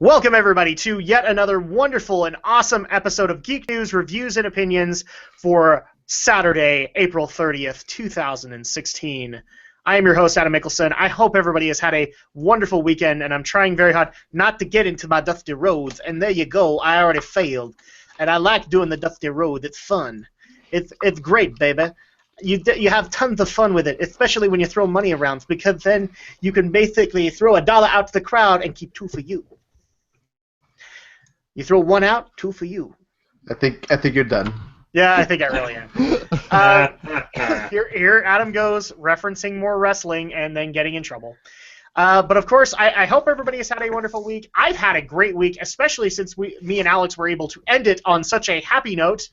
Welcome, everybody, to yet another wonderful and awesome episode of Geek News, Reviews, and Opinions for Saturday, April 30th, 2016. I am your host, Adam Mickelson. I hope everybody has had a wonderful weekend, and I'm trying very hard not to get into my dusty roads. And there you go, I already failed. And I like doing the dusty road. It's fun. It's great, baby. You have tons of fun with it, especially when you throw money around, because then you can basically throw $1 out to the crowd and keep 2 for you. You throw 1 out, 2 for you. I think you're done. Yeah, I think I really am. Here Adam goes, referencing more wrestling and then getting in trouble. But of course, I hope everybody has had a wonderful week. I've had a great week, especially since me and Alex were able to end it on such a happy note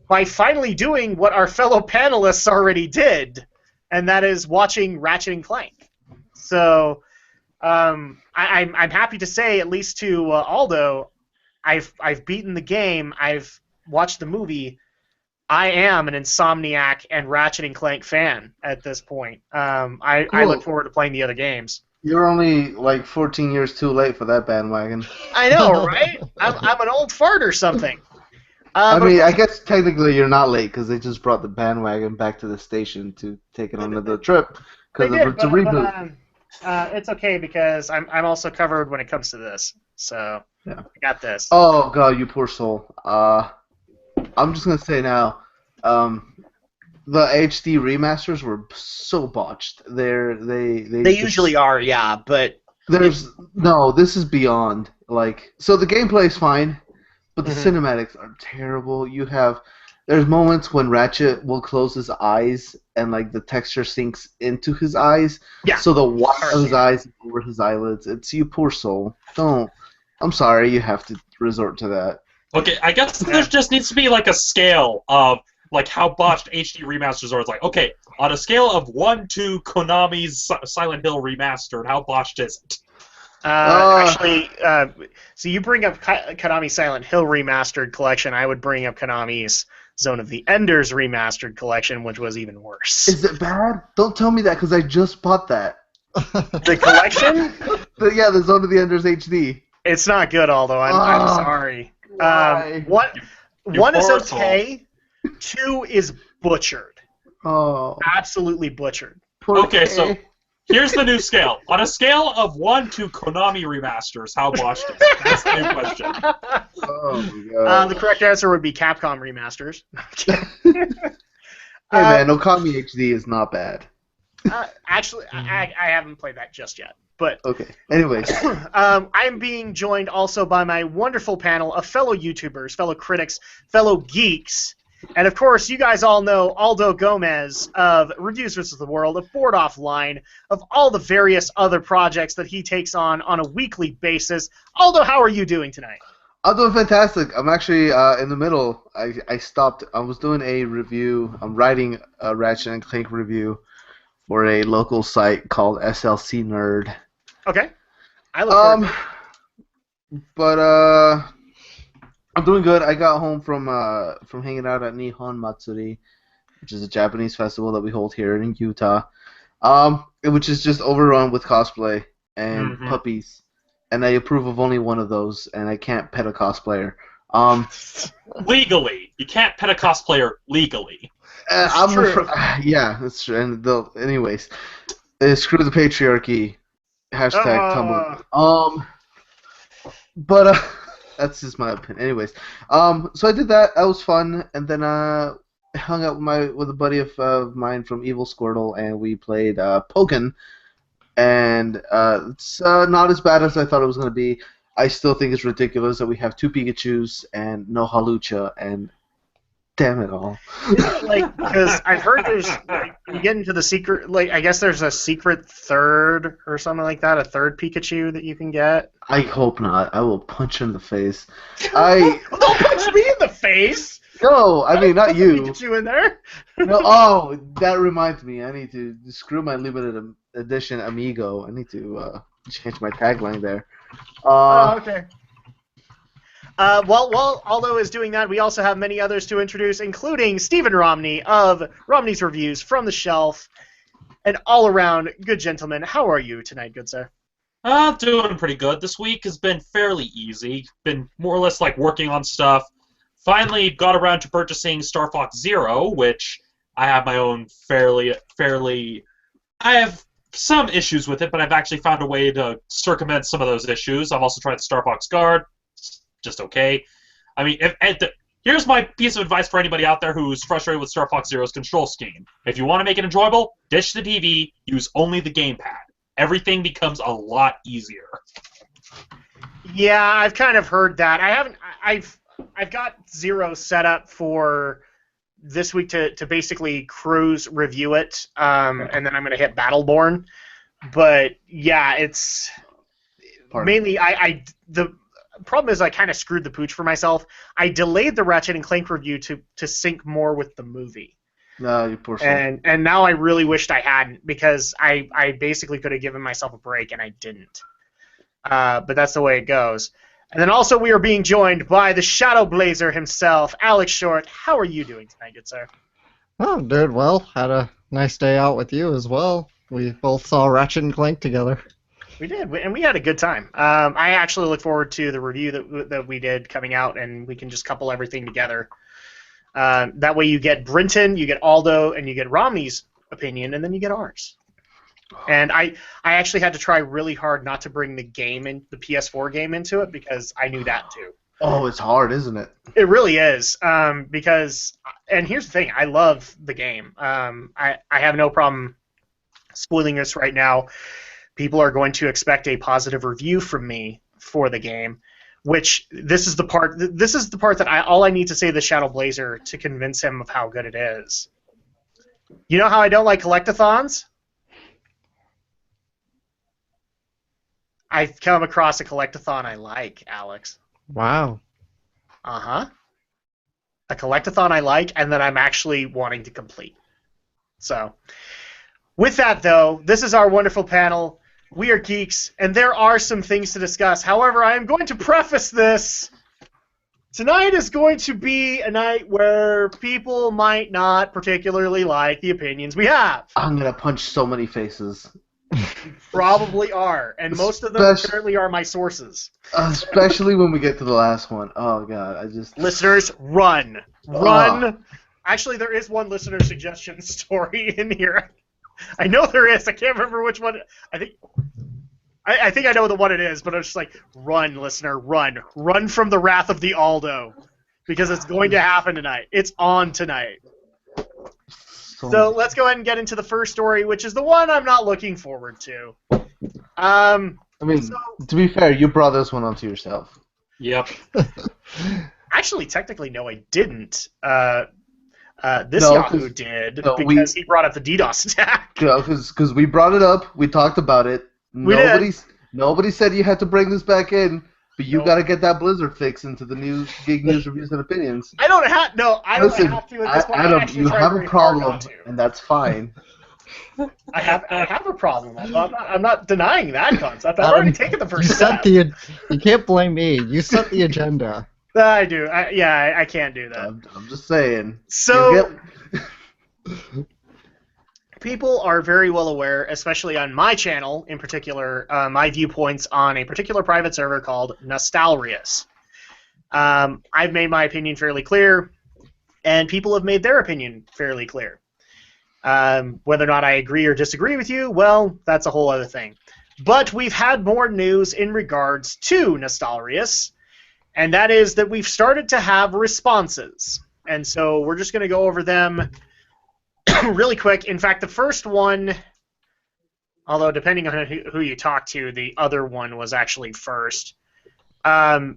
by finally doing what our fellow panelists already did, and that is watching Ratchet and Clank. So I'm happy to say, at least to Aldo, I've beaten the game. I've watched the movie. I am an Insomniac and Ratchet and Clank fan at this point. I look forward to playing the other games. You're only like 14 years too late for that bandwagon. I know, right? I'm an old fart or something. I guess technically you're not late because they just brought the bandwagon back to the station to take it on another trip because it's a reboot. It's okay because I'm also covered when it comes to this. So yeah. I got this. Oh god, you poor soul. I'm just gonna say now, the HD remasters were so botched. They usually are, yeah, but this is beyond. So the gameplay is fine, but the cinematics are terrible. There's moments when Ratchet will close his eyes and the texture sinks into his eyes. Yeah. So the white of his eyes is over his eyelids. It's you poor soul. Don't. I'm sorry you have to resort to that. Okay, I guess there just needs to be a scale of how botched HD remasters are. It's okay, on a scale of 1 to Konami's Silent Hill remastered, how botched is it? So you bring up Konami's Silent Hill remastered collection. I would bring up Konami's Zone of the Enders remastered collection, which was even worse. Is it bad? Don't tell me that because I just bought that. The collection? The Zone of the Enders HD. It's not good, although I'm sorry. One is okay. 2 is butchered. Oh. Absolutely butchered. Okay, so here's the new scale. On a scale of 1 to Konami remasters, how botched is it? That's the new question. Oh my god. The correct answer would be Capcom remasters. Hey man, Okami HD is not bad. Actually, I haven't played that just yet. But okay. Anyways, I'm being joined also by my wonderful panel of fellow YouTubers, fellow critics, fellow geeks, and of course, you guys all know Aldo Gomez of Reviews vs. the World, of Board Offline, of all the various other projects that he takes on a weekly basis. Aldo, how are you doing tonight? I'm doing fantastic. I'm actually in the middle. I stopped. I was doing a review. I'm writing a Ratchet and Clank review for a local site called SLC Nerd. Okay. I look forward to it. But I'm doing good. I got home from hanging out at Nihon Matsuri, which is a Japanese festival that we hold here in Utah, which is just overrun with cosplay and puppies. And I approve of only one of those, and I can't pet a cosplayer. Legally. You can't pet a cosplayer legally. I'm true. Yeah, that's true. And anyways, screw the patriarchy. Hashtag Tumblr. But that's just my opinion. Anyways, so I did that. That was fun, and then hung out with a buddy of mine from Evil Squirtle, and we played Pokken. And it's not as bad as I thought it was going to be. I still think it's ridiculous that we have 2 Pikachus and no Halucha, and damn it all. Because I've heard there's, you get into the secret, I guess there's a secret third or something like that, a third Pikachu that you can get. I hope not. I will punch you in the face. Don't punch me in the face! No, I mean, not you. Pikachu in there? No, that reminds me. I need to screw my limited edition Amigo. I need to change my tagline there. Okay. While Aldo is doing that, we also have many others to introduce, including Stephen Romney of Romney's Reviews from the Shelf, an all-around good gentleman. How are you tonight, good sir? Doing pretty good. This week has been fairly easy. Been more or less like working on stuff. Finally got around to purchasing Star Fox Zero, which I have my own fairly. I have some issues with it, but I've actually found a way to circumvent some of those issues. I've also tried the Star Fox Guard. It's just okay. I mean, here's my piece of advice for anybody out there who's frustrated with Star Fox Zero's control scheme. If you want to make it enjoyable, ditch the TV, use only the gamepad. Everything becomes a lot easier. Yeah, I've kind of heard that. I've got Zero set up for this week to basically cruise review it, and then I'm going to hit Battleborn. But yeah, it's mainly the problem is I kind of screwed the pooch for myself. I delayed the Ratchet and Clank review to sync more with the movie. No, you poor soul. And now I really wished I hadn't, because I basically could have given myself a break, and I didn't. But that's the way it goes. And then also we are being joined by the Shadow Blazer himself, Alex Short. How are you doing tonight, good sir? Oh, I'm doing well. Had a nice day out with you as well. We both saw Ratchet and Clank together. We did, and we had a good time. I actually look forward to the review that we did coming out, and we can just couple everything together. That way you get Brinton, you get Aldo, and you get Romney's opinion, and then you get ours. And I actually had to try really hard not to bring the PS4 game into it, because I knew that too. Oh, it's hard, isn't it? It really is, because, and here's the thing, I love the game. I have no problem spoiling this right now. People are going to expect a positive review from me for the game. Which this is the part that all I need to say to the Shadow Blazer to convince him of how good it is. You know how I don't like collectathons? I've come across a collectathon I like, Alex. Wow. Uh-huh. A collectathon I like, and that I'm actually wanting to complete. So, with that though, this is our wonderful panel. We are geeks, and there are some things to discuss. However, I am going to preface this. Tonight is going to be a night where people might not particularly like the opinions we have. I'm going to punch so many faces. You probably are, and most of them currently are my sources. Especially when we get to the last one. Oh, God, Listeners, run. Run! Actually, there is one listener suggestion story in here. I know there is. I can't remember which one. I think I know the one it is, but I'm just like, run, listener, run. Run from the wrath of the Aldo. Because it's going to happen tonight. It's on tonight. So let's go ahead and get into the first story, which is the one I'm not looking forward to. To be fair, you brought this one onto yourself. Yep. Actually, technically, no, I didn't. Yahoo did, because he brought up the DDoS attack. No, because we brought it up, we talked about it. Nobody said you had to bring this back in, but you got to get that Blizzard fix into the new Geek News Reviews and Opinions. I don't have to at this point. Adam, you have a problem, and that's fine. I have a problem. I'm not denying that concept. I've already taken the first step. You can't blame me. You set the agenda. I do. I can't do that. I'm just saying. So, people are very well aware, especially on my channel in particular, my viewpoints on a particular private server called Nostalrius. I've made my opinion fairly clear, and people have made their opinion fairly clear. Whether or not I agree or disagree with you, well, that's a whole other thing. But we've had more news in regards to Nostalrius, and that is that we've started to have responses. And so we're just going to go over them really quick. In fact, the first one, although depending on who you talk to, the other one was actually first. The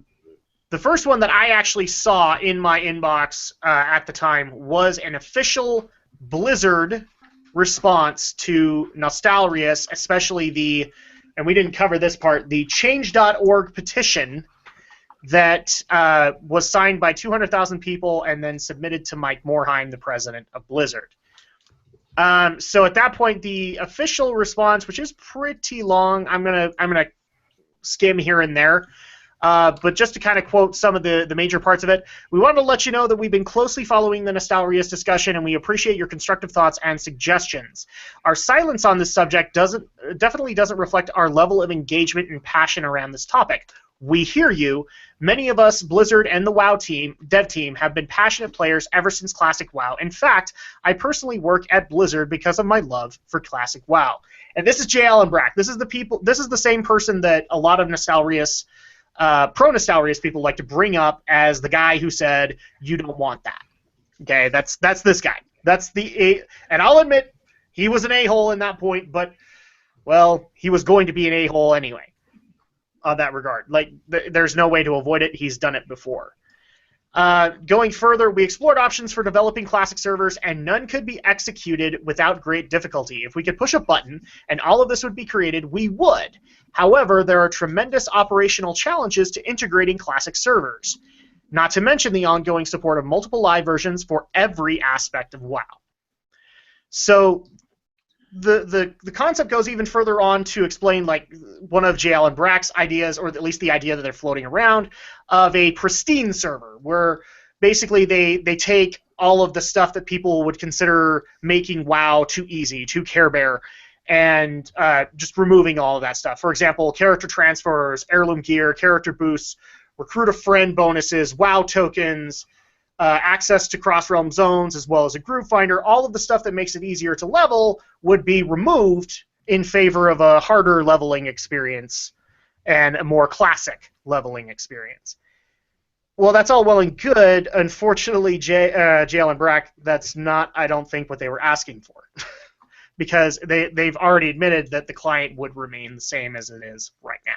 first one that I actually saw in my inbox at the time was an official Blizzard response to Nostalrius, especially and we didn't cover this part, the change.org petition that was signed by 200,000 people and then submitted to Mike Morhaime, the president of Blizzard. So at that point, the official response, which is pretty long, I'm gonna skim here and there, But just to kind of quote some of the major parts of it, we wanted to let you know that we've been closely following the Nostalrius discussion, and we appreciate your constructive thoughts and suggestions. Our silence on this subject definitely doesn't reflect our level of engagement and passion around this topic. We hear you. Many of us, Blizzard and the WoW team, dev team, have been passionate players ever since Classic WoW. In fact, I personally work at Blizzard because of my love for Classic WoW. And this is J. Allen Brack. This is the same person that a lot of Nostalrius, pro-Nostalrius people like to bring up as the guy who said, you don't want that. Okay, that's this guy. And I'll admit, he was an a-hole in that point, but, well, he was going to be an a-hole anyway. On that regard. Like, there's no way to avoid it. He's done it before. Going further, we explored options for developing classic servers, and none could be executed without great difficulty. If we could push a button and all of this would be created, we would. However, there are tremendous operational challenges to integrating classic servers, not to mention the ongoing support of multiple live versions for every aspect of WoW. So the concept goes even further on to explain, like, one of J. Allen Brack's ideas, or at least the idea that they're floating around, of a pristine server, where basically they take all of the stuff that people would consider making WoW too easy, too Care Bear, and just removing all of that stuff. For example, character transfers, heirloom gear, character boosts, recruit a friend bonuses, WoW tokens, access to cross-realm zones, as well as a group finder. All of the stuff that makes it easier to level would be removed in favor of a harder leveling experience and a more classic leveling experience. Well, that's all well and good. Unfortunately, J. Allen Brack, that's not, I don't think, what they were asking for. Because they've already admitted that the client would remain the same as it is right now.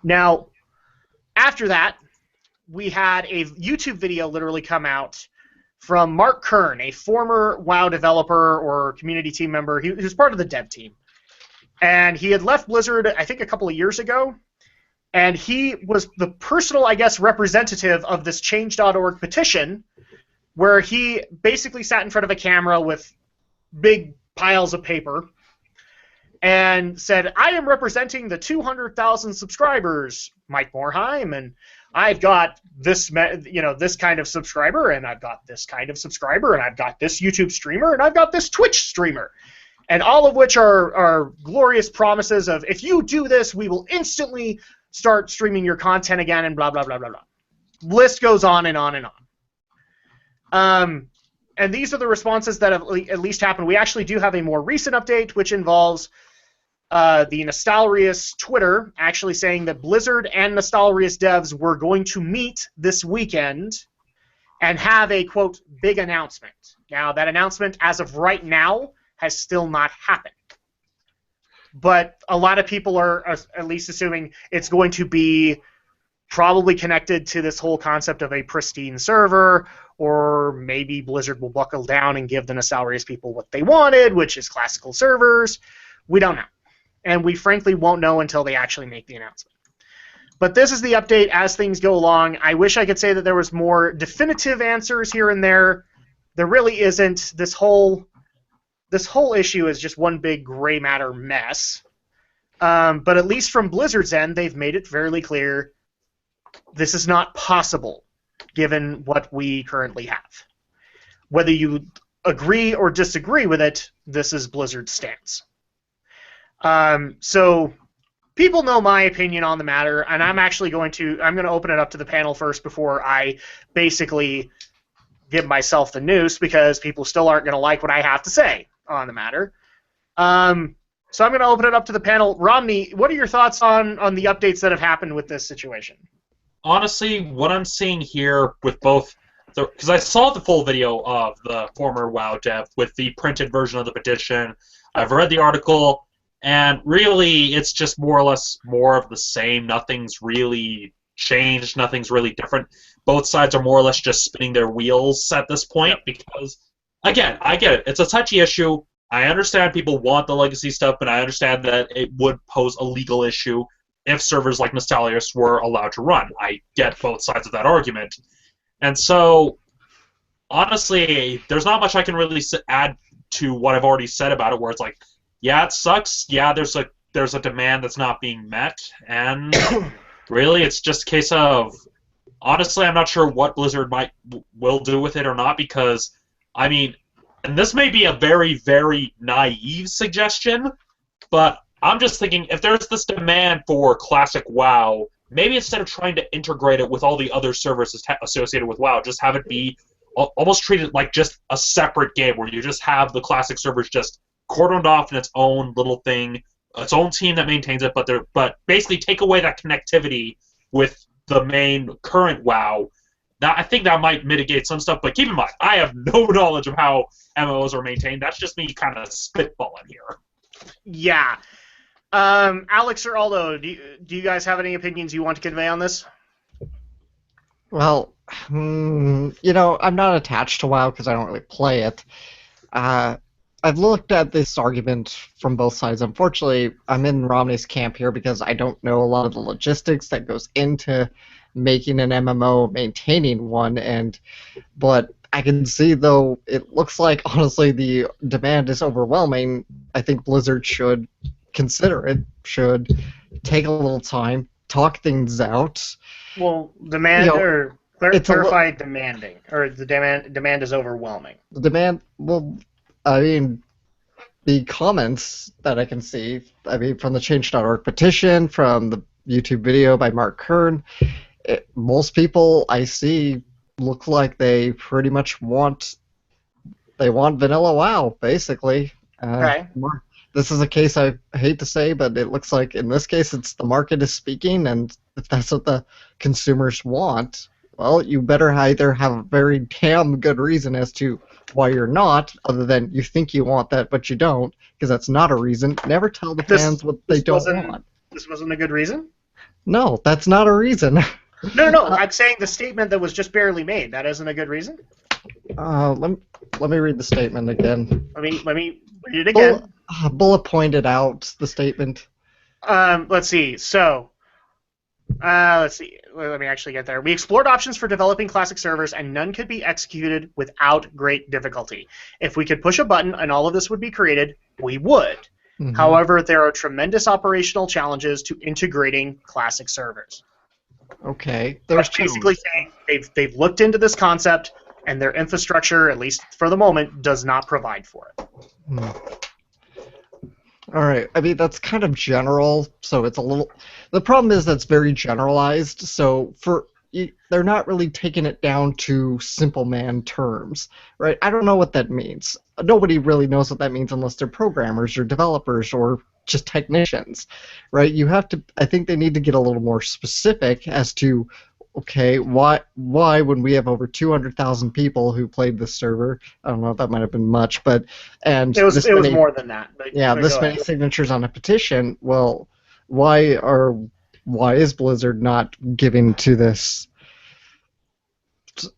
Now, after that, we had a YouTube video literally come out from Mark Kern, a former WoW developer or community team member. He was part of the dev team. And he had left Blizzard, I think, a couple of years ago. And he was the personal, I guess, representative of this Change.org petition, where he basically sat in front of a camera with big piles of paper and said, I am representing the 200,000 subscribers, Mike Morheim, and I've got this, this kind of subscriber, and I've got this kind of subscriber, and I've got this YouTube streamer, and I've got this Twitch streamer, and all of which are glorious promises of, if you do this, we will instantly start streaming your content again, and blah, blah, blah, blah, blah. List goes on and on and on. And these are the responses that have at least happened. We actually do have a more recent update, which involves the Nostalrius Twitter actually saying that Blizzard and Nostalrius devs were going to meet this weekend and have a, quote, big announcement. Now, that announcement, as of right now, has still not happened. But a lot of people are at least assuming it's going to be probably connected to this whole concept of a pristine server, or maybe Blizzard will buckle down and give the Nostalrius people what they wanted, which is classical servers. We don't know. And we frankly won't know until they actually make the announcement. But this is the update as things go along. I wish I could say that there was more definitive answers here and there. There really isn't. This whole issue is just one big gray matter mess. But at least from Blizzard's end, they've made it fairly clear this is not possible, given what we currently have. Whether you agree or disagree with it, this is Blizzard's stance. So people know my opinion on the matter, and I'm going to open it up to the panel first before I basically give myself the noose, because people still aren't going to like what I have to say on the matter. So I'm going to open it up to the panel. Romney, what are your thoughts on the updates that have happened with this situation? Honestly, what I'm seeing here with both, because I saw the full video of the former WoW dev with the printed version of the petition. I've read the article, and really it's just more or less more of the same. Nothing's really changed. Nothing's really different. Both sides are more or less just spinning their wheels at this point because, again, I get it. It's a touchy issue. I understand people want the legacy stuff, but I understand that it would pose a legal issue if servers like Nostalrius were allowed to run. I get both sides of that argument. And so, honestly, there's not much I can really add to what I've already said about it, where it's like, yeah, it sucks. Yeah, there's a demand that's not being met, and Really, it's just a case of, honestly, I'm not sure what Blizzard will do with it or not, because, I mean, and this may be a very, very naive suggestion, but I'm just thinking, if there's this demand for classic WoW, maybe instead of trying to integrate it with all the other services associated with WoW, just have it be almost treated like just a separate game, where you just have the classic servers just cordoned off in its own little thing, its own team that maintains it, but basically take away that connectivity with the main current WoW. Now, I think that might mitigate some stuff, but keep in mind, I have no knowledge of how MMOs are maintained. That's just me kind of spitballing here. Yeah. Alex or Aldo, do you guys have any opinions you want to convey on this? Well, you know, I'm not attached to WoW because I don't really play it. I've looked at this argument from both sides. Unfortunately, I'm in Romney's camp here because I don't know a lot of the logistics that goes into making an MMO, maintaining one, but I can see, though, it looks like, honestly, the demand is overwhelming. I think Blizzard should consider it, should take a little time, talk things out. Well, demand, You know, or clarify demanding, or the demand is overwhelming. The demand, well, I mean, the comments that I can see, I mean, from the Change.org petition, from the YouTube video by Mark Kern, most people I see look like they pretty much want vanilla WoW, basically. Okay. This is a case I hate to say, but it looks like in this case it's the market is speaking, and if that's what the consumers want, well, you better either have a very damn good reason as to why you're not, other than you think you want that but you don't, because that's not a reason. Never tell the fans what they don't want. This wasn't a good reason? No, that's not a reason. No, I'm saying the statement that was just barely made. That isn't a good reason? Let me read the statement again. Let me read it again. Bullet pointed out the statement. Let's see. So, let's see. Let me actually get there. We explored options for developing classic servers, and none could be executed without great difficulty. If we could push a button and all of this would be created, we would. Mm-hmm. However, there are tremendous operational challenges to integrating classic servers. Okay. They're basically saying they've looked into this concept, and their infrastructure, at least for the moment, does not provide for it. All right. I mean, that's kind of general, so it's a little... The problem is that's very generalized, so they're not really taking it down to simple man terms, right? I don't know what that means. Nobody really knows what that means unless they're programmers or developers or just technicians, right? You have to... I think they need to get a little more specific as to, okay, why when we have over 200,000 people who played this server, I don't know if that might have been much, but it was more than that. But this many signatures on a petition. Well, why is Blizzard not giving to this?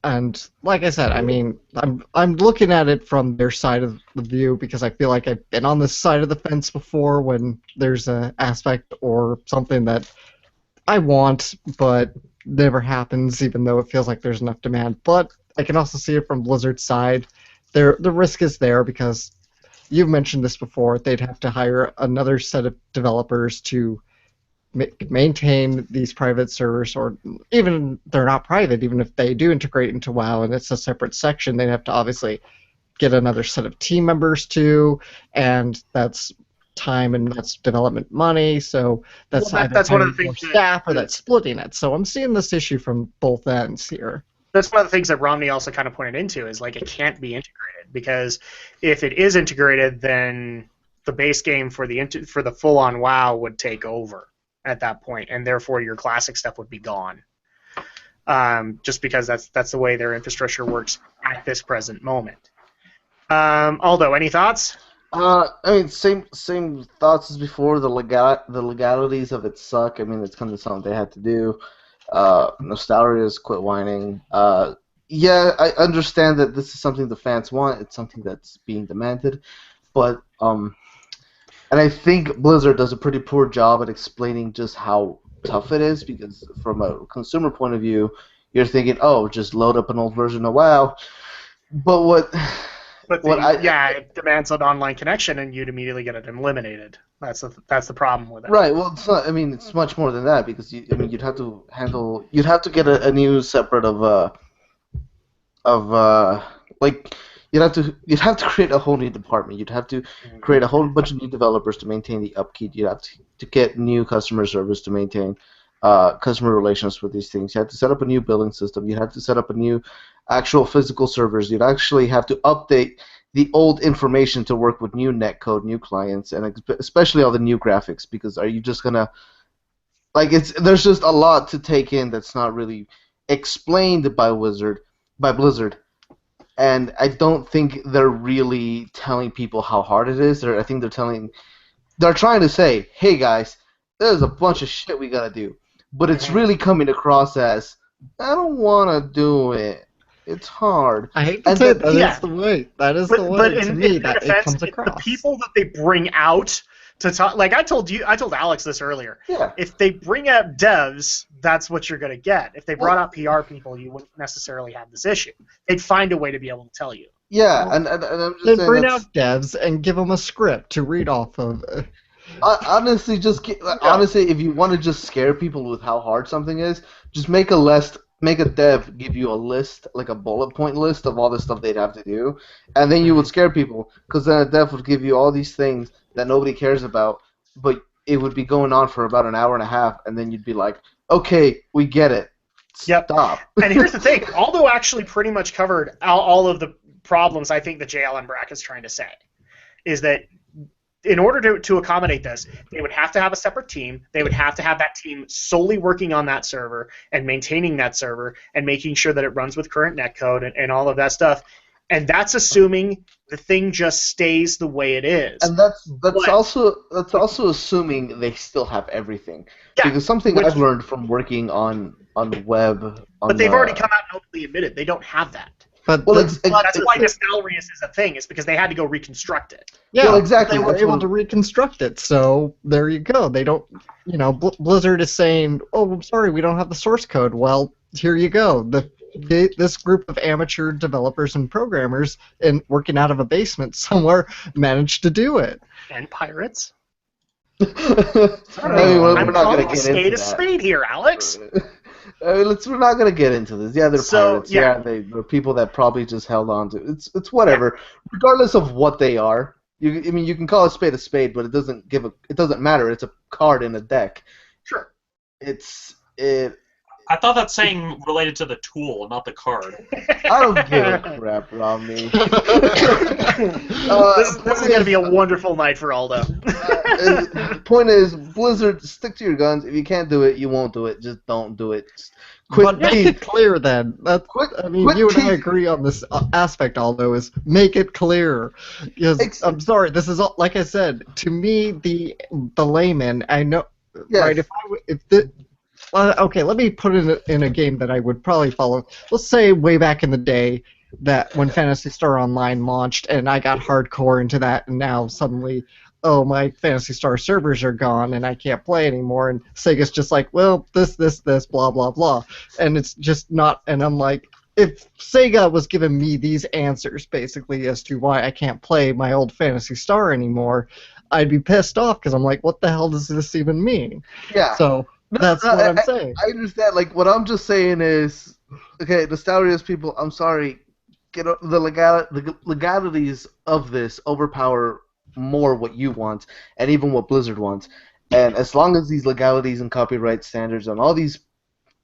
And like I said, I mean, I'm looking at it from their side of the view because I feel like I've been on this side of the fence before when there's an aspect or something that I want, but never happens, even though it feels like there's enough demand. But I can also see it from Blizzard's side. The risk is there because you've mentioned this before. They'd have to hire another set of developers to maintain these private servers, or even they're not private, even if they do integrate into WoW and it's a separate section, they'd have to obviously get another set of team members too, and that's time and that's development money, so that's one of the things staff or that's splitting it. So I'm seeing this issue from both ends here. That's one of the things that Romney also kind of pointed into is like it can't be integrated, because if it is integrated, then the base game for the full-on WoW would take over at that point, and therefore your classic stuff would be gone. Just because that's the way their infrastructure works at this present moment. Aldo, any thoughts? I mean, same thoughts as before. The legalities of it suck. I mean, it's kind of something they had to do. Nostalrius, quit whining. Yeah, I understand that this is something the fans want. It's something that's being demanded, but and I think Blizzard does a pretty poor job at explaining just how tough it is, because from a consumer point of view, you're thinking, oh, just load up an old version of WoW. But it demands an online connection, and you'd immediately get it eliminated. That's the problem with it. Right. Well, it's not. I mean, it's much more than that because you'd have to you'd have to get a new separate like you'd have to create a whole new department. You'd have to create a whole bunch of new developers to maintain the upkeep. You'd have to get new customer service to maintain customer relations with these things. You have to set up a new billing system. You'd have to set up a new actual physical servers. You'd actually have to update the old information to work with new netcode, new clients, and especially all the new graphics. Because are you just gonna there's just a lot to take in that's not really explained by Blizzard, and I don't think they're really telling people how hard it is. I think they're trying to say, hey guys, there's a bunch of shit we gotta do, but it's really coming across as I don't want to do it. It's hard. I hate to say it, that's the way. That is the way but to in me their that defense, it comes across. the people that they bring out to talk, like I told Alex this earlier. Yeah. If they bring out devs, that's what you're gonna get. If they brought out PR people, you wouldn't necessarily have this issue. They'd find a way to be able to tell you. Yeah, and I'm just They saying bring out devs and give them a script to read off of. honestly, if you want to just scare people with how hard something is, just make a dev give you a list, like a bullet point list of all the stuff they'd have to do, and then you would scare people, because then a dev would give you all these things that nobody cares about, but it would be going on for about an hour and a half, and then you'd be like, okay, we get it. Stop. And here's the thing. Aldo actually pretty much covered all of the problems I think the JLM Brack is trying to say, is that in order to accommodate this, they would have to have a separate team. They would have to have that team solely working on that server and maintaining that server and making sure that it runs with current netcode and all of that stuff. And that's assuming the thing just stays the way it is. And that's also assuming they still have everything. Yeah, because something I've learned from working on web. But they've already come out and openly admitted they don't have that. But that's why Nostalrius is a thing, is because they had to go reconstruct it. Yeah, well, exactly. They were able to reconstruct it, so there you go. They don't, Blizzard is saying, oh, I'm sorry, we don't have the source code. Well, here you go. This group of amateur developers and programmers working out of a basement somewhere managed to do it. And pirates. Sorry, I'm calling a spade a spade here, Alex. We're not going to get into this. Yeah, they're pirates. Yeah, they're people that probably just held on to it. It's whatever. Yeah. Regardless of what they are, you can call a spade, but it doesn't matter. It's a card in a deck. Sure. I thought that saying related to the tool, not the card. I don't give a crap, Romney. This is going to be a wonderful night for Aldo. The point is, Blizzard, stick to your guns. If you can't do it, you won't do it. Just don't do it. But make it clear then. You and I agree on this aspect, Aldo, is make it clear. Because, I'm sorry, this is, like I said, to me, the layman, I know, yes. Right, okay, let me put it in a game that I would probably follow. Let's say way back in the day that when Phantasy Star Online launched and I got hardcore into that, and now suddenly, oh, my Phantasy Star servers are gone and I can't play anymore, and Sega's just like, well, this, blah, blah, blah. And it's just not, and I'm like, if Sega was giving me these answers, basically, as to why I can't play my old Phantasy Star anymore, I'd be pissed off, because I'm like, what the hell does this even mean? Yeah. So that's what I'm saying. I understand. Like, what I'm just saying is, okay, Nostalrius people, I'm sorry, the legalities of this overpower more what you want, and even what Blizzard wants. And as long as these legalities and copyright standards and all these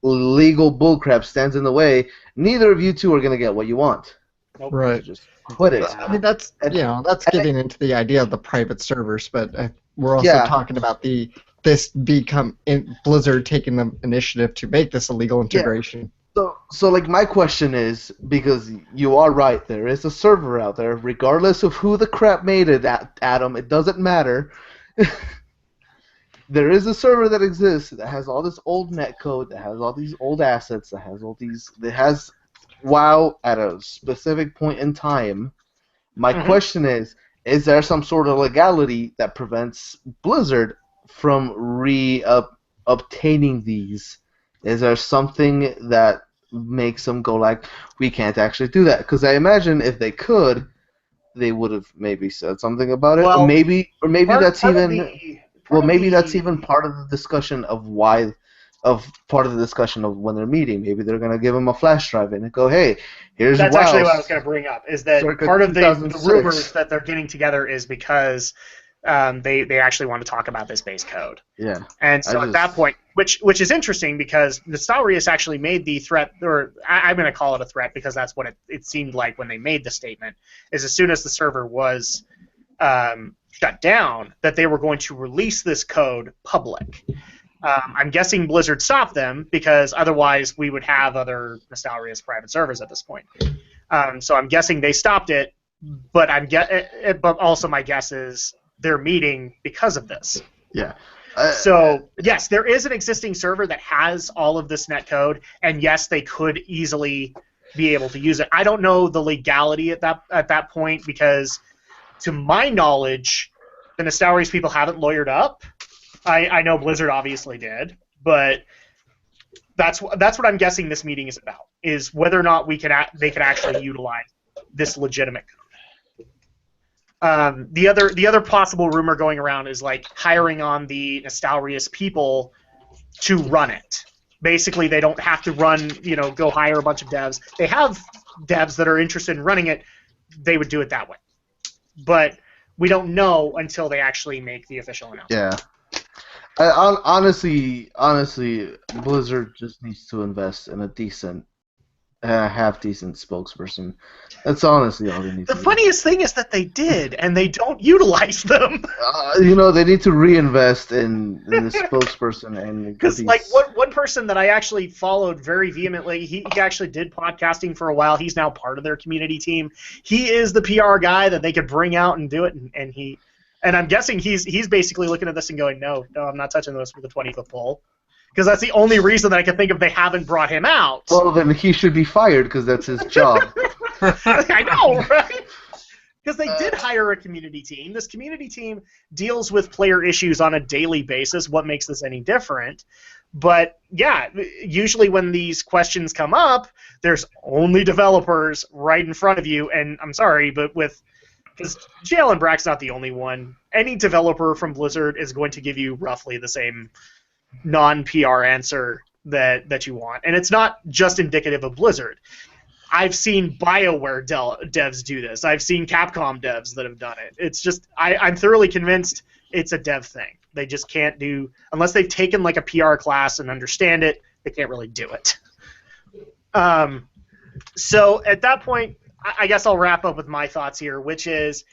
legal bullcrap stands in the way, neither of you two are going to get what you want. Right. Just quit it. I mean, that's getting into the idea of the private servers, but we're also talking about Blizzard taking the initiative to make this a legal integration. Yeah. So like my question is, because you are right, there is a server out there, regardless of who the crap made it, Adam, it doesn't matter. There is a server that exists that has all this old netcode, that has all these old assets, that has WoW at a specific point in time. My question is there some sort of legality that prevents Blizzard from obtaining these? Is there something that makes them go like, we can't actually do that? Because I imagine if they could, they would have maybe said something about it. Well, or maybe that's part of even the- well, part of maybe the- that's even part of the discussion of part of the discussion of when they're meeting. Maybe they're gonna give them a flash drive and go, hey, here's That's WoW. actually what I was going to bring up. Is that circa part of the 2006. rumors that they're getting together is because they actually want to talk about this base code. Yeah. And so at that point, which is interesting because Nostalrius actually made the threat, or I'm going to call it a threat because that's what it seemed like when they made the statement, is as soon as the server was shut down, that they were going to release this code public. I'm guessing Blizzard stopped them because otherwise we would have other Nostalrius private servers at this point. So I'm guessing they stopped it, but but also my guess is they're meeting because of this. Yeah. So yes, there is an existing server that has all of this netcode, and yes, they could easily be able to use it. I don't know the legality at that point because, to my knowledge, the Nostalrius people haven't lawyered up. I know Blizzard obviously did, but that's what I'm guessing this meeting is about, is whether or not they could actually utilize this legitimate code. The other possible rumor going around is like hiring on the Nostalrius people to run it. Basically, they don't have to go hire a bunch of devs. They have devs that are interested in running it. They would do it that way. But we don't know until they actually make the official announcement. Yeah. Honestly, Blizzard just needs to invest in a decent, half-decent spokesperson. That's honestly all they need to do. The funniest thing is that they did, and they don't utilize them. They need to reinvest in the spokesperson. Because, one person that I actually followed very vehemently, he actually did podcasting for a while. He's now part of their community team. He is the PR guy that they could bring out and do it, and I'm guessing he's basically looking at this and going, no, I'm not touching this with a 20-foot pole. Because that's the only reason that I can think of they haven't brought him out. Well, then he should be fired because that's his job. I know, right? Because they did hire a community team. This community team deals with player issues on a daily basis. What makes this any different? But, yeah, usually when these questions come up, there's only developers right in front of you. And I'm sorry, but because Jalen Brack's not the only one. Any developer from Blizzard is going to give you roughly the same non-PR answer that you want. And it's not just indicative of Blizzard. I've seen BioWare devs do this. I've seen Capcom devs that have done it. It's just, I'm thoroughly convinced it's a dev thing. They just can't do, unless they've taken like a PR class and understand it, they can't really do it. So at that point, I guess I'll wrap up with my thoughts here, which is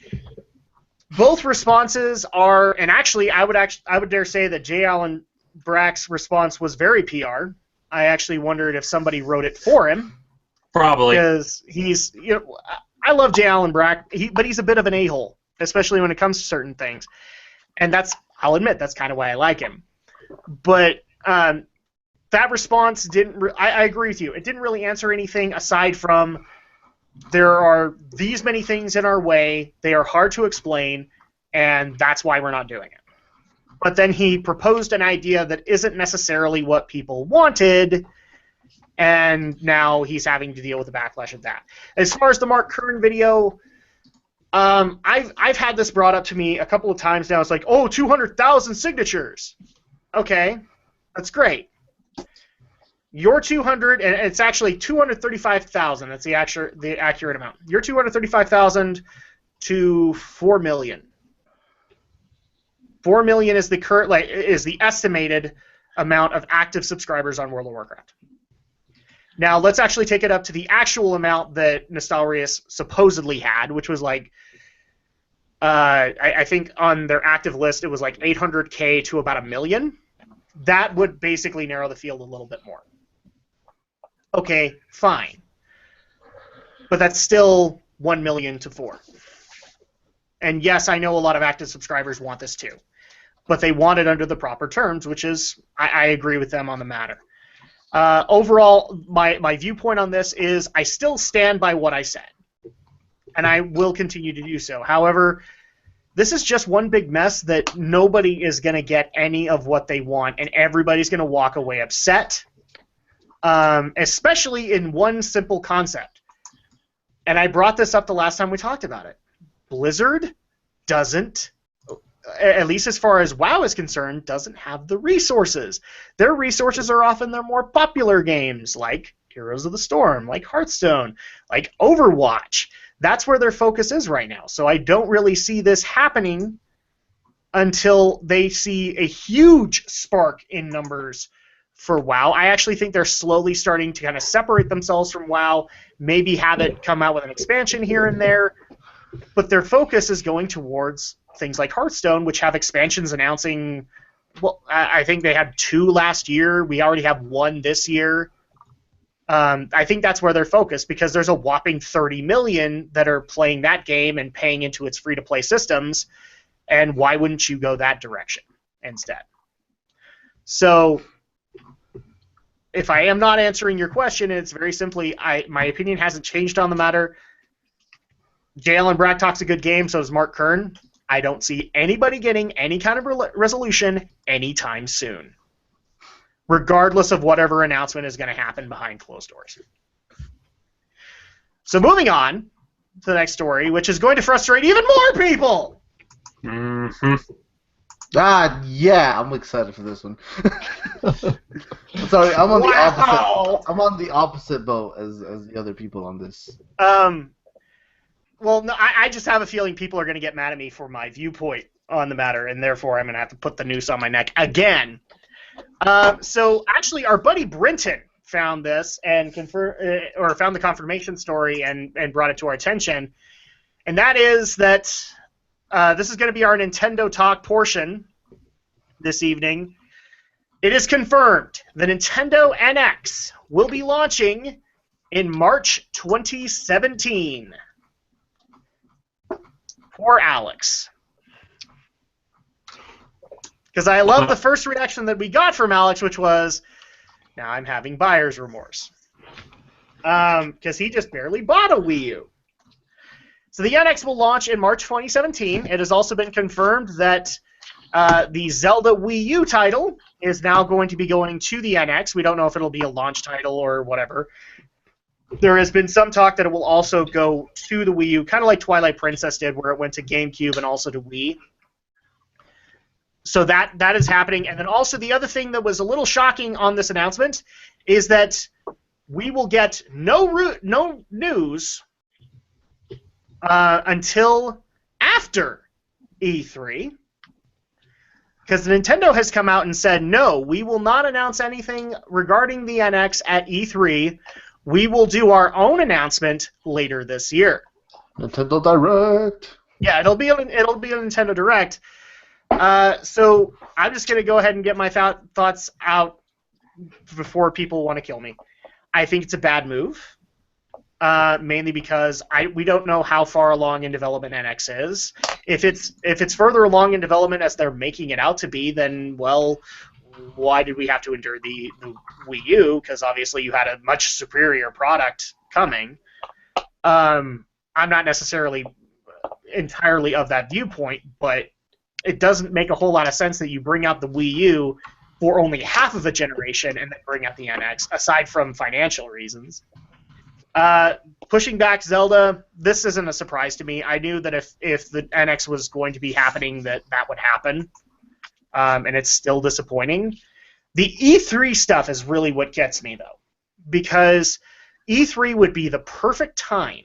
both responses are, and actually I would dare say that J. Allen Brack's response was very PR. I actually wondered if somebody wrote it for him. Probably. Because I love J. Allen Brack, but he's a bit of an a-hole, especially when it comes to certain things. And I'll admit, that's kind of why I like him. But that response I agree with you. It didn't really answer anything aside from there are these many things in our way, they are hard to explain, and that's why we're not doing it. But then he proposed an idea that isn't necessarily what people wanted, and now he's having to deal with the backlash of that. As far as the Mark Kern video, I've had this brought up to me a couple of times now. It's like, 200,000 signatures. Okay, that's great. Your 200, and it's actually 235,000. That's the accurate amount. Your 235,000 to 4 million. 4 million is the estimated amount of active subscribers on World of Warcraft. Now let's actually take it up to the actual amount that Nostalrius supposedly had, which was like, I think on their active list it was like 800K to about 1 million. That would basically narrow the field a little bit more. Okay, fine. But that's still 1 million to 4. And yes, I know a lot of active subscribers want this too. But they want it under the proper terms, which is, I agree with them on the matter. Overall, my viewpoint on this is I still stand by what I said. And I will continue to do so. However, this is just one big mess that nobody is going to get any of what they want, and everybody's going to walk away upset, especially in one simple concept. And I brought this up the last time we talked about it. Blizzard doesn't, at least as far as WoW is concerned, doesn't have the resources. Their resources are often their more popular games, like Heroes of the Storm, like Hearthstone, like Overwatch. That's where their focus is right now. So I don't really see this happening until they see a huge spark in numbers for WoW. I actually think they're slowly starting to kind of separate themselves from WoW, maybe have it come out with an expansion here and there, but their focus is going towards things like Hearthstone, which have expansions announcing, well, I think they had 2 last year. We already have 1 this year. I think that's where they're focused, because there's a whopping 30 million that are playing that game and paying into its free-to-play systems, and why wouldn't you go that direction instead? So, if I am not answering your question, it's very simply, my opinion hasn't changed on the matter. Jalen Brack talks a good game, so does Mark Kern. I don't see anybody getting any kind of resolution anytime soon, regardless of whatever announcement is going to happen behind closed doors. So moving on to the next story, which is going to frustrate even more people. Mm-hmm. Yeah, I'm excited for this one. Sorry, I'm on the opposite. I'm on the opposite boat as the other people on this. Well, no, I just have a feeling people are going to get mad at me for my viewpoint on the matter, and therefore I'm going to have to put the noose on my neck again. So actually, our buddy Brenton found this and found the confirmation story and brought it to our attention, and that is that this is going to be our Nintendo Talk portion this evening. It is confirmed the Nintendo NX will be launching in March 2017. Poor Alex. Because I love the first reaction that we got from Alex, which was, now I'm having buyer's remorse. Because he just barely bought a Wii U. So the NX will launch in March 2017. It has also been confirmed that the Zelda Wii U title is now going to be going to the NX. We don't know if it'll be a launch title or whatever. There has been some talk that it will also go to the Wii U, kind of like Twilight Princess did, where it went to GameCube and also to Wii. So that is happening. And then also the other thing that was a little shocking on this announcement is that we will get no news until after E3, because Nintendo has come out and said, no, we will not announce anything regarding the NX at E3. We will do our own announcement later this year. Nintendo Direct. Yeah, it'll be a Nintendo Direct. So I'm just gonna go ahead and get my thoughts out before people want to kill me. I think it's a bad move, mainly because we don't know how far along in development NX is. If it's further along in development as they're making it out to be, then well, why did we have to endure the Wii U? Because obviously you had a much superior product coming. I'm not necessarily entirely of that viewpoint, but it doesn't make a whole lot of sense that you bring out the Wii U for only half of a generation and then bring out the NX, aside from financial reasons. Pushing back Zelda, this isn't a surprise to me. I knew that if the NX was going to be happening, that would happen. And it's still disappointing. The E3 stuff is really what gets me, though, because E3 would be the perfect time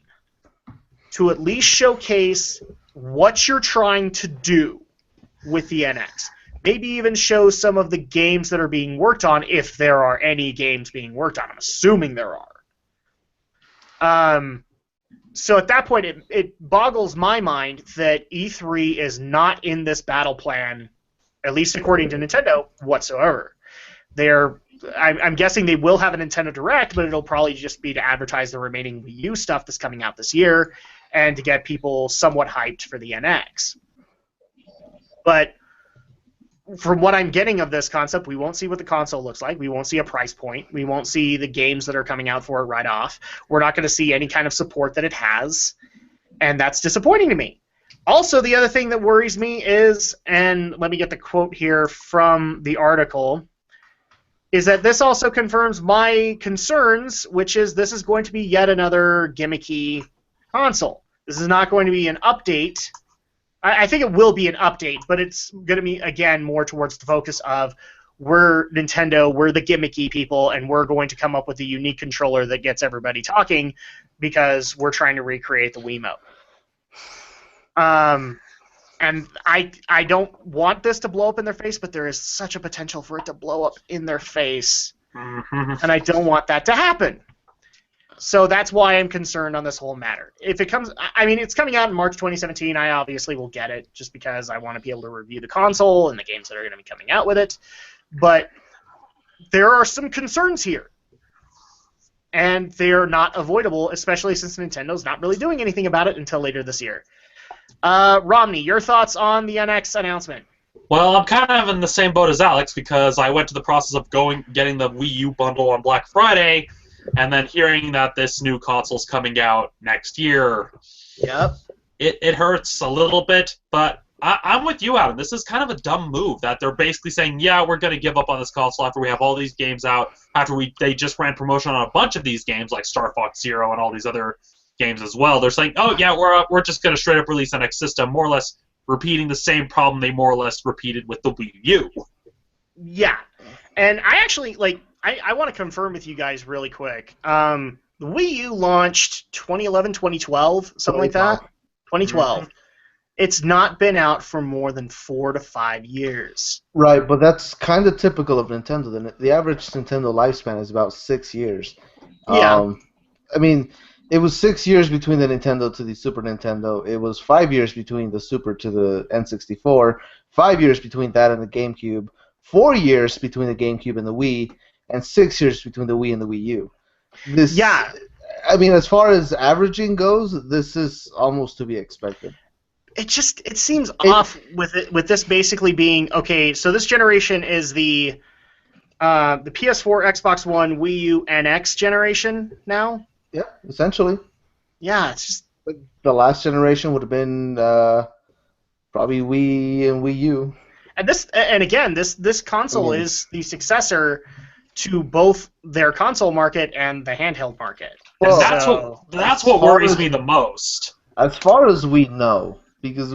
to at least showcase what you're trying to do with the NX. Maybe even show some of the games that are being worked on, if there are any games being worked on. I'm assuming there are. So at that point, it boggles my mind that E3 is not in this battle plan, at least according to Nintendo, whatsoever. I'm guessing they will have a Nintendo Direct, but it'll probably just be to advertise the remaining Wii U stuff that's coming out this year and to get people somewhat hyped for the NX. But from what I'm getting of this concept, we won't see what the console looks like. We won't see a price point. We won't see the games that are coming out for it right off. We're not going to see any kind of support that it has, and that's disappointing to me. Also, the other thing that worries me is, and let me get the quote here from the article, is that this also confirms my concerns, which is this is going to be yet another gimmicky console. This is not going to be an update. I think it will be an update, but it's going to be, again, more towards the focus of we're Nintendo, we're the gimmicky people, and we're going to come up with a unique controller that gets everybody talking because we're trying to recreate the Wiimote. And I don't want this to blow up in their face, but there is such a potential for it to blow up in their face, and I don't want that to happen. So that's why I'm concerned on this whole matter. If it comes, I mean, it's coming out in March 2017. I obviously will get it just because I want to be able to review the console and the games that are going to be coming out with it. But there are some concerns here. And they're not avoidable, especially since Nintendo's not really doing anything about it until later this year. Romney, your thoughts on the NX announcement? Well, I'm kind of in the same boat as Alex because I went to the process of getting the Wii U bundle on Black Friday, and then hearing that this new console's coming out next year. Yep. It hurts a little bit, but I'm with you, Adam. This is kind of a dumb move that they're basically saying, yeah, we're going to give up on this console after we have all these games out, after they just ran promotion on a bunch of these games like Star Fox Zero and all these other games as well. They're saying, oh, yeah, we're just going to straight up release the next system, more or less repeating the same problem they more or less repeated with the Wii U. Yeah. And I actually, I want to confirm with you guys really quick. The Wii U launched 2011, 2012, something like that? 2012. Mm-hmm. It's not been out for more than 4 to 5 years. Right, but that's kind of typical of Nintendo. The average Nintendo lifespan is about 6 years. Yeah. I mean, it was 6 years between the Nintendo to the Super Nintendo. It was 5 years between the Super to the N64. 5 years between that and the GameCube. 4 years between the GameCube and the Wii. And 6 years between the Wii and the Wii U. Yeah. I mean, as far as averaging goes, this is almost to be expected. It seems off with this basically being, okay, so this generation is the PS4, Xbox One, Wii U, NX generation now? Yeah, essentially. Yeah, it's just... The last generation would have been probably Wii and Wii U. And again, this console is the successor to both their console market and the handheld market. Well, that's what worries me the most. As far as we know, because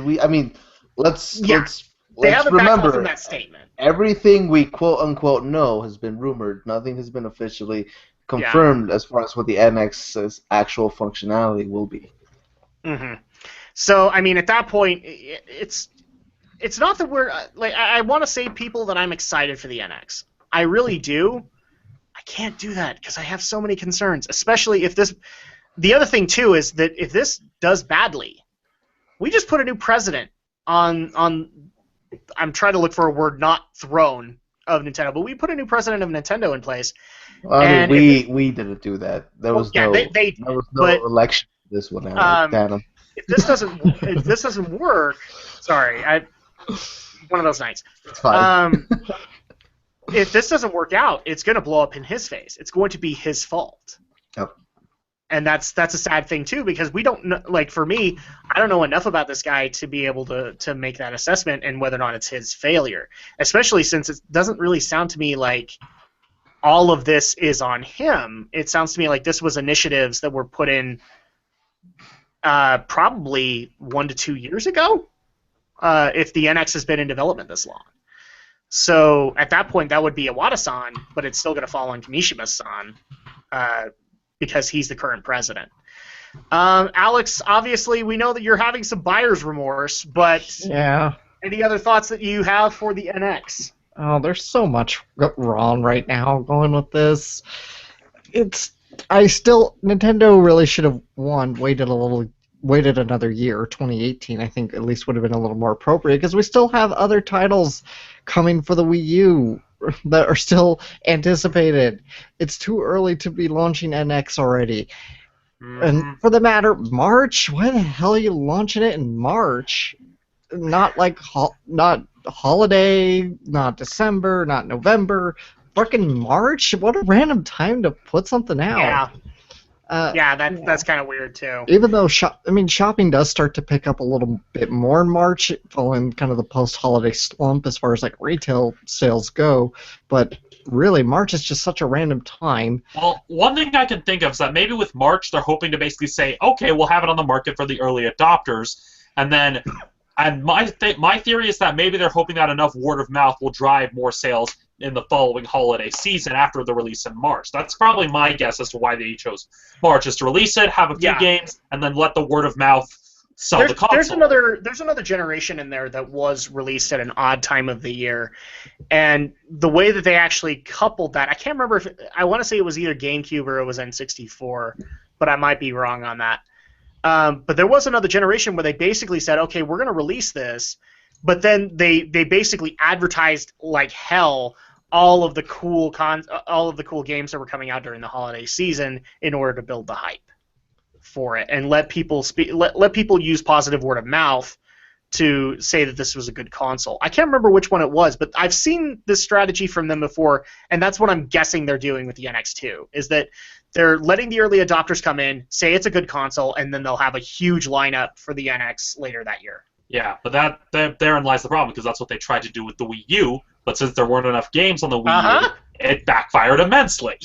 let's they haven't backed off from that statement. Everything we quote unquote know has been rumored. Nothing has been officially confirmed as far as what the NX's actual functionality will be. Mm-hmm. So I mean, at that point, it's not that we're I want to say people that I'm excited for the NX. I really do. I can't do that because I have so many concerns, especially if this. The other thing too is that if this does badly, we just put a new president on. I'm trying to look for a word, not throne of Nintendo, but we put a new president of Nintendo in place. Well, I mean, we didn't do that. There was no election for this one. If this doesn't work, sorry, one of those nights. It's fine. If this doesn't work out, it's going to blow up in his face. It's going to be his fault. Yep. And that's a sad thing too, because we don't know, for me, I don't know enough about this guy to be able to make that assessment and whether or not it's his failure. Especially since it doesn't really sound to me like all of this is on him. It sounds to me like this was initiatives that were put in probably 1 to 2 years ago, if the NX has been in development this long. So at that point, that would be Iwata-san, but it's still going to fall on Kimishima-san because he's the current president. Alex, obviously, we know that you're having some buyer's remorse, but any other thoughts that you have for the NX? Oh, there's so much wrong right now going with this. Nintendo really should have waited another year. 2018, I think, at least would have been a little more appropriate because we still have other titles coming for the Wii U that are still anticipated. It's too early to be launching NX already. Mm-hmm. And for the matter, March? Why the hell are you launching it in March? Not not holiday, not December, not November. Fucking March? What a random time to put something out. Yeah. That's kind of weird too. Even though shopping does start to pick up a little bit more in March, following kind of the post-holiday slump as far as retail sales go. But really, March is just such a random time. Well, one thing I can think of is that maybe with March, they're hoping to basically say, okay, we'll have it on the market for the early adopters, and then, and my theory is that maybe they're hoping that enough word of mouth will drive more sales in the following holiday season after the release in March. That's probably my guess as to why they chose March, is to release it, have a few games, and then let the word of mouth sell the console. There's another generation in there that was released at an odd time of the year, and the way that they actually coupled that, I can't remember if I want to say it was either GameCube or it was N64, but I might be wrong on that. But there was another generation where they basically said, okay, we're going to release this, but then they basically advertised like hell all of the cool games that were coming out during the holiday season in order to build the hype for it and let people let people use positive word of mouth to say that this was a good console. I can't remember which one it was, but I've seen this strategy from them before, and that's what I'm guessing they're doing with the NX2, is that they're letting the early adopters come in, say it's a good console, and then they'll have a huge lineup for the NX later that year. Yeah, but therein lies the problem, because that's what they tried to do with the Wii U, but since there weren't enough games on the Wii U, it backfired immensely.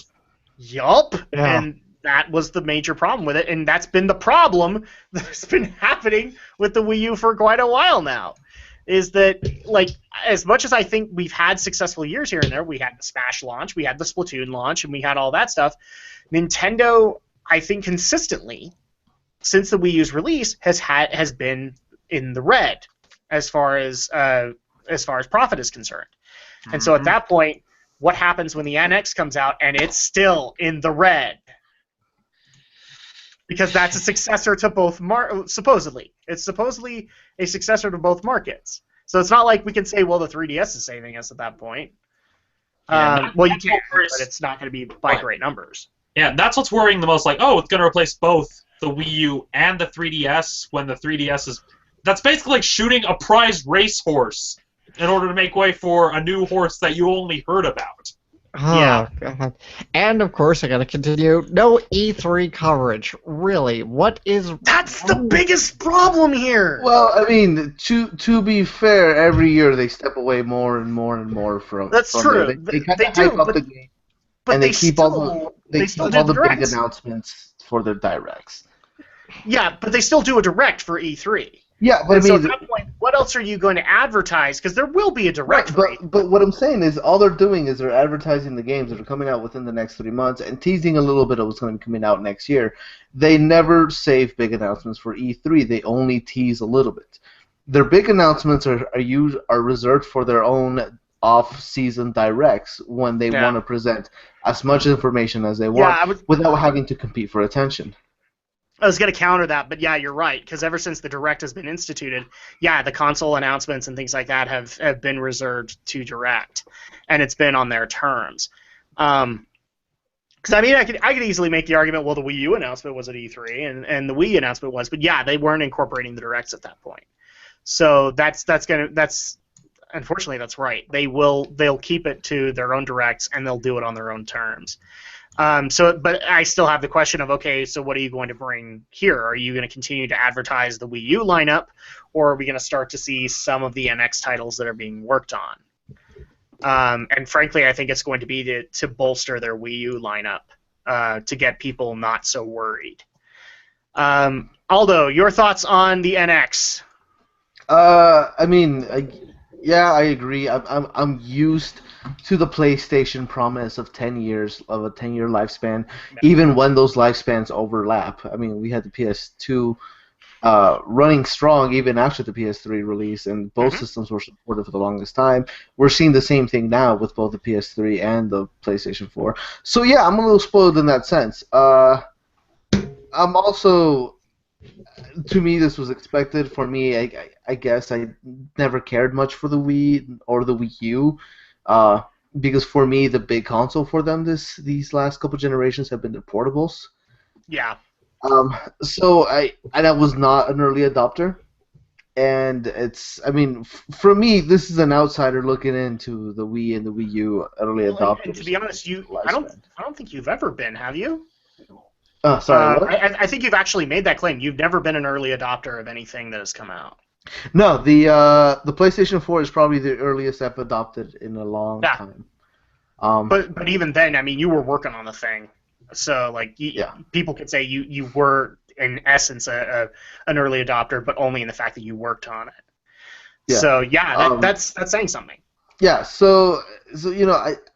Yup, and that was the major problem with it, and that's been the problem that's been happening with the Wii U for quite a while now, is that, like, as much as I think we've had successful years here and there, we had the Smash launch, we had the Splatoon launch, and we had all that stuff, Nintendo, I think consistently, since the Wii U's release, has been in the red as far as profit is concerned. And so at that point, what happens when the NX comes out and it's still in the red? Because that's a successor to both supposedly. It's supposedly a successor to both markets. So it's not like we can say, well, the 3DS is saving us at that point. Well, you can, but it's not going to be by great numbers. Yeah, that's what's worrying the most. Like, oh, it's going to replace both the Wii U and the 3DS when the 3DS is... That's basically like shooting a prize racehorse in order to make way for a new horse that you only heard about. Oh, God. And, of course, I gotta continue. No E3 coverage. Really, what is... That's the biggest problem here! Well, I mean, to be fair, every year they step away more and more and more from... That's true. They kind of hype up the game, and they keep all the big announcements for their directs. Yeah, but they still do a direct for E3. Yeah, but I mean, so at that point, what else are you going to advertise? Because there will be a direct. Right, but what I'm saying is, all they're doing is they're advertising the games that are coming out within the next 3 months and teasing a little bit of what's going to be coming out next year. They never save big announcements for E3. They only tease a little bit. Their big announcements are reserved for their own off-season directs when they want to present as much information as they want without having to compete for attention. I was going to counter that, but yeah, you're right, because ever since the Direct has been instituted, the console announcements and things like that have been reserved to Direct, and it's been on their terms. Because, I mean, I could easily make the argument, well, the Wii U announcement was at E3, and the Wii announcement was, but yeah, they weren't incorporating the Directs at that point. So unfortunately, that's right. They'll keep it to their own Directs, and they'll do it on their own terms. But I still have the question of, okay, so what are you going to bring here? Are you going to continue to advertise the Wii U lineup, or are we going to start to see some of the NX titles that are being worked on? And frankly, I think it's going to be to bolster their Wii U lineup to get people not so worried. Aldo, your thoughts on the NX? I mean, I agree. I'm used to the PlayStation promise of 10 years, of a 10-year lifespan, even when those lifespans overlap. I mean, we had the PS2 running strong even after the PS3 release, and both systems were supported for the longest time. We're seeing the same thing now with both the PS3 and the PlayStation 4. So yeah, I'm a little spoiled in that sense. I'm also... To me, this was expected. For me, I guess I never cared much for the Wii or the Wii U, because for me, the big console for them these last couple generations have been the portables. Yeah. So I was not an early adopter, and for me, this is an outsider looking into the Wii and the Wii U early adopters. And to be honest, I don't think you've ever been, have you? Sorry, what? I think you've actually made that claim. You've never been an early adopter of anything that has come out. No, the PlayStation 4 is probably the earliest I've adopted in a long time. But even then, I mean, you were working on the thing, so like people could say you were in essence an early adopter, but only in the fact that you worked on it. Yeah. So that's saying something. Yeah. So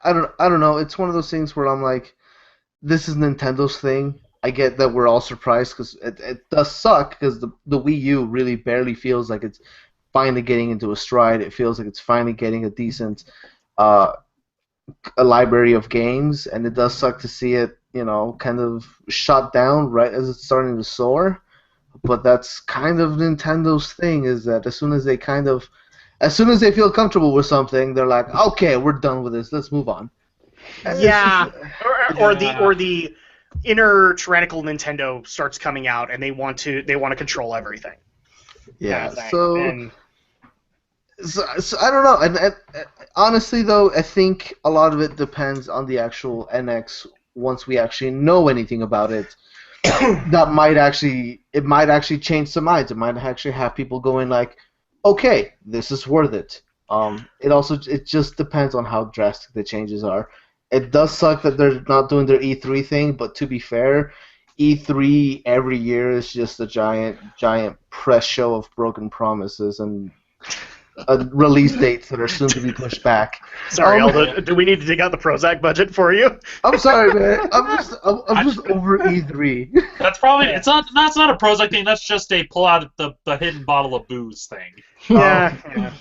I don't know. It's one of those things where I'm like, this is Nintendo's thing. I get that we're all surprised because it does suck because the Wii U really barely feels like it's finally getting into a stride. It feels like it's finally getting a decent a library of games, and it does suck to see it, kind of shut down right as it's starting to soar. But that's kind of Nintendo's thing, is that as soon as they feel comfortable with something, they're like, okay, we're done with this. Let's move on. Yeah, or the inner tyrannical Nintendo starts coming out, and they want to control everything. Yeah. Kind of So I don't know. And honestly, though, I think a lot of it depends on the actual NX. Once we actually know anything about it, it might actually change some minds. It might actually have people going like, okay, this is worth it. It just depends on how drastic the changes are. It does suck that they're not doing their E3 thing, but to be fair, E3 every year is just a giant press show of broken promises and release dates that are soon to be pushed back. Sorry, Aldo, do we need to dig out the Prozac budget for you? I'm sorry, man. I'm just over E3. That's probably that's not a Prozac thing. That's just a pull out the hidden bottle of booze thing. Yeah.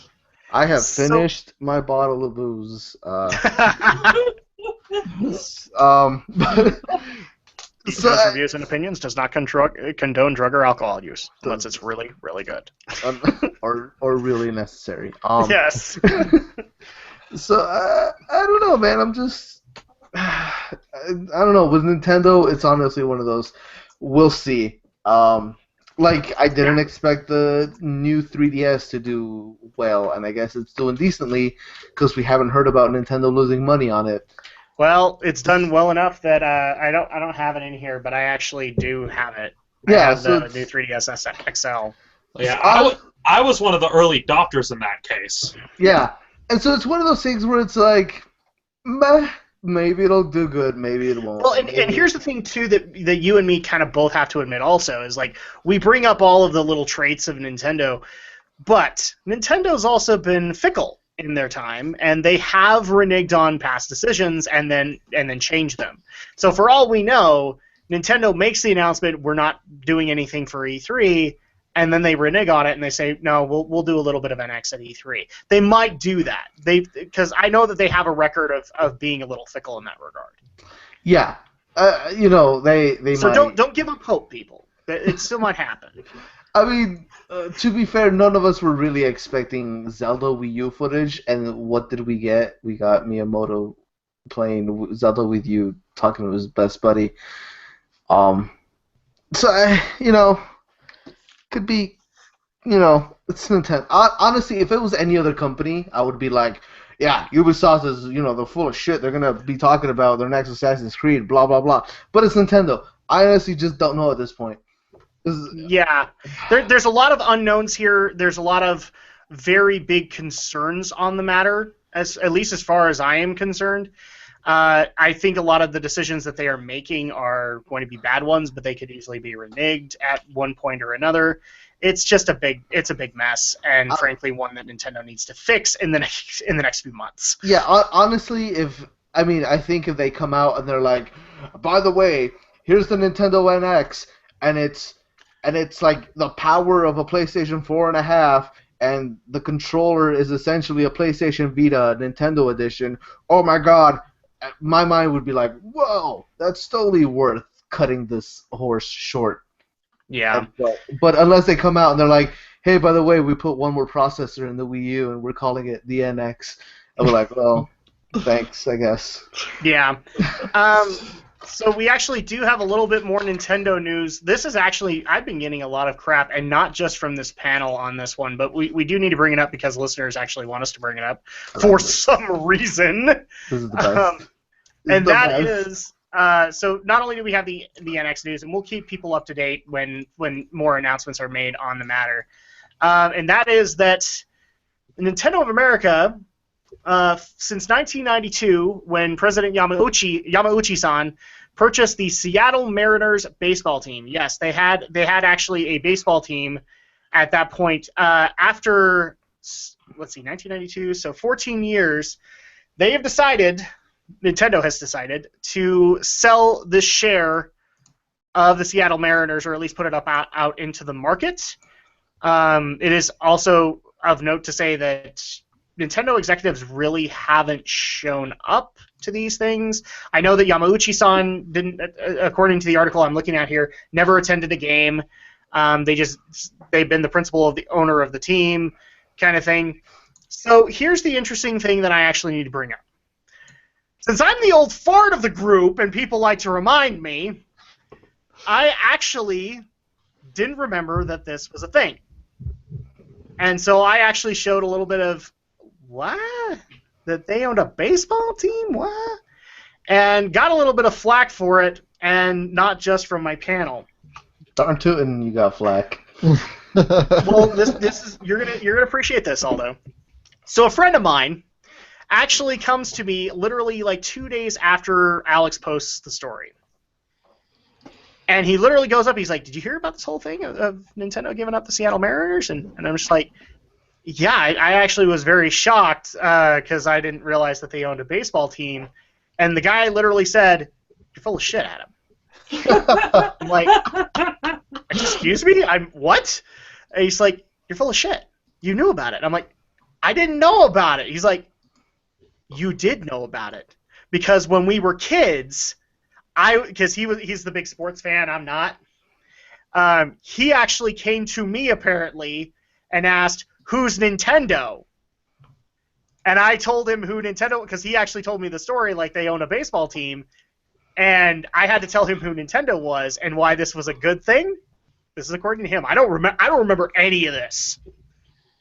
I have finished my bottle of booze. These reviews and opinions does not condone drug or alcohol use unless it's really, really good. or really necessary. Yes. So I don't know, man. I'm just I don't know. With Nintendo, it's honestly one of those. We'll see. Like I didn't expect the new 3DS to do well, and I guess it's doing decently because we haven't heard about Nintendo losing money on it. Well, it's done well enough that I don't have it in here, but I actually do have it. Yeah, I have the new 3DS XL. Yeah, I was one of the early adopters in that case. Yeah, and so it's one of those things where it's like, meh, maybe it'll do good, maybe it won't. Well, and here's the thing too that you and me kind of both have to admit also is like we bring up all of the little traits of Nintendo, but Nintendo's also been fickle in their time, and they have reneged on past decisions and then changed them. So for all we know, Nintendo makes the announcement we're not doing anything for E3, and then they renege on it and they say no, we'll do a little bit of NX at E3. They might do that. Because I know that they have a record of being a little fickle in that regard. Yeah, they. So might... don't give up hope, people. It still might happen. I mean, to be fair, none of us were really expecting Zelda Wii U footage, and what did we get? We got Miyamoto playing Zelda Wii U, talking to his best buddy. So could be, it's Nintendo. Honestly, if it was any other company, I would be like, yeah, Ubisoft is, they're full of shit. They're gonna be talking about their next Assassin's Creed, blah blah blah. But it's Nintendo. I honestly just don't know at this point. Yeah, there's a lot of unknowns here. There's a lot of very big concerns on the matter, at least as far as I am concerned. I think a lot of the decisions that they are making are going to be bad ones, but they could easily be reneged at one point or another. It's just a big mess, and frankly, one that Nintendo needs to fix in the next few months. Yeah, honestly, I think if they come out and they're like, by the way, here's the Nintendo NX, and it's like the power of a PlayStation 4.5, and the controller is essentially a PlayStation Vita Nintendo edition. Oh my God, my mind would be like, whoa, that's totally worth cutting this horse short. Yeah. But unless they come out and they're like, hey, by the way, we put one more processor in the Wii U and we're calling it the NX, and we're like, well, thanks, I guess. Yeah. So we actually do have a little bit more Nintendo news. This is actually, I've been getting a lot of crap, and not just from this panel on this one, but we do need to bring it up because listeners actually want us to bring it up for some reason. This is the best. And that is, so not only do we have the NX news, and we'll keep people up to date when more announcements are made on the matter, and that is that Nintendo of America since 1992, when President Yamauchi-san purchased the Seattle Mariners baseball team. Yes, they had actually a baseball team at that point. After, let's see, 1992, so 14 years, Nintendo has decided to sell this share of the Seattle Mariners, or at least put it out into the market. It is also of note to say that Nintendo executives really haven't shown up to these things. I know that Yamauchi-san didn't, according to the article I'm looking at here, never attended a game. They've been the principal of the owner of the team, kind of thing. So here's the interesting thing that I actually need to bring up. Since I'm the old fart of the group and people like to remind me, I actually didn't remember that this was a thing. And so I actually showed a little bit of, what? That they owned a baseball team? What? And got a little bit of flack for it, and not just from my panel. Darn tootin', you got flack. Well, this is you're gonna appreciate this, Aldo. So a friend of mine actually comes to me literally like 2 days after Alex posts the story. And he literally goes up, he's like, did you hear about this whole thing of Nintendo giving up the Seattle Mariners? And I'm just like, yeah, I actually was very shocked because I didn't realize that they owned a baseball team. And the guy literally said, you're full of shit, Adam. I'm like, excuse me? What? And he's like, you're full of shit. You knew about it. I'm like, I didn't know about it. He's like, you did know about it. Because when we were kids, because he's the big sports fan, I'm not. He actually came to me apparently and asked, who's Nintendo? And I told him who Nintendo, because he actually told me the story like they own a baseball team, and I had to tell him who Nintendo was and why this was a good thing. This is according to him. I don't remember any of this.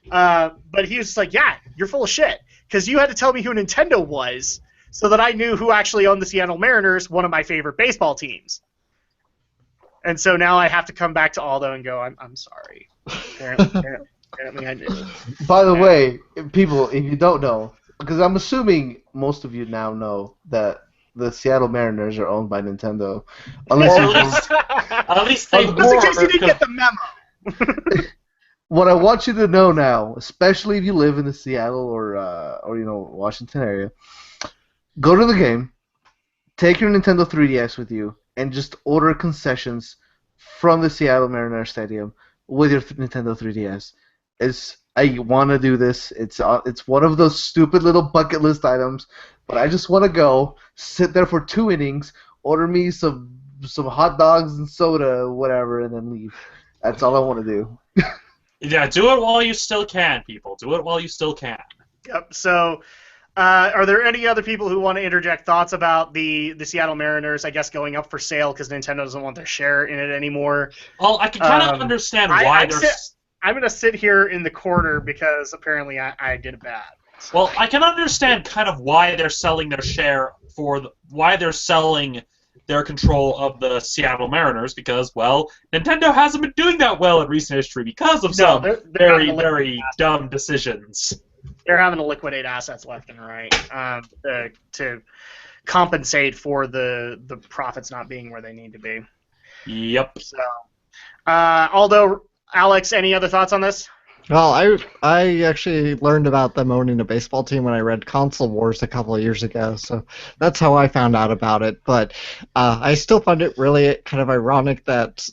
But he was just like, yeah, you're full of shit, because you had to tell me who Nintendo was so that I knew who actually owned the Seattle Mariners, one of my favorite baseball teams. And so now I have to come back to Aldo and go, I'm sorry. Apparently I did. By the way, people, if you don't know, because I'm assuming most of you now know that the Seattle Mariners are owned by Nintendo. At least they just in case you didn't get the memo. What I want you to know now, especially if you live in the Seattle or Washington area, go to the game, take your Nintendo 3DS with you, and just order concessions from the Seattle Mariners Stadium with your Nintendo 3DS. I want to do this. It's one of those stupid little bucket list items, but I just want to go, sit there for 2 innings, order me some hot dogs and soda, whatever, and then leave. That's all I want to do. Yeah, do it while you still can, people. Do it while you still can. Yep. So, are there any other people who want to interject thoughts about the Seattle Mariners, I guess, going up for sale because Nintendo doesn't want their share in it anymore? Well, I can kind of understand why I'm going to sit here in the corner because apparently I did it bad. Well, I can understand kind of why they're selling their share why they're selling their control of the Seattle Mariners because, well, Nintendo hasn't been doing that well in recent history because of some very, very dumb decisions. They're having to liquidate assets left and right to compensate for the profits not being where they need to be. Yep. So, Aldo, Alex, any other thoughts on this? Well, I actually learned about them owning a baseball team when I read Console Wars a couple of years ago, so that's how I found out about it. But I still find it really kind of ironic that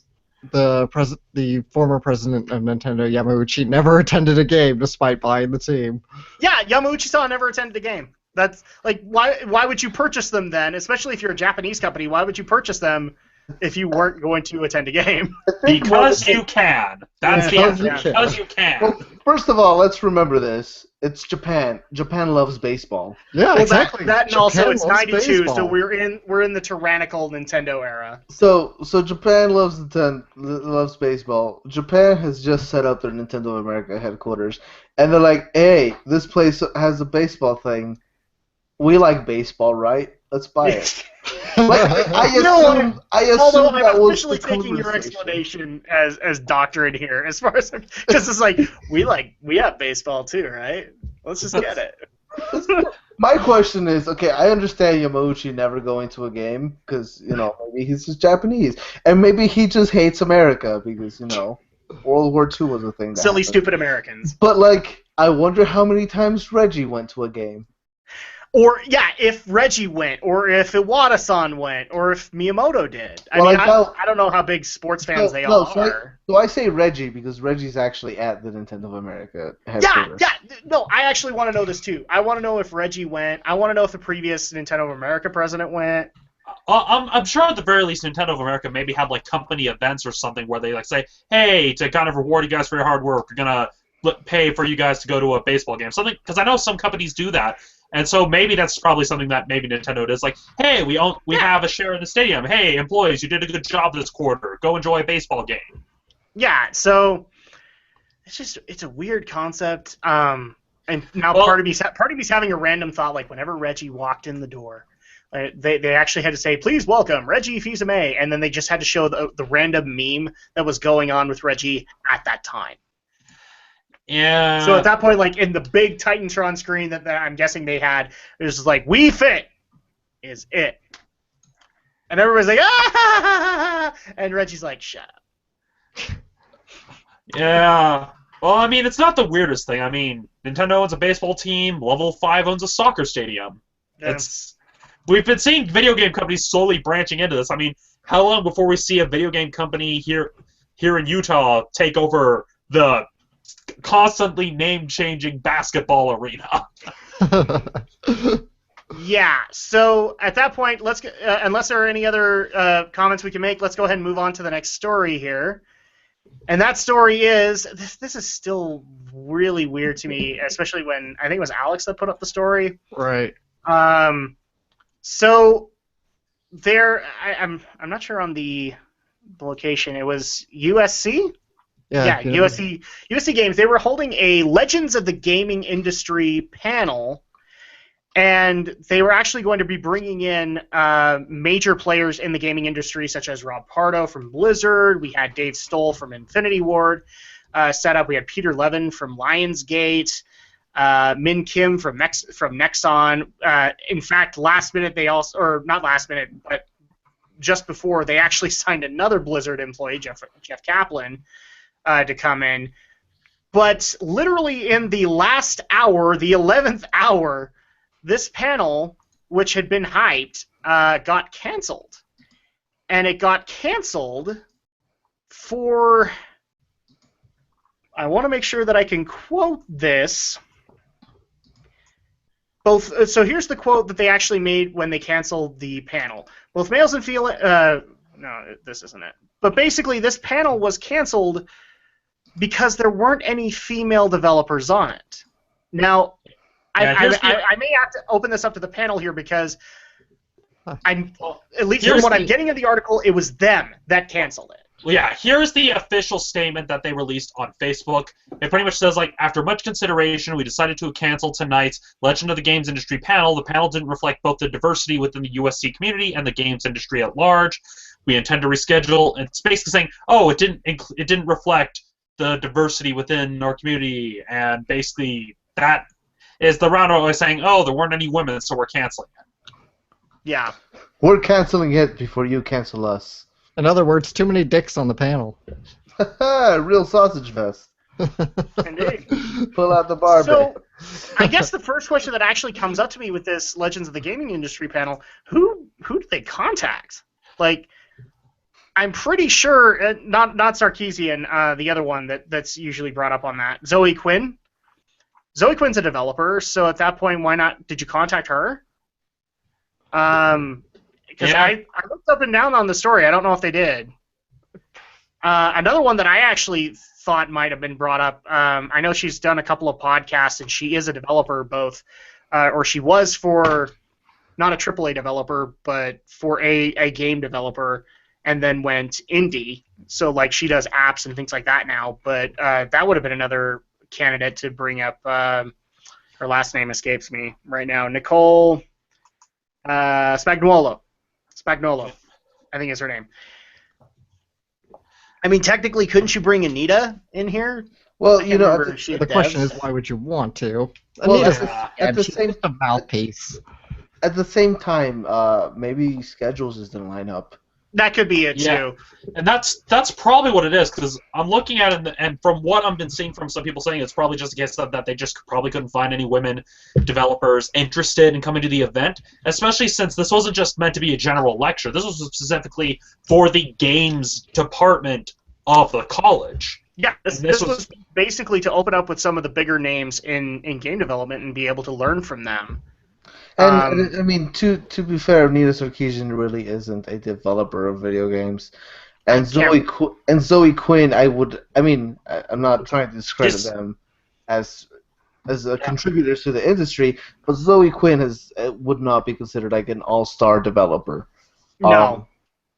the former president of Nintendo, Yamauchi, never attended a game despite buying the team. Yeah, Yamauchi-san never attended a game. That's like why would you purchase them then? Especially if you're a Japanese company, why would you purchase them if you weren't going to attend a game? Because you can. That's the answer. Because you can. Well, first of all, let's remember this. It's Japan. Japan loves baseball. Yeah, well, exactly. That and Japan also it's loves 92, baseball. so we're in the tyrannical Nintendo era. So Japan loves baseball. Japan has just set up their Nintendo of America headquarters, and they're like, "Hey, this place has a baseball thing. We like baseball, right? Let's buy it." I assume Although I'm that was officially the taking your conversation. explanation as doctrine here, as far as because it's like we have baseball too, right? Let's just get it. My question is, okay, I understand Yamauchi never going to a game because, maybe he's just Japanese. And maybe he just hates America because, World War II was a thing that Silly, happened. stupid Americans. But, like, I wonder how many times Reggie went to a game. Or, yeah, if Reggie went, or if Iwata-san went, or if Miyamoto did. I don't know how big sports fans they all are. So I say Reggie because Reggie's actually at the Nintendo of America headquarters. No, I actually want to know this too. I want to know if Reggie went. I want to know if the previous Nintendo of America president went. I'm sure at the very least Nintendo of America maybe had like company events or something where they like say, hey, to kind of reward you guys for your hard work, we're gonna pay for you guys to go to a baseball game. Something, because I know some companies do that. And so maybe that's probably something that maybe Nintendo does. Like, hey, we have a share in the stadium. Hey, employees, you did a good job this quarter. Go enjoy a baseball game. Yeah, so it's a weird concept. And now part of me's having a random thought, like whenever Reggie walked in the door, they actually had to say, please welcome Reggie Fils-Aimé, and then they just had to show the random meme that was going on with Reggie at that time. Yeah. So at that point, like in the big Titantron screen that I'm guessing they had, it was like, "We Fit is it," and everybody's like, "Ah!" And Reggie's like, "Shut up." Yeah. Well, I mean, it's not the weirdest thing. I mean, Nintendo owns a baseball team. Level 5 owns a soccer stadium. Yeah. We've been seeing video game companies slowly branching into this. I mean, how long before we see a video game company here in Utah take over the constantly name-changing basketball arena? Yeah, so at that point, let's unless there are any other comments we can make, let's go ahead and move on to the next story here. And that story is, this is still really weird to me, especially when I think it was Alex that put up the story. Right. So there, I'm not sure on the location. It was USC. Yeah, USC Games. They were holding a Legends of the Gaming Industry panel, and they were actually going to be bringing in major players in the gaming industry, such as Rob Pardo from Blizzard. We had Dave Stoll from Infinity Ward set up. We had Peter Levin from Lionsgate, Min Kim from Nexon. In fact, last minute they also, or not last minute, but just before, they actually signed another Blizzard employee, Jeff Kaplan, to come in. But literally in the last hour, the 11th hour, this panel, which had been hyped, got canceled. And it got canceled for... I want to make sure that I can quote this. So here's the quote that they actually made when they canceled the panel. Both males and females... no, this isn't it. But basically, this panel was canceled because there weren't any female developers on it. Now, I may have to open this up to the panel here because at least from what I'm getting in the article, it was them that canceled it. Well, yeah, here's the official statement that they released on Facebook. It pretty much says, like, after much consideration, we decided to cancel tonight's Legend of the Games Industry panel. The panel didn't reflect both the diversity within the USC community and the games industry at large. We intend to reschedule. It's basically saying, oh, it didn't reflect the diversity within our community, and basically that is the roundabout way saying, oh, there weren't any women, so we're canceling it. Yeah. We're canceling it before you cancel us. In other words, too many dicks on the panel. Real sausage fest. Indeed. Pull out the Barbie. So, I guess the first question that actually comes up to me with this Legends of the Gaming Industry panel, who do they contact? Like, I'm pretty sure, not Sarkeesian, the other one that's usually brought up on that, Zoe Quinn. Zoe Quinn's a developer, so at that point, why not? Did you contact her? Because I looked up and down on the story. I don't know if they did. Another one that I actually thought might have been brought up, I know she's done a couple of podcasts, and she is a developer both, or she was for, not a AAA developer, but for a game developer, and then went indie. So, like, she does apps and things like that now, but that would have been another candidate to bring up. Her last name escapes me right now. Nicole Spagnuolo, I think is her name. I mean, technically, couldn't you bring Anita in here? Well, I you can't know, remember if she The question is, devs. why would you want to? Well, Anita's at the she's same just a mouthpiece. at the same time, maybe schedules just didn't line up. That could be it Yeah. too. And that's probably what it is, because I'm looking at it, and from what I've been seeing from some people saying, it's probably just a case of that they just probably couldn't find any women developers interested in coming to the event, especially since this wasn't just meant to be a general lecture. This was specifically for the games department of the college. Yeah, And this was basically to open up with some of the bigger names in game development and be able to learn from them. And I mean, to be fair, Nina Sarkeesian really isn't a developer of video games. And Zoe Quinn, I'm not trying to discredit them as contributors to the industry, but Zoe Quinn would not be considered like an all-star developer. No.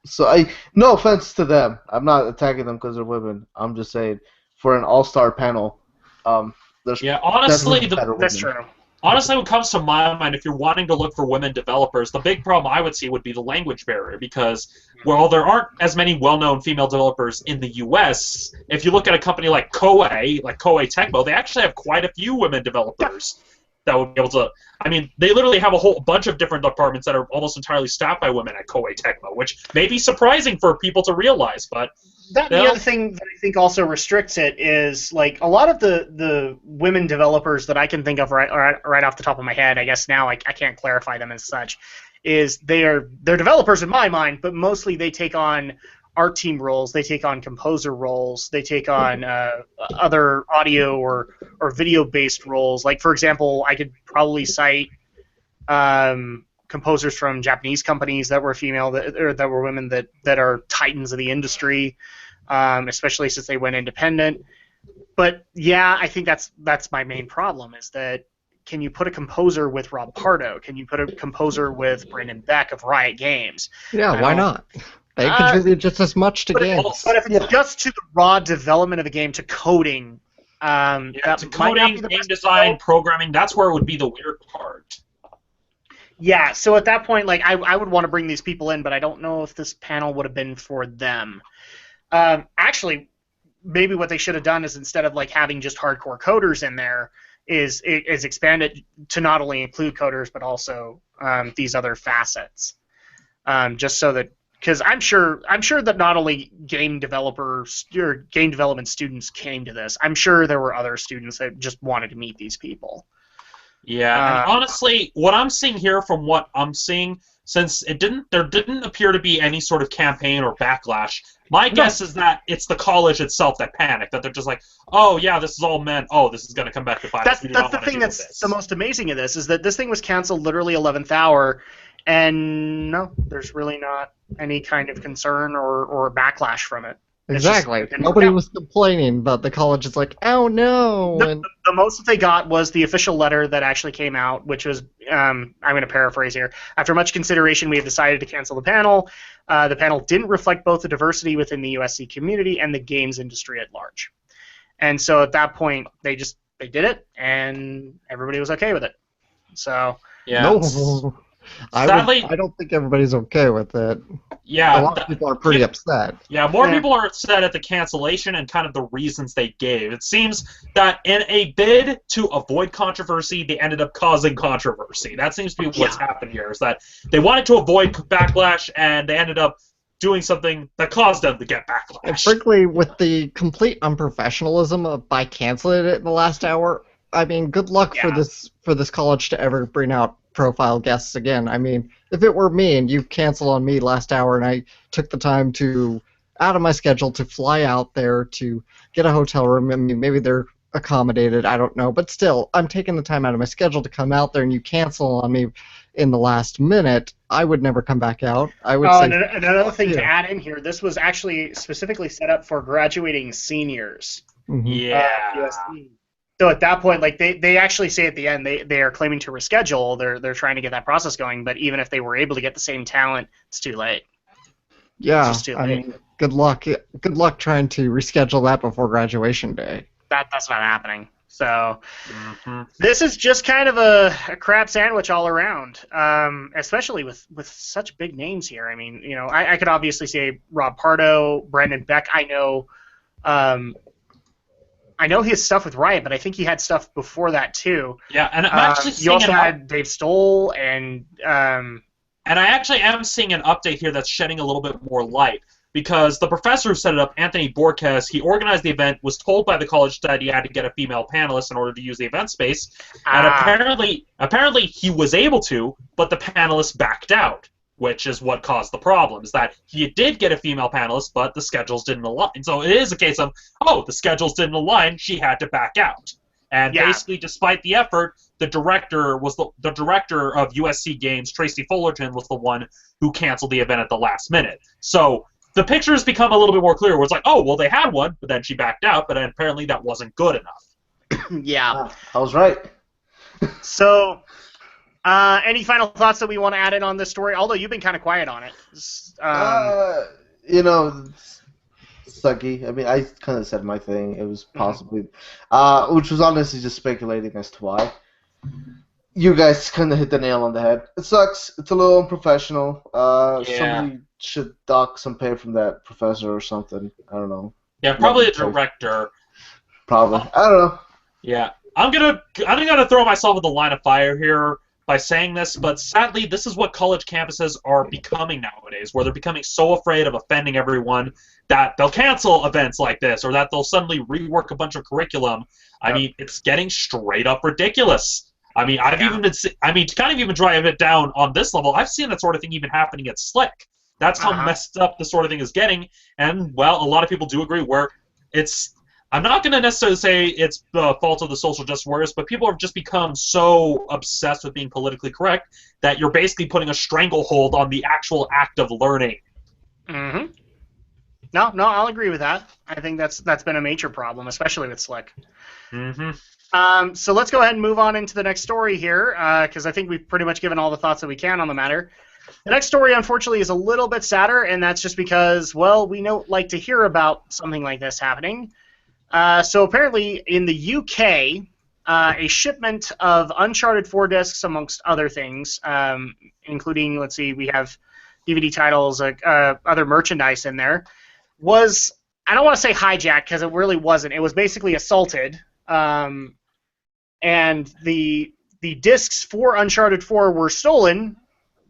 So no offense to them. I'm not attacking them because they're women. I'm just saying for an all-star panel, there's honestly, that's true. Honestly, what comes to my mind, if you're wanting to look for women developers, the big problem I would see would be the language barrier, because while there aren't as many well-known female developers in the U.S., if you look at a company like Koei Tecmo, they actually have quite a few women developers that would be able to... I mean, they literally have a whole bunch of different departments that are almost entirely staffed by women at Koei Tecmo, which may be surprising for people to realize, but... The other thing that I think also restricts it is, like, a lot of the women developers that I can think of right off the top of my head, I guess now I can't clarify them as such, is they're developers in my mind, but mostly they take on art team roles, they take on composer roles, they take on other audio or video-based roles. Like, for example, I could probably cite composers from Japanese companies that were female, that were women that are titans of the industry, especially since they went independent. But yeah, I think that's my main problem, is that can you put a composer with Rob Pardo? Can you put a composer with Brandon Beck of Riot Games? Yeah, why not? They contribute just as much to games. But if it's just to the raw development of the game, to coding, to coding, game design, programming, that's where it would be the weird part. Yeah, so at that point, like, I would want to bring these people in, but I don't know if this panel would have been for them. Actually, maybe what they should have done is, instead of like having just hardcore coders in there, is expand it to not only include coders but also these other facets. Just so that, because I'm sure that not only game developers or game development students came to this, I'm sure there were other students that just wanted to meet these people. Yeah, and honestly, what I'm seeing here, from what I'm seeing, since there didn't appear to be any sort of campaign or backlash, my guess is that it's the college itself that panicked, that they're just like, oh yeah, this is all meant, oh, this is going to come back to bite us. That's the thing that's the most amazing of this, is that this thing was canceled literally 11th hour, and no, there's really not any kind of concern or backlash from it. Exactly. Nobody was complaining, but the college is like, oh no. The most that they got was the official letter that actually came out, which was, I'm going to paraphrase here, after much consideration, we have decided to cancel the panel. The panel didn't reflect both the diversity within the USC community and the games industry at large. And so at that point, they did it, and everybody was okay with it. So... Yeah. No. Sadly, I don't think everybody's okay with it. Yeah, a lot of people are pretty upset. Yeah, more people are upset at the cancellation and kind of the reasons they gave. It seems that in a bid to avoid controversy, they ended up causing controversy. That seems to be what's happened here, is that they wanted to avoid backlash, and they ended up doing something that caused them to get backlash. And frankly, with the complete unprofessionalism by canceling it in the last hour, I mean, good luck for this college to ever bring out profile guests again. I mean, if it were me and you canceled on me last hour and I took the time out of my schedule to fly out there to get a hotel room, I mean, maybe they're accommodated, I don't know, but still, I'm taking the time out of my schedule to come out there, and you cancel on me in the last minute, I would never come back out. I would say... And another thing to add in here, this was actually specifically set up for graduating seniors. Mm-hmm. Yeah. USC. So at that point, like they actually say at the end, they are claiming to reschedule. They're trying to get that process going. But even if they were able to get the same talent, it's too late. Yeah, it's just too late. I mean, good luck. Good luck trying to reschedule that before graduation day. That's not happening. So this is just kind of a crap sandwich all around. Especially with such big names here. I mean, you know, I could obviously say Rob Pardo, Brandon Beck. I know. I know his stuff with Riot, but I think he had stuff before that too. Yeah, and I'm actually You seeing also had Dave Stoll and. And I actually am seeing an update here that's shedding a little bit more light. Because the professor who set it up, Anthony Borges, he organized the event, was told by the college that he had to get a female panelist in order to use the event space, and apparently he was able to, but the panelist backed out, which is what caused the problems. That he did get a female panelist, but the schedules didn't align. So it is a case of, the schedules didn't align, she had to back out. And basically, despite the effort, the director of USC Games, Tracy Fullerton, was the one who canceled the event at the last minute. So the pictures become a little bit more clear, where it's like, they had one, but then she backed out, but then apparently that wasn't good enough. Yeah. I was right. So, any final thoughts that we want to add in on this story? Although you've been kind of quiet on it. Sucky. I mean, I kind of said my thing. It was possibly, which was honestly just speculating as to why. You guys kind of hit the nail on the head. It sucks. It's a little unprofessional. Somebody should dock some pay from that professor or something. I don't know. Yeah, probably a director. Probably. I don't know. Yeah, I'm gonna throw myself in the line of fire here by saying this, but sadly, this is what college campuses are becoming nowadays, where they're becoming so afraid of offending everyone that they'll cancel events like this, or that they'll suddenly rework a bunch of curriculum. I mean, it's getting straight up ridiculous. I mean, I've even been, to kind of even drive it down on this level, I've seen that sort of thing even happening at Slick. That's how messed up the sort of thing is getting, and, well, a lot of people do agree where it's, I'm not going to necessarily say it's the fault of the social justice warriors, but people have just become so obsessed with being politically correct that you're basically putting a stranglehold on the actual act of learning. Mm-hmm. No, I'll agree with that. I think that's been a major problem, especially with Slick. Mm-hmm. So let's go ahead and move on into the next story here, because I think we've pretty much given all the thoughts that we can on the matter. The next story, unfortunately, is a little bit sadder, and that's just because, well, we don't like to hear about something like this happening. So apparently, in the UK, a shipment of Uncharted 4 discs, amongst other things, including, let's see, we have DVD titles, other merchandise in there, was, I don't want to say hijacked, because it really wasn't. It was basically assaulted. And the discs for Uncharted 4 were stolen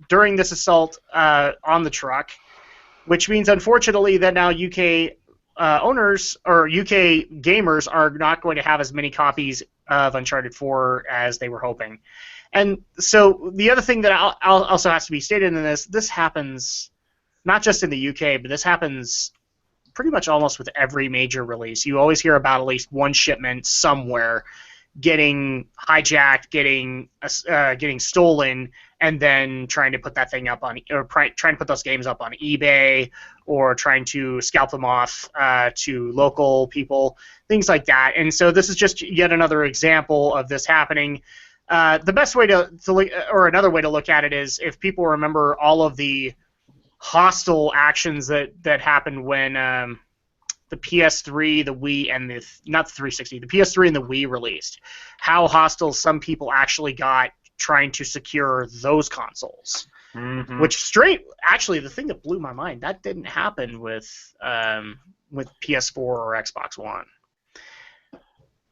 during this assault on the truck, which means, unfortunately, that now UK owners or UK gamers are not going to have as many copies of Uncharted 4 as they were hoping. And so the other thing that also has to be stated in this happens not just in the UK, but this happens pretty much almost with every major release. You always hear about at least one shipment somewhere getting hijacked, getting stolen, and then trying to put that thing up on, or trying to put those games up on eBay, or trying to scalp them off to local people, things like that. And so this is just yet another example of this happening. The best way to or another way to look at it is if people remember all of the hostile actions that happened when the PS3, the Wii, and not the 360, the PS3 and the Wii released. How hostile some people actually got trying to secure those consoles. Mm-hmm. Actually, the thing that blew my mind, that didn't happen with PS4 or Xbox One.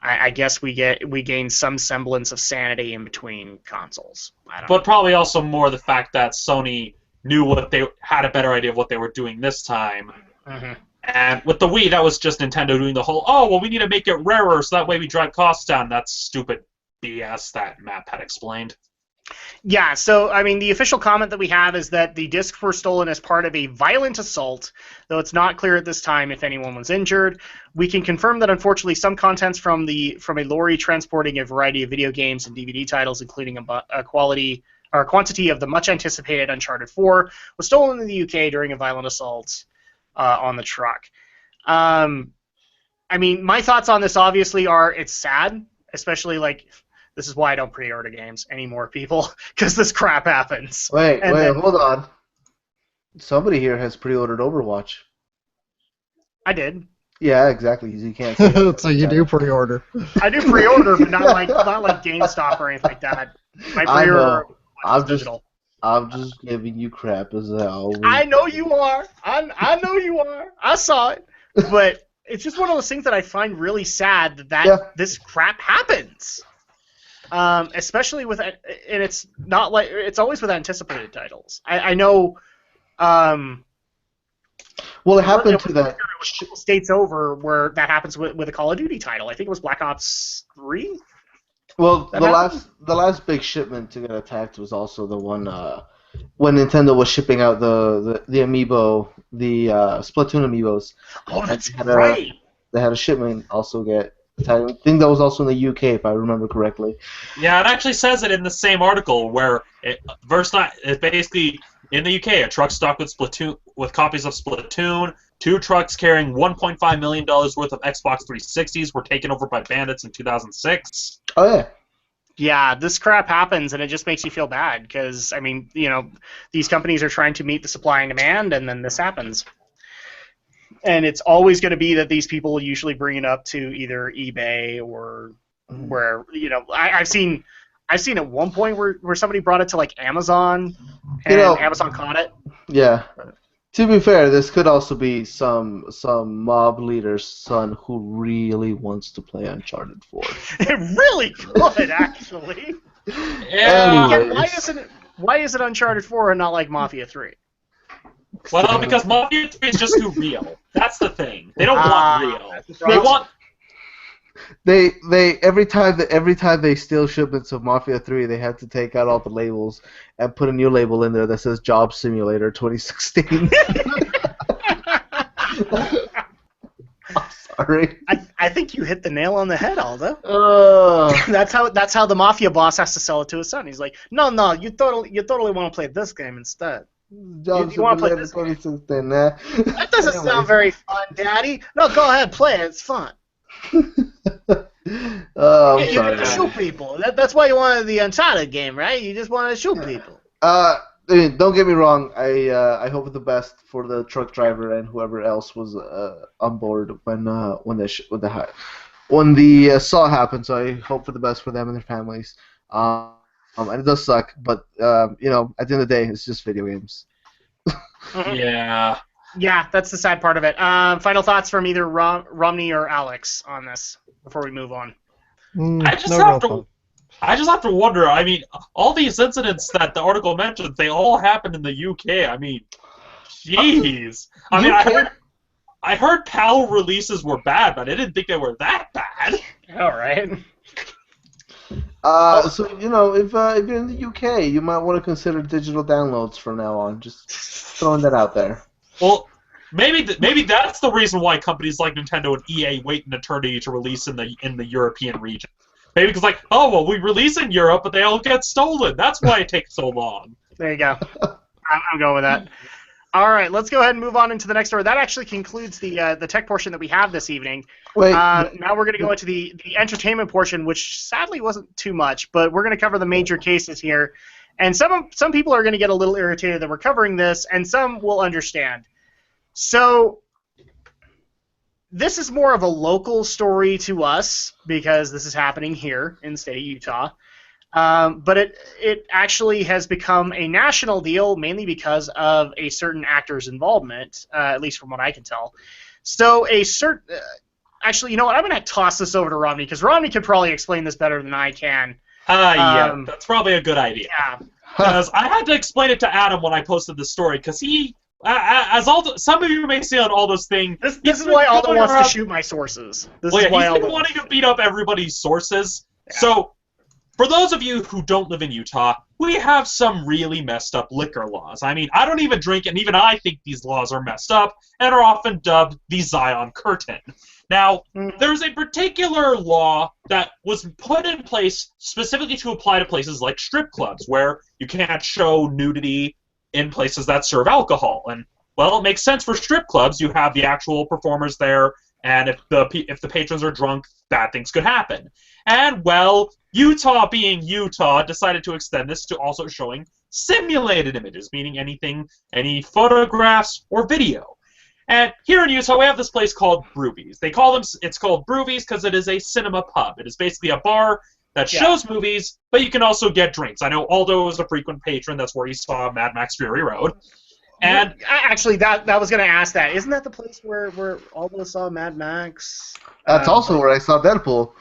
I guess we gain some semblance of sanity in between consoles. But probably also more the fact that Sony knew they had a better idea of what they were doing this time. Mm-hmm. And with the Wii, that was just Nintendo doing the whole, we need to make it rarer so that way we drive costs down. That's stupid BS that Matt had explained. Yeah, so, I mean, the official comment that we have is that the discs were stolen as part of a violent assault, though it's not clear at this time if anyone was injured. We can confirm that, unfortunately, some contents from a lorry transporting a variety of video games and DVD titles, including a quantity of the much-anticipated Uncharted 4, was stolen in the UK during a violent assault on the truck. I mean, my thoughts on this obviously are it's sad, especially this is why I don't pre-order games anymore, people, because this crap happens. Wait, hold on. Somebody here has pre-ordered Overwatch. I did. Yeah, exactly. You can't say that. So you do pre-order. I do pre-order, but not like GameStop or anything like that. My pre-order is digital. I'm just giving you crap as hell. I know you are. I know you are. I saw it. But it's just one of those things that I find really sad that Yeah. this crap happens. Especially with, and it's not like it's always with anticipated titles. I know. Well, it happened to that. States over where that happens with a Call of Duty title. I think it was Black Ops 3. Well, That the last big shipment to get attacked was also the one when Nintendo was shipping out the amiibo, the Splatoon amiibos. Oh, that's They had right. They had a shipment also get attacked. I think that was also in the UK, if I remember correctly. Yeah, it actually says it in the same article where it basically in the UK a truck stocked with copies of Splatoon. 2 trucks carrying $1.5 million worth of Xbox 360s were taken over by bandits in 2006. Oh yeah. Yeah, this crap happens, and it just makes you feel bad because, I mean, these companies are trying to meet the supply and demand, and then this happens. And it's always going to be that these people will usually bring it up to either eBay or where, I've seen at one point where somebody brought it to like Amazon, and Amazon caught it. Yeah. To be fair, this could also be some mob leader's son who really wants to play Uncharted 4. It really could, actually. Yeah. Why is it Uncharted 4 and not like Mafia 3? Well, because Mafia 3 is just too real. That's the thing. They don't want real. They want. They every time they steal shipments of Mafia 3, they have to take out all the labels and put a new label in there that says Job Simulator 2016. I'm sorry. I think you hit the nail on the head, Aldo. That's how the Mafia boss has to sell it to his son. He's like, no, you totally want to play this game instead. Job You wanna play Simulator this 2016, That doesn't sound very fun, Daddy. No, go ahead, play it. It's fun. Oh, I'm You sorry. shoot people. That's why you wanted the Uncharted game, right? You just wanted to shoot people. I mean, don't get me wrong. I hope the best for the truck driver and whoever else was on board when the assault happened. So I hope for the best for them and their families. And it does suck, but at the end of the day, it's just video games. Yeah. Yeah, that's the sad part of it. Final thoughts from either Romney or Alex on this before we move on. I just have to wonder. I mean, all these incidents that the article mentions, they all happened in the UK. I mean, jeez. I mean, I heard PAL releases were bad, but I didn't think they were that bad. All right. So if you're in the UK, you might want to consider digital downloads from now on. Just throwing that out there. Well, maybe that's the reason why companies like Nintendo and EA wait an eternity to release in the European region. Maybe because we release in Europe, but they all get stolen. That's why it takes so long. There you go. I'm going with that. All right, let's go ahead and move on into the next story. That actually concludes the tech portion that we have this evening. Wait. Now we're going to go into the entertainment portion, which sadly wasn't too much, but we're going to cover the major cases here. And some people are going to get a little irritated that we're covering this, and some will understand. So this is more of a local story to us because this is happening here in the state of Utah. But it actually has become a national deal mainly because of a certain actor's involvement, at least from what I can tell. So actually, you know what? I'm going to toss this over to Romney because Romney can probably explain this better than I can. Yeah, that's probably a good idea. Yeah. Because I had to explain it to Adam when I posted this story, because he, some of you may see on Aldo's thing. This is why Aldo wants to shoot my sources. He's been wanting to beat up everybody's sources. Yeah. So, for those of you who don't live in Utah, we have some really messed up liquor laws. I mean, I don't even drink, and even I think these laws are messed up, and are often dubbed the Zion Curtain. Now, there's a particular law that was put in place specifically to apply to places like strip clubs, where you can't show nudity in places that serve alcohol. And, well, it makes sense for strip clubs. You have the actual performers there, and if the patrons are drunk, bad things could happen. And, well, Utah being Utah decided to extend this to also showing simulated images, meaning any photographs or video. And here in Utah, we have this place called Broovies. It's called Broovies because it is a cinema pub. It is basically a bar that shows movies, but you can also get drinks. I know Aldo is a frequent patron. That's where he saw Mad Max Fury Road. And actually, that was going to ask that. Isn't that the place where Aldo saw Mad Max? That's also where I saw Deadpool.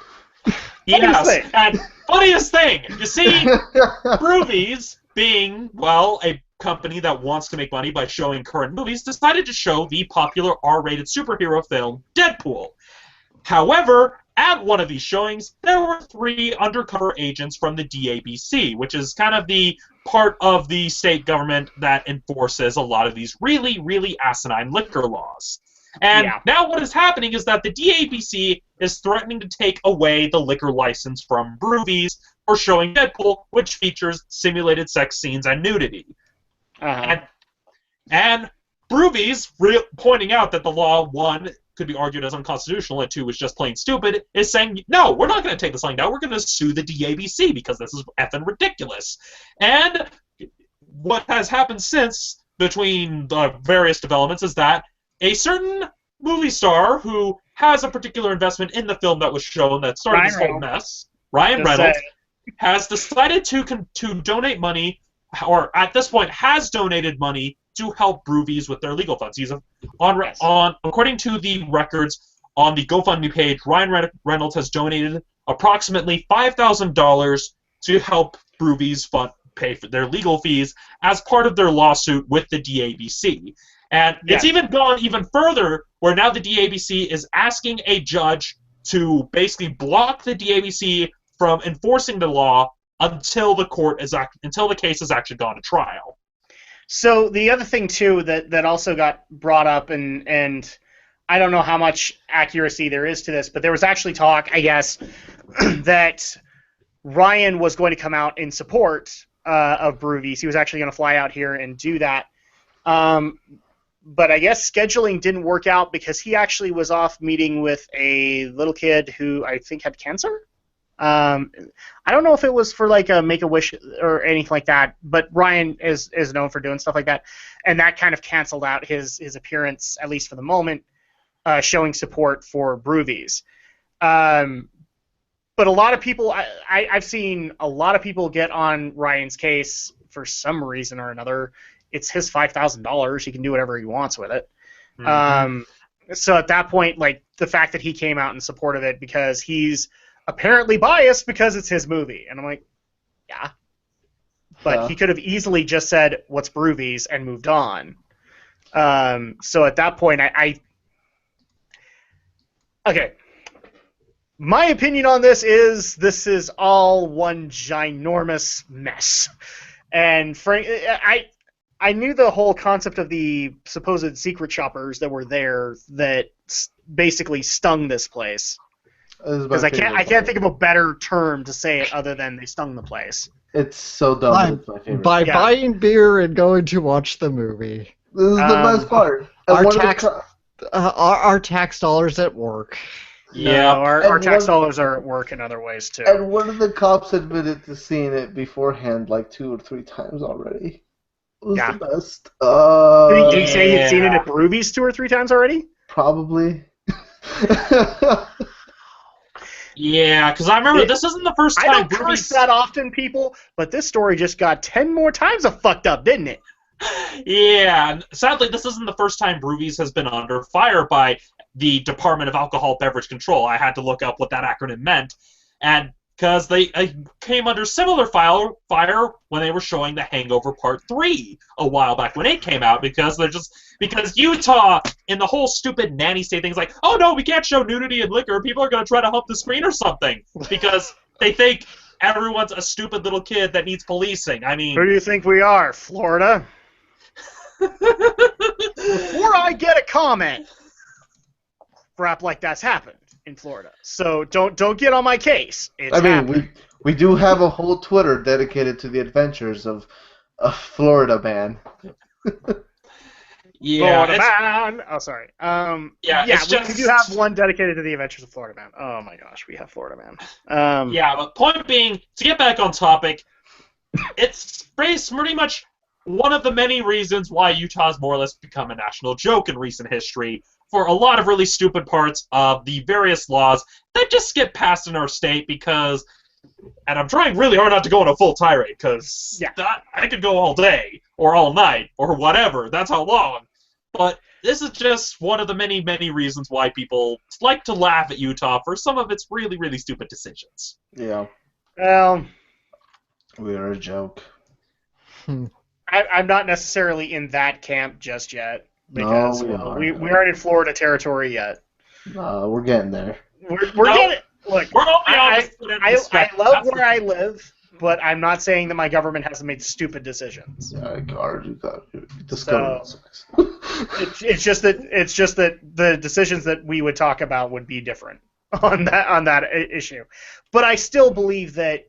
yes, and funniest thing, you see, Broovies, being, well, a company that wants to make money by showing current movies, decided to show the popular R-rated superhero film, Deadpool. However, at one of these showings, there were 3 undercover agents from the DABC, which is kind of the part of the state government that enforces a lot of these really, really asinine liquor laws. And now what is happening is that the DABC is threatening to take away the liquor license from Broovies for showing Deadpool, which features simulated sex scenes and nudity. And Broovies, pointing out that the law, 1, could be argued as unconstitutional, and 2, was just plain stupid, is saying, no, we're not going to take this lying down, we're going to sue the DABC because this is effing ridiculous. And what has happened since, between the various developments, is that a certain movie star who has a particular investment in the film that was shown that started this whole mess, Ryan Reynolds, has decided to donate money, or at this point has donated money to help Broovies with their legal funds. He's according to the records on the GoFundMe page, Ryan Reynolds has donated approximately $5,000 to help Broovies pay for their legal fees as part of their lawsuit with the DABC. And it's even gone even further, where now the DABC is asking a judge to basically block the DABC from enforcing the law until the case has actually gone to trial. So the other thing too that also got brought up, and I don't know how much accuracy there is to this, but there was actually talk, I guess, that Ryan was going to come out in support of Broovies. He was actually going to fly out here and do that. But I guess scheduling didn't work out because he actually was off meeting with a little kid who I think had cancer. I don't know if it was for like a Make-A-Wish or anything like that, but Ryan is known for doing stuff like that, and that kind of canceled out his appearance, at least for the moment, showing support for Broovies. But a lot of people, I've seen a lot of people get on Ryan's case for some reason or another. It's his $5,000. He can do whatever he wants with it. Mm-hmm. So at that point, like, the fact that he came out in support of it because he's apparently biased because it's his movie. And I'm like, yeah. But he could have easily just said, what's Broovies, and moved on. So at that point, okay. My opinion on this is all one ginormous mess. And I knew the whole concept of the supposed secret shoppers that were there that basically stung this place. Because I can't think of a better term to say it other than they stung the place. It's so dumb. It's my favorite. By buying beer and going to watch the movie. This is the best part. Our tax dollars at work. Yeah, no, our tax dollars are at work in other ways too. And one of the cops admitted to seeing it beforehand like 2 or 3 times already. It was the best. Did he say he'd seen it at Broovies 2 or 3 times already? Probably. Yeah, because I remember this isn't the first time. I don't curse that often, people, but this story just got 10 more times of fucked up, didn't it? Yeah, sadly, this isn't the first time Broovies has been under fire by the Department of Alcohol Beverage Control. I had to look up what that acronym meant, and because they came under similar fire when they were showing The Hangover Part 3 a while back when it came out, because Utah, in the whole stupid nanny state thing, is like, oh no, we can't show nudity and liquor, people are going to try to hump the screen or something, because they think everyone's a stupid little kid that needs policing. I mean... Who do you think we are, Florida? Before I get a comment, crap like that's happened in Florida. So don't get on my case. It's happened. we do have a whole Twitter dedicated to the adventures of a Florida man. Yeah, Florida man. Oh, sorry. We do have one dedicated to the adventures of Florida man. Oh my gosh, we have Florida man. Yeah, but point being, to get back on topic, it's pretty much one of the many reasons why Utah's more or less become a national joke in recent history, for a lot of really stupid parts of the various laws that just get passed in our state because, and I'm trying really hard not to go on a full tirade because I could go all day or all night, or whatever. That's how long. But this is just one of the many, many reasons why people like to laugh at Utah for some of its really, really stupid decisions. Yeah. Well, We are a joke. I'm not necessarily in that camp just yet because we aren't in Florida territory yet. We're getting there. We're getting. Look, We're only I love where I live, but I'm not saying that my government hasn't made stupid decisions. Yeah, this So, government sucks. it's just that the decisions that we would talk about would be different on that issue. But I still believe that.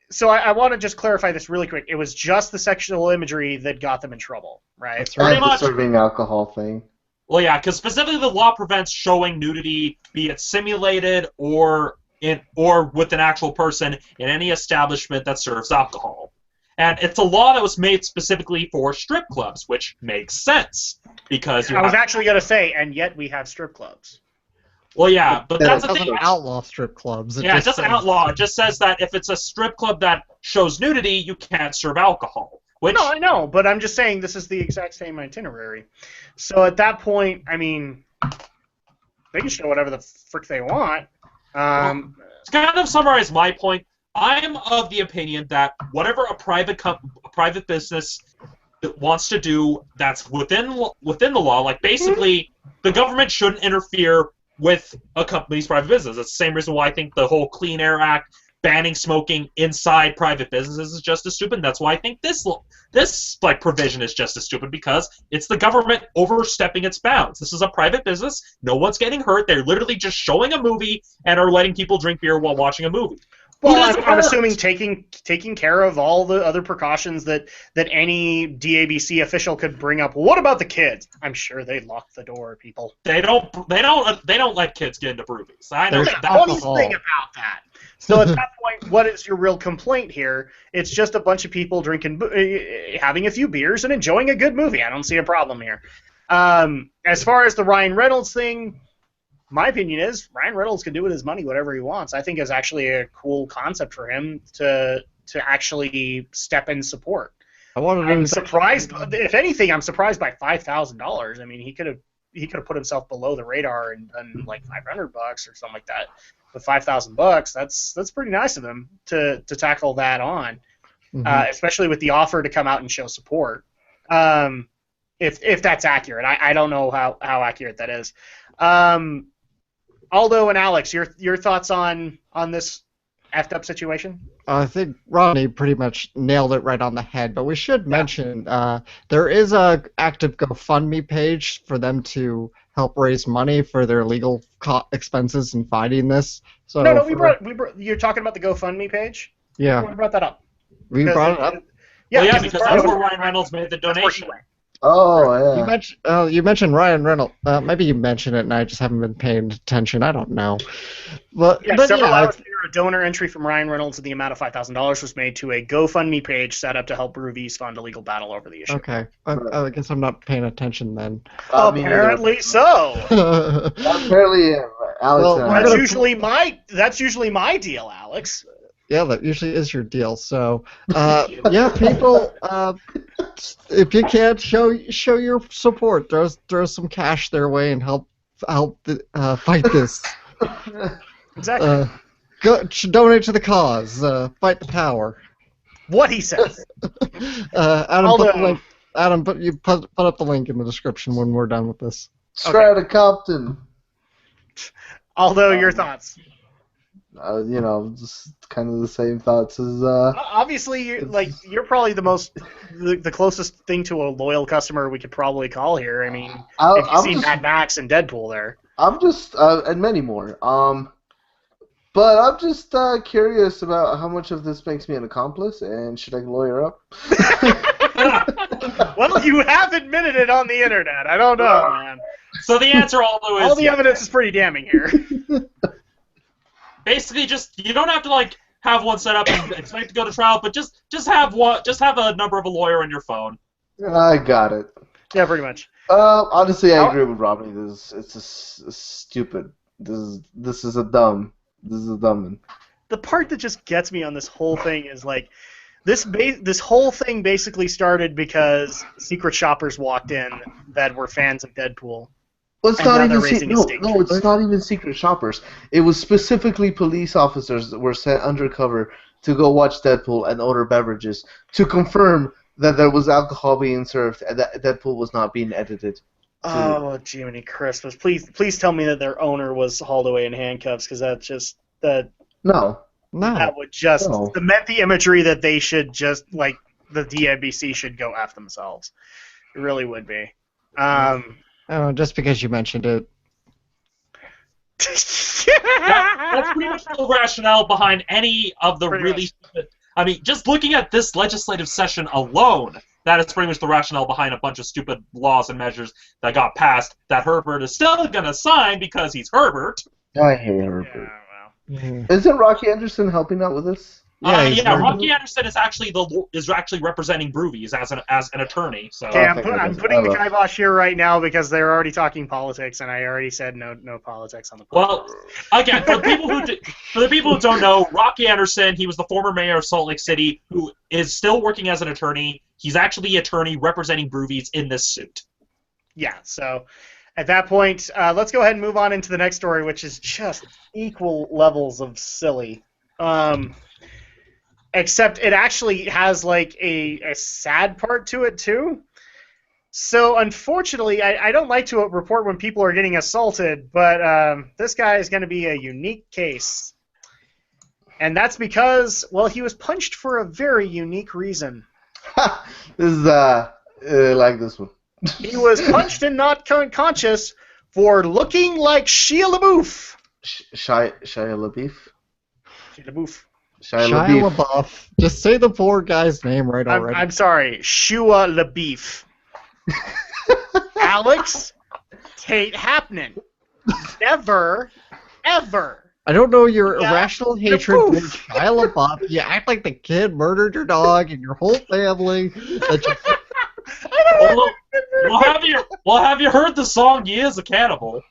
So I want to just clarify this really quick. It was just the sexual imagery that got them in trouble, right? That's Pretty And much. the serving alcohol thing. Well, yeah, because specifically the law prevents showing nudity, be it simulated or with an actual person in any establishment that serves alcohol. And it's a law that was made specifically for strip clubs, which makes sense because I was actually going to say, and yet we have strip clubs. Well, yeah, but that's It the doesn't thing. outlaw strip clubs. It doesn't outlaw. It just says that if it's a strip club that shows nudity, you can't serve alcohol. Which, No, I know, but I'm just saying this is the exact same itinerary. So at that point, I mean, they can show whatever the frick they want. to kind of summarize my point, I'm of the opinion that whatever a private business wants to do that's within the law, like basically the government shouldn't interfere with a company's private business. That's the same reason why I think the whole Clean Air Act banning smoking inside private businesses is just as stupid. That's why I think this provision is just as stupid, because it's the government overstepping its bounds. This is a private business. No one's getting hurt. They're literally just showing a movie and are letting people drink beer while watching a movie. Well, I'm assuming taking care of all the other precautions that any DABC official could bring up. What about the kids? I'm sure they lock the door, people. They don't let kids get into movies. I know There's that. Funny alcohol. thing about that. So at that point, what is your real complaint here? It's just a bunch of people drinking, having a few beers and enjoying a good movie. I don't see a problem here. As far as the Ryan Reynolds thing, my opinion is Ryan Reynolds can do with his money whatever he wants. I think it's actually a cool concept for him to actually step in support. I'm surprised. If anything, I'm surprised by $5,000. I mean, he could have put himself below the radar and done like $500 or something like that. But $5,000, that's pretty nice of him to tackle that on, especially with the offer to come out and show support. If that's accurate, I don't know how accurate that is. Aldo and Alex, your thoughts on this effed up situation? I think Ronnie pretty much nailed it right on the head, but we should mention there is a active GoFundMe page for them to help raise money for their legal expenses in fighting this. So No, you're talking about the GoFundMe page? Yeah. We brought that up. We brought it up. Yeah, because that's where Ryan Reynolds made the donation. Oh, yeah. You mentioned Ryan Reynolds. Maybe you mentioned it, and I just haven't been paying attention. I don't know. But several hours later, a donor entry from Ryan Reynolds in the amount of $5,000 was made to a GoFundMe page set up to help Ruvies fund a legal battle over the issue. Okay. I guess I'm not paying attention then. Apparently so. Apparently, Alex. That's usually my deal, Alex. Yeah, that usually is your deal. So, yeah, people, if you can't show your support, throw some cash their way and help fight this. Exactly. Donate to the cause. Fight the power. What he says. Adam, put up the link in the description when we're done with this. Strata Compton. Aldo, your thoughts? Just kind of the same thoughts as. Obviously, you're probably the closest thing to a loyal customer we could probably call here. I mean, if you've seen Mad Max and Deadpool there. I'm just and many more. But I'm just curious about how much of this makes me an accomplice, and should I lawyer up? Well, you have admitted it on the internet. I don't know, man. So the answer, Aldo, is all the evidence is pretty damning here. Basically, you don't have to have one set up and expect to go to trial, but just have a number of a lawyer on your phone. I got it. Yeah, pretty much. Honestly, I agree with Robbie. It's stupid. This is a dumb one. The part that just gets me on this whole thing is This whole thing basically started because secret shoppers walked in that were fans of Deadpool. Well, it's And not now even they're raising a stink tree. it's not even secret shoppers. It was specifically police officers that were sent undercover to go watch Deadpool and order beverages to confirm that there was alcohol being served and that Deadpool was not being edited. Oh, Jiminy Christmas! Please tell me that their owner was hauled away in handcuffs, because that No. would just No. cement the imagery that they should just like the DMBC should go F themselves. It really would be. Oh, just because you mentioned it. That's pretty much the rationale behind any of the Pretty really. I mean, just looking at this legislative session alone, that is pretty much the rationale behind a bunch of stupid laws and measures that got passed that Herbert is still gonna sign because he's Herbert. I hate Herbert. Isn't Rocky Anderson helping out with this? Yeah, Rocky Anderson is actually representing Broovies as an attorney. So Okay, I'm putting the kibosh here right now because they're already talking politics, and I already said no politics on the podcast. Well, again, for the people who don't know, Rocky Anderson, he was the former mayor of Salt Lake City, who is still working as an attorney. He's actually the attorney representing Broovies in this suit. Yeah, so at that point, let's go ahead and move on into the next story, which is just equal levels of silly. Except it actually has like a sad part to it too. So unfortunately, I don't like to report when people are getting assaulted, but this guy is going to be a unique case. And that's because, well, he was punched for a very unique reason. This is like this one. He was punched and not conscious for looking like Shia LaBeouf. Shia LaBeouf? Shia LaBeouf. Shia LaBeouf. Just say the poor guy's name right already. I'm sorry. Shua LaBeouf. Alex Tate happening. Never, ever. I don't know your irrational hatred for Shia LaBeouf. You act like the kid murdered your dog and your whole family. Well, have you heard the song "He Is a Cannibal"?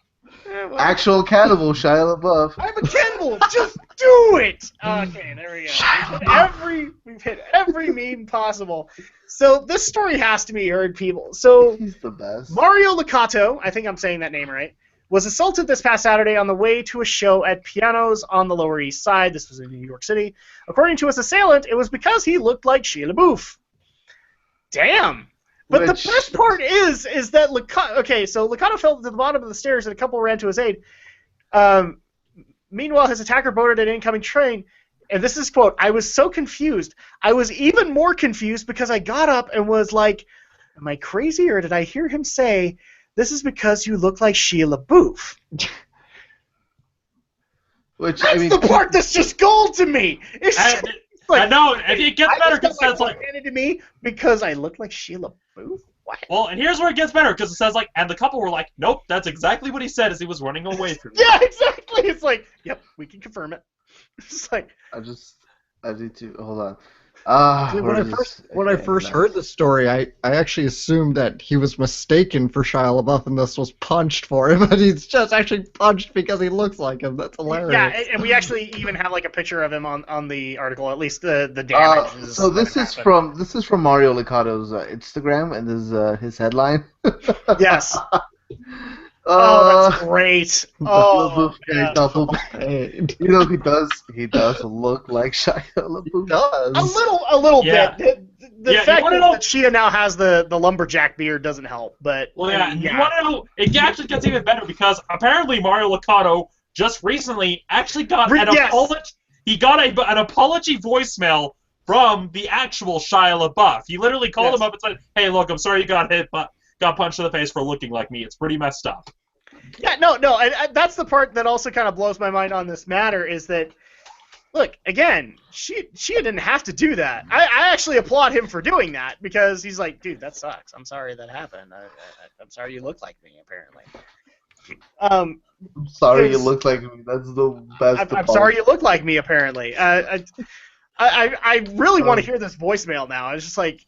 Actual cannibal, Shia LaBeouf. I'm a cannibal. Just do it. Okay, there we go. We've hit every meme possible. So this story has to be heard, people. So He's the best. Mario Licato, I think I'm saying that name right, was assaulted this past Saturday on the way to a show at Pianos on the Lower East Side. This was in New York City. According to his assailant, it was because he looked like Shia LaBeouf. Damn. But the best part is that Licato fell to the bottom of the stairs and a couple ran to his aid. Meanwhile, his attacker boarded an incoming train, and this is quote, "I was so confused. I was even more confused because I got up and was like, am I crazy or did I hear him say, this is because you look like Shia LaBeouf?" That's the part that's just gold to me. I know, and it gets better because it says like handed to me because I look like Shia LaBeouf. What? Well, and here's where it gets better because it says like, and the couple were like, nope, that's exactly what he said as he was running away from me. Yeah, exactly. It's like, yep, we can confirm it. It's like I need to hold on. When I first heard the story, I actually assumed that he was mistaken for Shia LaBeouf and this was punched for him, but he's just actually punched because he looks like him. That's hilarious. Yeah, and we actually even have like a picture of him on the article, at least the damage. So this is from Mario Licato's Instagram, and this is his headline. Yes. Oh, that's great. Oh, yeah. You know, he does look like Shia LaBeouf. He does. A little Yeah. bit. The fact that Shia now has the lumberjack beard doesn't help, but... Well, yeah, you want to know, it actually gets even better because apparently Mario Licato just recently actually got an apology. He got an apology voicemail from the actual Shia LaBeouf. He literally called him up and said, "Hey, look, I'm sorry you got hit, but got punched in the face for looking like me. It's pretty messed up." Yeah, no, and that's the part that also kind of blows my mind on this matter is that, look, again, Shia didn't have to do that. I actually applaud him for doing that because he's like, dude, that sucks. I'm sorry that happened. I'm sorry you look like me, apparently. I'm sorry you look like me. That's the best. I'm sorry you look like me, apparently. I really want to hear this voicemail now. I was just like,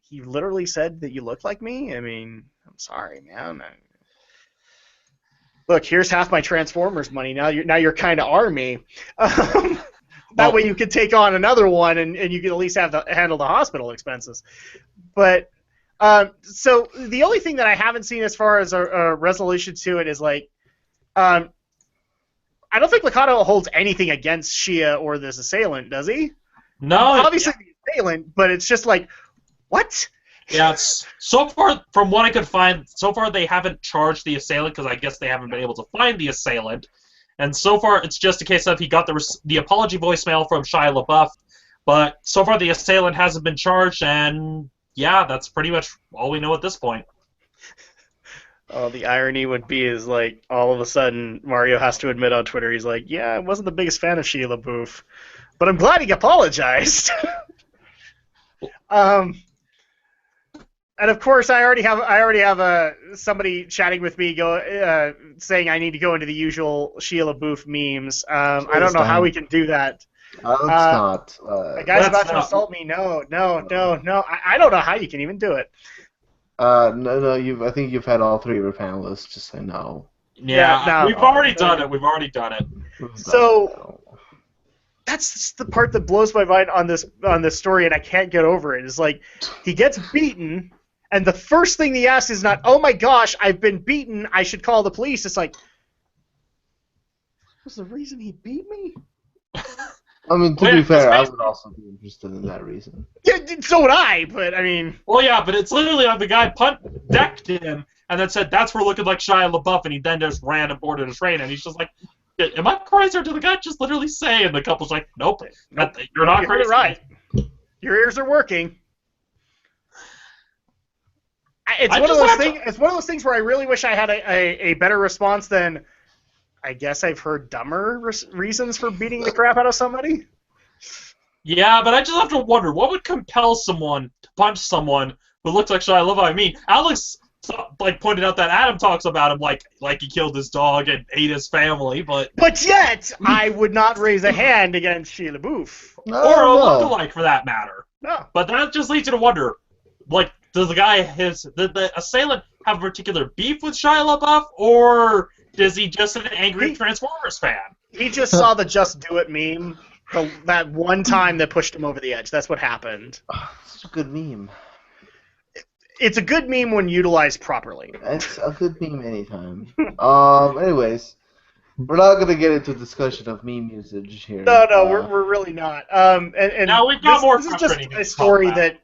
he literally said that you look like me? I mean, I'm sorry, man. Look, here's half my Transformers money. Now you're kind of are me. That way you could take on another one, and you could at least handle the hospital expenses. But so the only thing that I haven't seen as far as a resolution to it is like, I don't think Lakato holds anything against Shia or this assailant, does he? No. Obviously the assailant, but it's just like, what? Yeah, so far, from what I could find, so far they haven't charged the assailant because I guess they haven't been able to find the assailant. And so far, it's just a case of he got the apology voicemail from Shia LaBeouf, but so far the assailant hasn't been charged, and yeah, that's pretty much all we know at this point. Oh, the irony would be is like all of a sudden Mario has to admit on Twitter he's like, yeah, I wasn't the biggest fan of Shia LaBeouf, but I'm glad he apologized. And of course, I already have somebody chatting with me saying I need to go into the usual Shia LaBeouf memes. I don't know how we can do that. Let's not. The guy's about to assault me. No. I don't know how you can even do it. No. I think you've had all three of your panelists just say no. Yeah, no. We've already done it. We've already done it. So that's the part that blows my mind on this story, and I can't get over it. Is like he gets beaten. And the first thing he asks is not, oh my gosh, I've been beaten, I should call the police. It's like, was the reason he beat me? I mean, to be fair, I would also be interested in that reason. Yeah, so would I, but I mean... Well, yeah, but it's literally like the guy decked him and then said, that's for looking like Shia LaBeouf, and he then just ran aboard a train, and he's just like, am I crazy, or did the guy just literally say? And the couple's like, nope. You're not crazy. You're right. Your ears are working. It's one of those things where I really wish I had a better response than, I guess I've heard dumber reasons for beating the crap out of somebody. Yeah, but I just have to wonder, what would compel someone to punch someone who looks like Shia LaBeouf? I mean, Alex pointed out that Adam talks about him like he killed his dog and ate his family, but yet I would not raise a hand against Shia LaBeouf. Or a lookalike for that matter. No. But that just leads you to wonder, like, does the assailant have a particular beef with Shia LaBeouf, or is he just an angry Transformers fan? He just saw the Just Do It meme, that one time that pushed him over the edge. That's what happened. It's a good meme. It's a good meme when utilized properly. It's a good meme anytime. Anyways, we're not going to get into discussion of meme usage here. No, we're really not. And now we've got more. This is just a story that...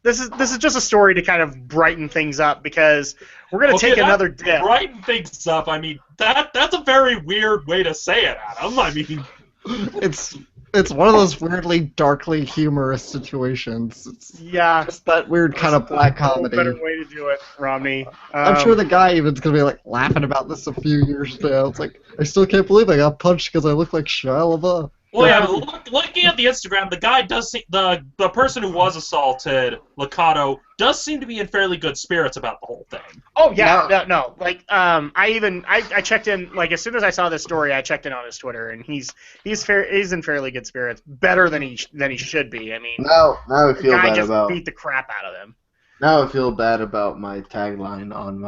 This is just a story to kind of brighten things up, because we're going to take another dip. Brighten things up. I mean, that's a very weird way to say it, Adam. I mean, it's one of those weirdly darkly humorous situations. It's just that weird kind of black comedy. Better way to do it, Romney. I'm sure the guy even's going to be like laughing about this a few years now. It's like, I still can't believe I got punched because I look like Shia LaBeouf. Well, yeah, looking at the Instagram, the guy does seem, the person who was assaulted, Lakato, does seem to be in fairly good spirits about the whole thing. Oh yeah, no. Like, I checked in, like, as soon as I saw this story, I checked in on his Twitter, and he's in fairly good spirits, better than he should be. I mean, now I feel bad just about. Beat the crap out of him. Now I feel bad about my tagline on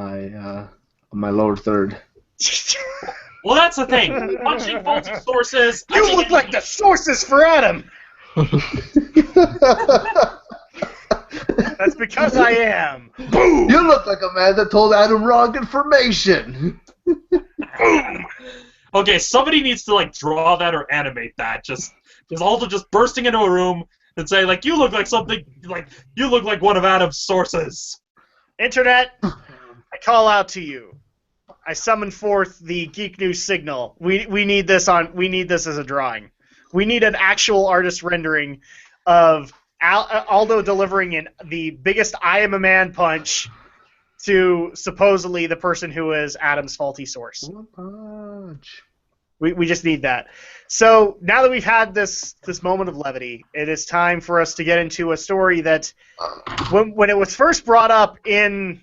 my lower third. Well, that's the thing. Punching faulty sources. You look like the sources for Adam. That's because I am. Boom. You look like a man that told Adam wrong information. Boom. Okay, somebody needs to draw that or animate that. Just also just bursting into a room and say you look like something you look like one of Adam's sources. Internet, I call out to you. I summon forth the Geek News signal. We need this as a drawing. We need an actual artist rendering of Aldo delivering the biggest I am a man punch to supposedly the person who is Adam's faulty source. Punch. We just need that. So now that we've had this moment of levity, it is time for us to get into a story that when it was first brought up in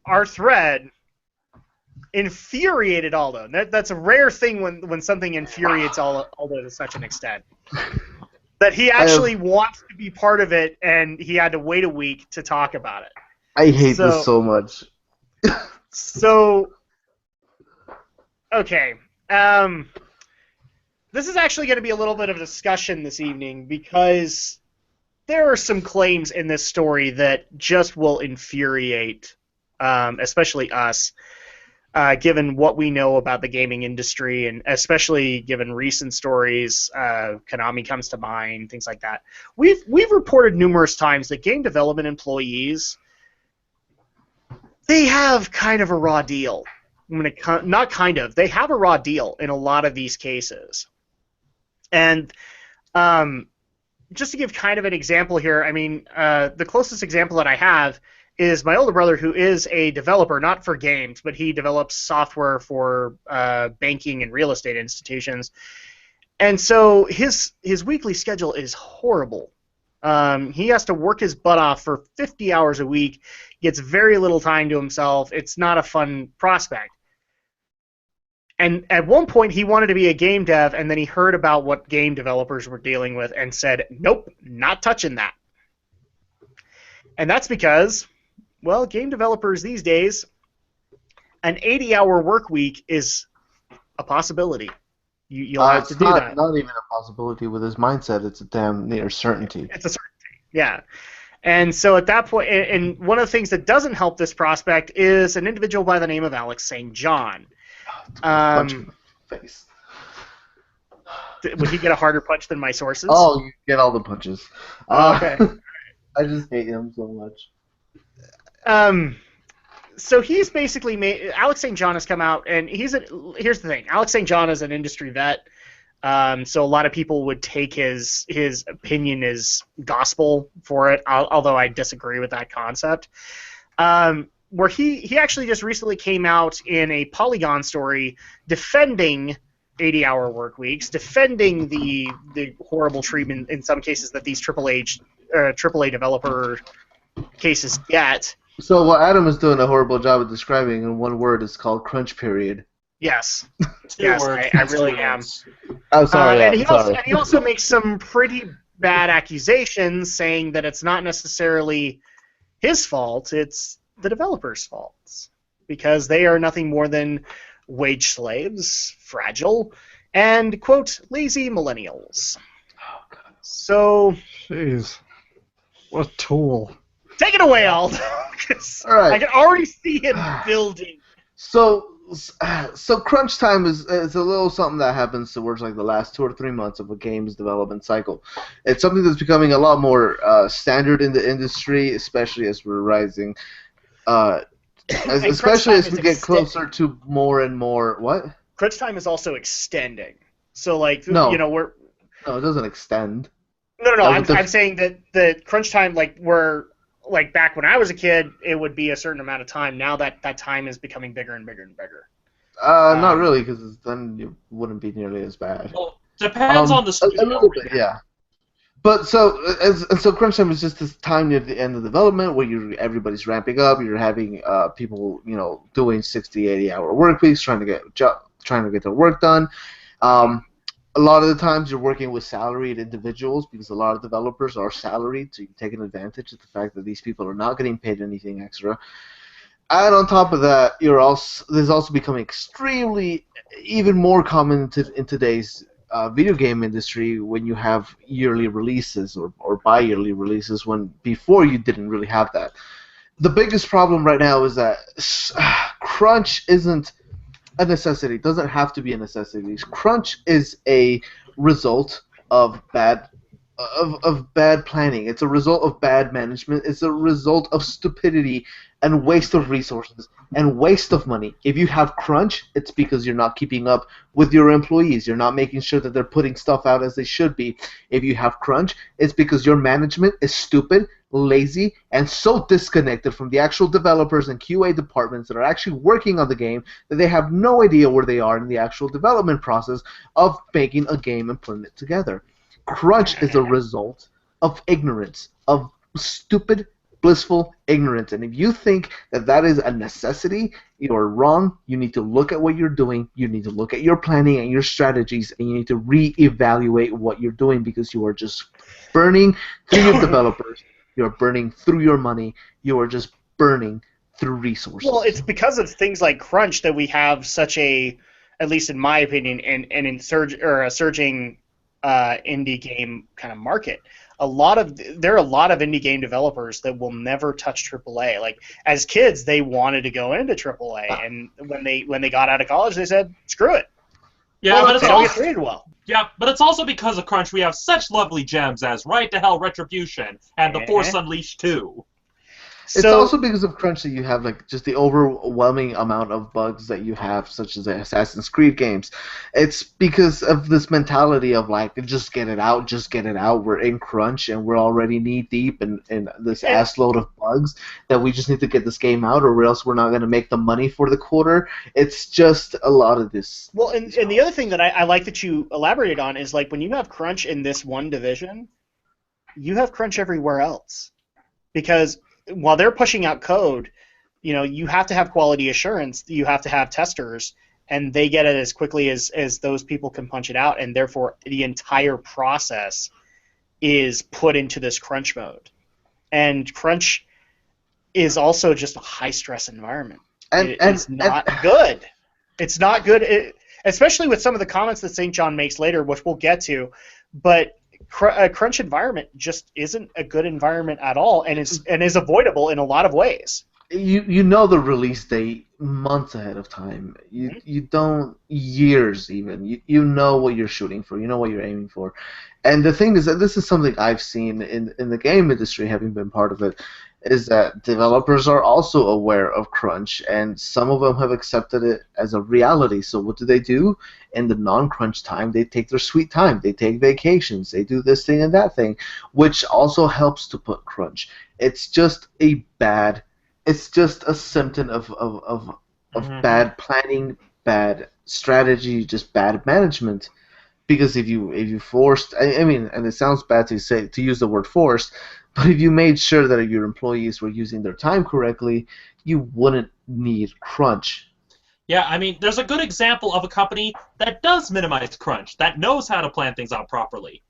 our thread, infuriated Aldo. That's a rare thing when something infuriates Aldo to such an extent. That he actually wants to be part of it, and he had to wait a week to talk about it. I hate this so much. So, okay. this is actually going to be a little bit of a discussion this evening because there are some claims in this story that just will infuriate, especially us, given what we know about the gaming industry, and especially given recent stories. Konami comes to mind, things like that. We've reported numerous times that game development employees, they have kind of a raw deal. Not kind of. They have a raw deal in a lot of these cases. And just to give kind of an example here, I mean, the closest example that I have is my older brother, who is a developer, not for games, but he develops software for banking and real estate institutions. And so his weekly schedule is horrible. He has to work his butt off for 50 hours a week, gets very little time to himself. It's not a fun prospect. And at one point, he wanted to be a game dev, and then he heard about what game developers were dealing with and said, nope, not touching that. And that's because, well, game developers these days, an 80-hour work week is a possibility. You'll have to do that. It's not even a possibility with his mindset. It's a damn near certainty. It's a certainty, yeah. And so at that point, and one of the things that doesn't help this prospect is an individual by the name of Alex St. John. Punch in the face. Would he get a harder punch than my sources? Oh, you get all the punches. Okay. I just hate him so much. So he's basically made. Alex St. John has come out, and here's the thing. Alex St. John is an industry vet, so a lot of people would take his opinion as gospel for it, although I disagree with that concept. Where he actually just recently came out in a Polygon story defending 80-hour work weeks, defending the horrible treatment in some cases that these AAA developer cases get. So what Adam is doing a horrible job of describing in one word is called crunch period. Yes. Yes, I really am. I'm sorry. And he also makes some pretty bad accusations, saying that it's not necessarily his fault, it's the developers' faults, because they are nothing more than wage slaves, fragile, and, quote, lazy millennials. Oh, God. So... Jeez. What a tool. Take it away, Aldo. All right. I can already see him building. So crunch time is a little something that happens towards like the last 2 or 3 months of a game's development cycle. It's something that's becoming a lot more standard in the industry, especially as we're rising. Especially as we get closer to more and more. What? Crunch time is also extending. So like we're. No, it doesn't extend. No. I'm saying that the crunch time, like back when I was a kid, it would be a certain amount of time. Now that time is becoming bigger and bigger and bigger. Not really, because then it wouldn't be nearly as bad. Well, depends on the studio. A little bit, yeah. But so crunch time is just this time near the end of development where everybody's ramping up. You're having people, doing 60, 80-hour work weeks, trying to get their work done. A lot of the times you're working with salaried individuals because a lot of developers are salaried, so you're taking advantage of the fact that these people are not getting paid anything extra. And on top of that, this is also becoming extremely, even more common in today's video game industry when you have yearly releases or bi-yearly releases, when before you didn't really have that. The biggest problem right now is that crunch isn't a necessity. It doesn't have to be a necessity. Crunch is a result of bad planning. It's a result of bad management. It's a result of stupidity and waste of resources and waste of money. If you have crunch, it's because you're not keeping up with your employees. You're not making sure that they're putting stuff out as they should be. If you have crunch, it's because your management is stupid, lazy, and so disconnected from the actual developers and QA departments that are actually working on the game that they have no idea where they are in the actual development process of making a game and putting it together. Crunch is a result of ignorance, of stupid, blissful ignorance. And if you think that is a necessity, you're wrong. You need to look at what you're doing. You need to look at your planning and your strategies, and you need to reevaluate what you're doing, because you are just burning through your developers. You're burning through your money. You are just burning through resources. Well, it's because of things like crunch that we have such a at least in my opinion, and in a surging indie game kind of market. There are a lot of indie game developers that will never touch AAA. Like as kids, they wanted to go into AAA, and when they got out of college, they said, "Screw it." Yeah, but it's they don't get also treated well. yeah, but it's also because of Crunch we have such lovely gems as Right to Hell Retribution and The Force Unleashed 2. It's also because of Crunch that you have like just the overwhelming amount of bugs that you have, such as the Assassin's Creed games. It's because of this mentality of like, just get it out. We're in Crunch and we're already knee deep in this assload of bugs that we just need to get this game out, or else we're not going to make the money for the quarter. It's just a lot of this. Well, and the other thing that I like that you elaborated on is like when you have Crunch in this one division, you have Crunch everywhere else, because while they're pushing out code, you have to have quality assurance, you have to have testers, and they get it as quickly as those people can punch it out, and therefore the entire process is put into this Crunch mode. And Crunch is also just a high-stress environment. It's not good. It's not good, especially with some of the comments that St. John makes later, which we'll get to, but a Crunch environment just isn't a good environment at all, and is avoidable in a lot of ways. You know the release date months ahead of time. You don't years even. You know what you're shooting for. You know what you're aiming for. And the thing is that this is something I've seen in the game industry, having been part of it, is that developers are also aware of Crunch, and some of them have accepted it as a reality. So what do? In the non-Crunch time, they take their sweet time. They take vacations. They do this thing and that thing, which also helps to put Crunch. It's just a symptom of bad planning, bad strategy, just bad management. Because if you forced, I mean, and it sounds bad to use the word forced, but if you made sure that your employees were using their time correctly, you wouldn't need Crunch. Yeah, I mean, there's a good example of a company that does minimize Crunch, that knows how to plan things out properly.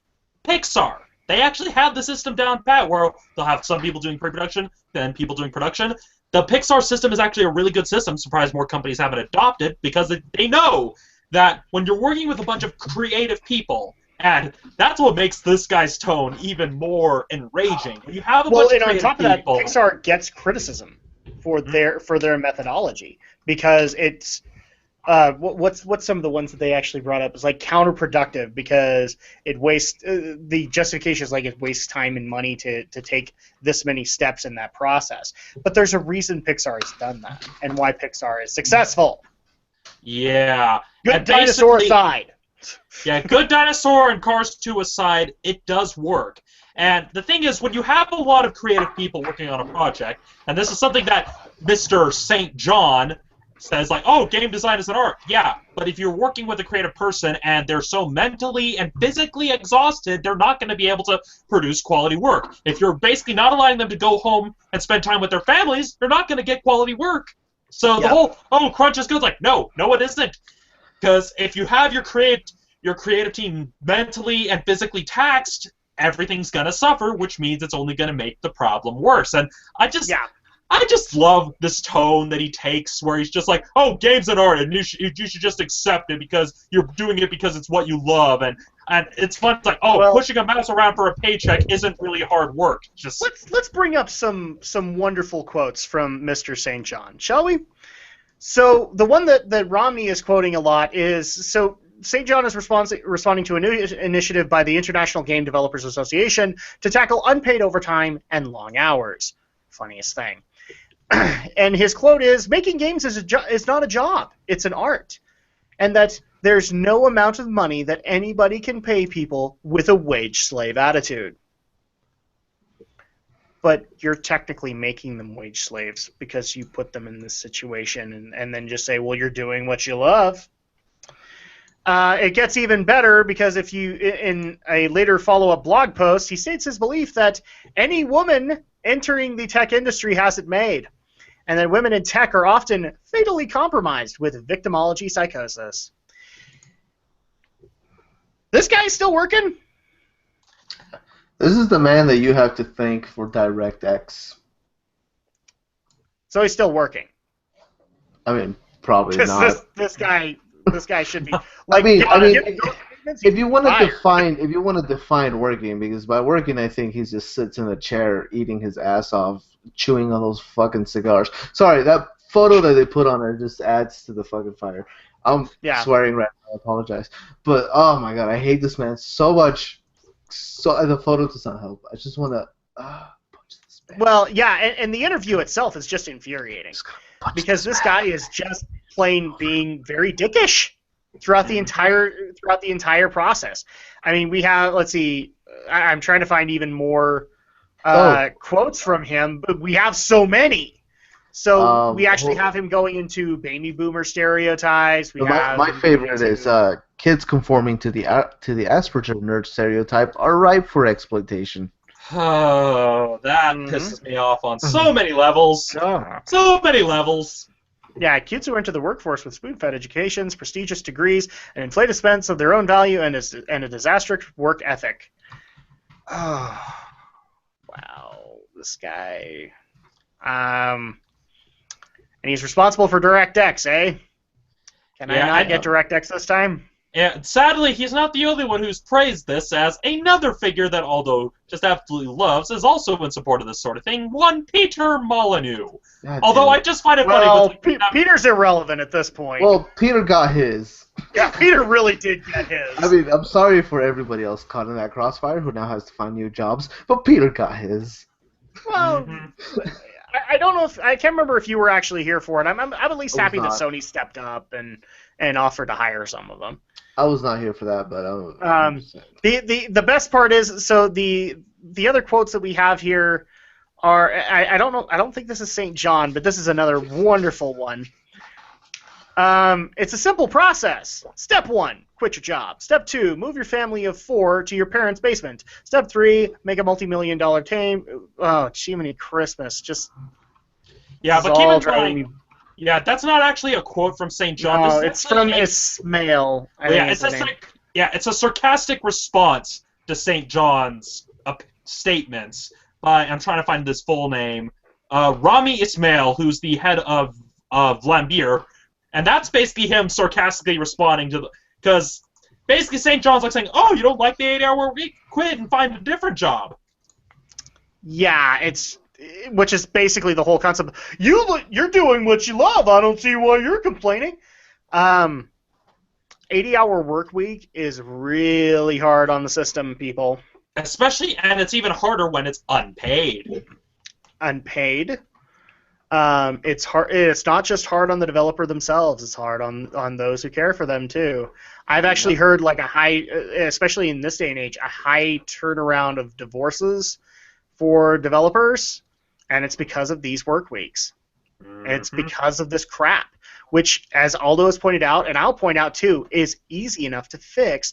Pixar. They actually have the system down pat where they'll have some people doing pre-production, then people doing production. The Pixar system is actually a really good system. Surprised more companies haven't adopted, because they know that when you're working with a bunch of creative people, and that's what makes this guy's tone even more enraging. When you have a bunch of creative on top of that, people, Pixar gets criticism for their methodology, because it's what's some of the ones that they actually brought up is like counterproductive, because it wastes the justification is like it wastes time and money to take this many steps in that process. But there's a reason Pixar has done that, and why Pixar is successful. Yeah. Good Dinosaur aside. Yeah, Good Dinosaur and Cars 2 aside, it does work. And the thing is, when you have a lot of creative people working on a project, and this is something that Mr. St. John says, like, oh, game design is an art. Yeah, but if you're working with a creative person and they're so mentally and physically exhausted, they're not going to be able to produce quality work. If you're basically not allowing them to go home and spend time with their families, they're not going to get quality work. So the whole, Crunch is good, it's like, no, it isn't. Because if you have your creative team mentally and physically taxed, everything's gonna suffer, which means it's only gonna make the problem worse. And I just love this tone that he takes, where he's just like, "Oh, game's an art, and you should just accept it because you're doing it because it's what you love." And it's fun. It's like, pushing a mouse around for a paycheck isn't really hard work. Just let's bring up some wonderful quotes from Mr. St. John, shall we? So the one that Romney is quoting a lot is, so St. John is responding to a new initiative by the International Game Developers Association to tackle unpaid overtime and long hours. Funniest thing. And his quote is, making games is not a job, it's an art. And that there's no amount of money that anybody can pay people with a wage slave attitude. But you're technically making them wage slaves because you put them in this situation and then just say, well, you're doing what you love. It gets even better because if you, in a later follow-up blog post, he states his belief that any woman entering the tech industry has it made, and that women in tech are often fatally compromised with victimology psychosis. This guy's still working? This is the man that you have to thank for DirectX. So he's still working. I mean, probably not. This guy This guy should be. Like, if you want to define working, because by working I think he just sits in a chair eating his ass off, chewing on those fucking cigars. Sorry, that photo that they put on there just adds to the fucking fire. I'm swearing right now. I apologize, but oh my god, I hate this man so much. So the photo does not help. I just want to punch this man. Well, yeah, and the interview itself is just infuriating because this guy is just plain being very dickish throughout the entire process. I mean, we have, let's see, I'm trying to find even more quotes from him, but we have so many. So we actually have him going into baby boomer stereotypes. My favorite is kids conforming to the Asperger nerd stereotype are ripe for exploitation. Oh, that pisses me off on so many levels. So many levels. Yeah, kids who enter the workforce with spoon-fed educations, prestigious degrees, an inflated sense of their own value, and a disastrous work ethic. Oh, wow, this guy. And he's responsible for DirectX, eh? Can I not get DirectX this time? Yeah, sadly, he's not the only one who's praised this, as another figure that, although just absolutely loves, is also in support of this sort of thing, one Peter Molyneux. Although I just find it funny. Peter's irrelevant at this point. Well, Peter got his. Yeah, Peter really did get his. I mean, I'm sorry for everybody else caught in that crossfire who now has to find new jobs, but Peter got his. Well, I don't know if I can't remember if you were actually here for it. I'm at least happy that Sony stepped up and offered to hire some of them. I was not here for that, but the best part is, so the other quotes that we have here are, I don't know, I don't think this is St. John, but this is another wonderful one. It's a simple process. Step 1, quit your job. Step 2, move your family of 4 to your parents' basement. Step 3, make a multi-million-dollar team. Oh, Jiminy Christmas! Just but keep in mind. Yeah, that's not actually a quote from St. John. No, it's from Ismail. It's a sarcastic response to St. John's statements by, I'm trying to find this full name, Rami Ismail, who's the head of Lambir, and that's basically him sarcastically responding to because basically St. John's like saying, oh, you don't like the 8-hour week? Quit and find a different job. Yeah, which is basically the whole concept. You're doing what you love. I don't see why you're complaining. 80-hour work week is really hard on the system, people. Especially, and it's even harder when it's unpaid. Unpaid. It's hard. It's not just hard on the developer themselves. It's hard on those who care for them too. I've actually heard like a high, especially in this day and age, a high turnaround of divorces for developers. And it's because of these work weeks. Mm-hmm. It's because of this crap, which, as Aldo has pointed out, and I'll point out too, is easy enough to fix.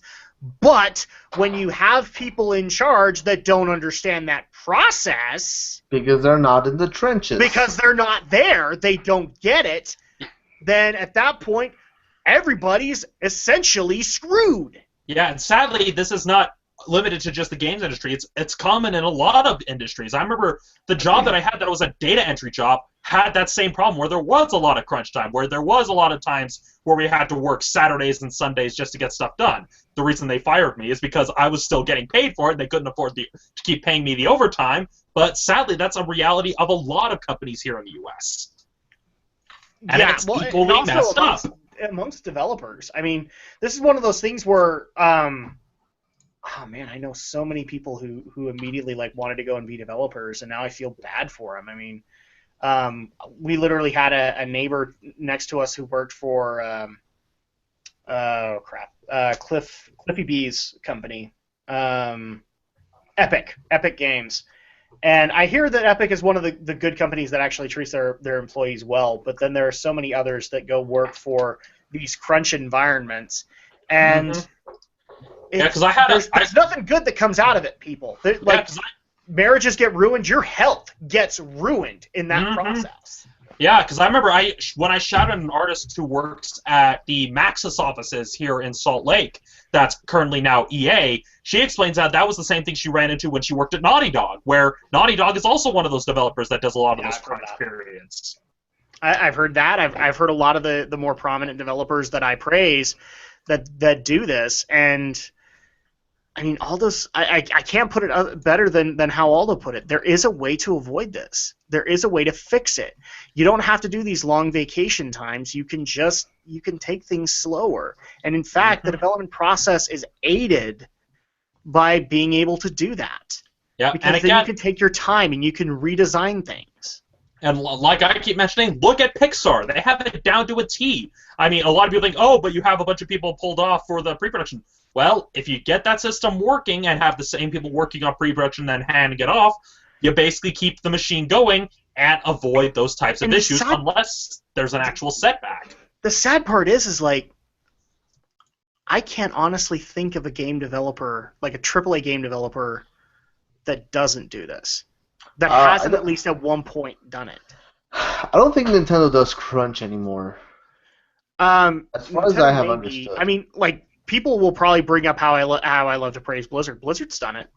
But when you have people in charge that don't understand that process... Because they're not in the trenches. Because they're not there, they don't get it, then at that point, everybody's essentially screwed. Yeah, and sadly, this is not limited to just the games industry. It's common in a lot of industries. I remember the job that I had that was a data entry job had that same problem where there was a lot of crunch time, where there was a lot of times where we had to work Saturdays and Sundays just to get stuff done. The reason they fired me is because I was still getting paid for it and they couldn't afford to keep paying me the overtime. But sadly, that's a reality of a lot of companies here in the U.S. And it's equally messed up. Amongst developers. I mean, this is one of those things where oh man, I know so many people who immediately wanted to go and be developers, and now I feel bad for them. I mean, we literally had a neighbor next to us who worked for Cliffy B's company, Epic Games, and I hear that Epic is one of the good companies that actually treats their employees well. But then there are so many others that go work for these crunch environments, and because there's nothing good that comes out of it, people. Marriages get ruined. Your health gets ruined in that process. Yeah, because I remember when I shouted an artist who works at the Maxis offices here in Salt Lake, that's currently now EA, she explains that was the same thing she ran into when she worked at Naughty Dog, where Naughty Dog is also one of those developers that does a lot of those crunch periods. I've heard that. I've heard a lot of the more prominent developers that I praise that do this, and I mean, Aldo's. I can't put it better than how Aldo put it. There is a way to avoid this. There is a way to fix it. You don't have to do these long vacation times. You can take things slower. And in fact, the development process is aided by being able to do that. Yeah, because and then again, you can take your time and you can redesign things. And like I keep mentioning, look at Pixar. They have it down to a T. I mean, a lot of people think, oh, but you have a bunch of people pulled off for the pre-production. Well, if you get that system working and have the same people working on pre-production and handing it off, you basically keep the machine going and avoid those types of issues unless there's an actual setback. The sad part is like, I can't honestly think of a game developer, like a AAA game developer, that doesn't do this. That hasn't at least at one point done it. I don't think Nintendo does crunch anymore. As far as I have understood. I mean, like, people will probably bring up how I love to praise Blizzard. Blizzard's done it.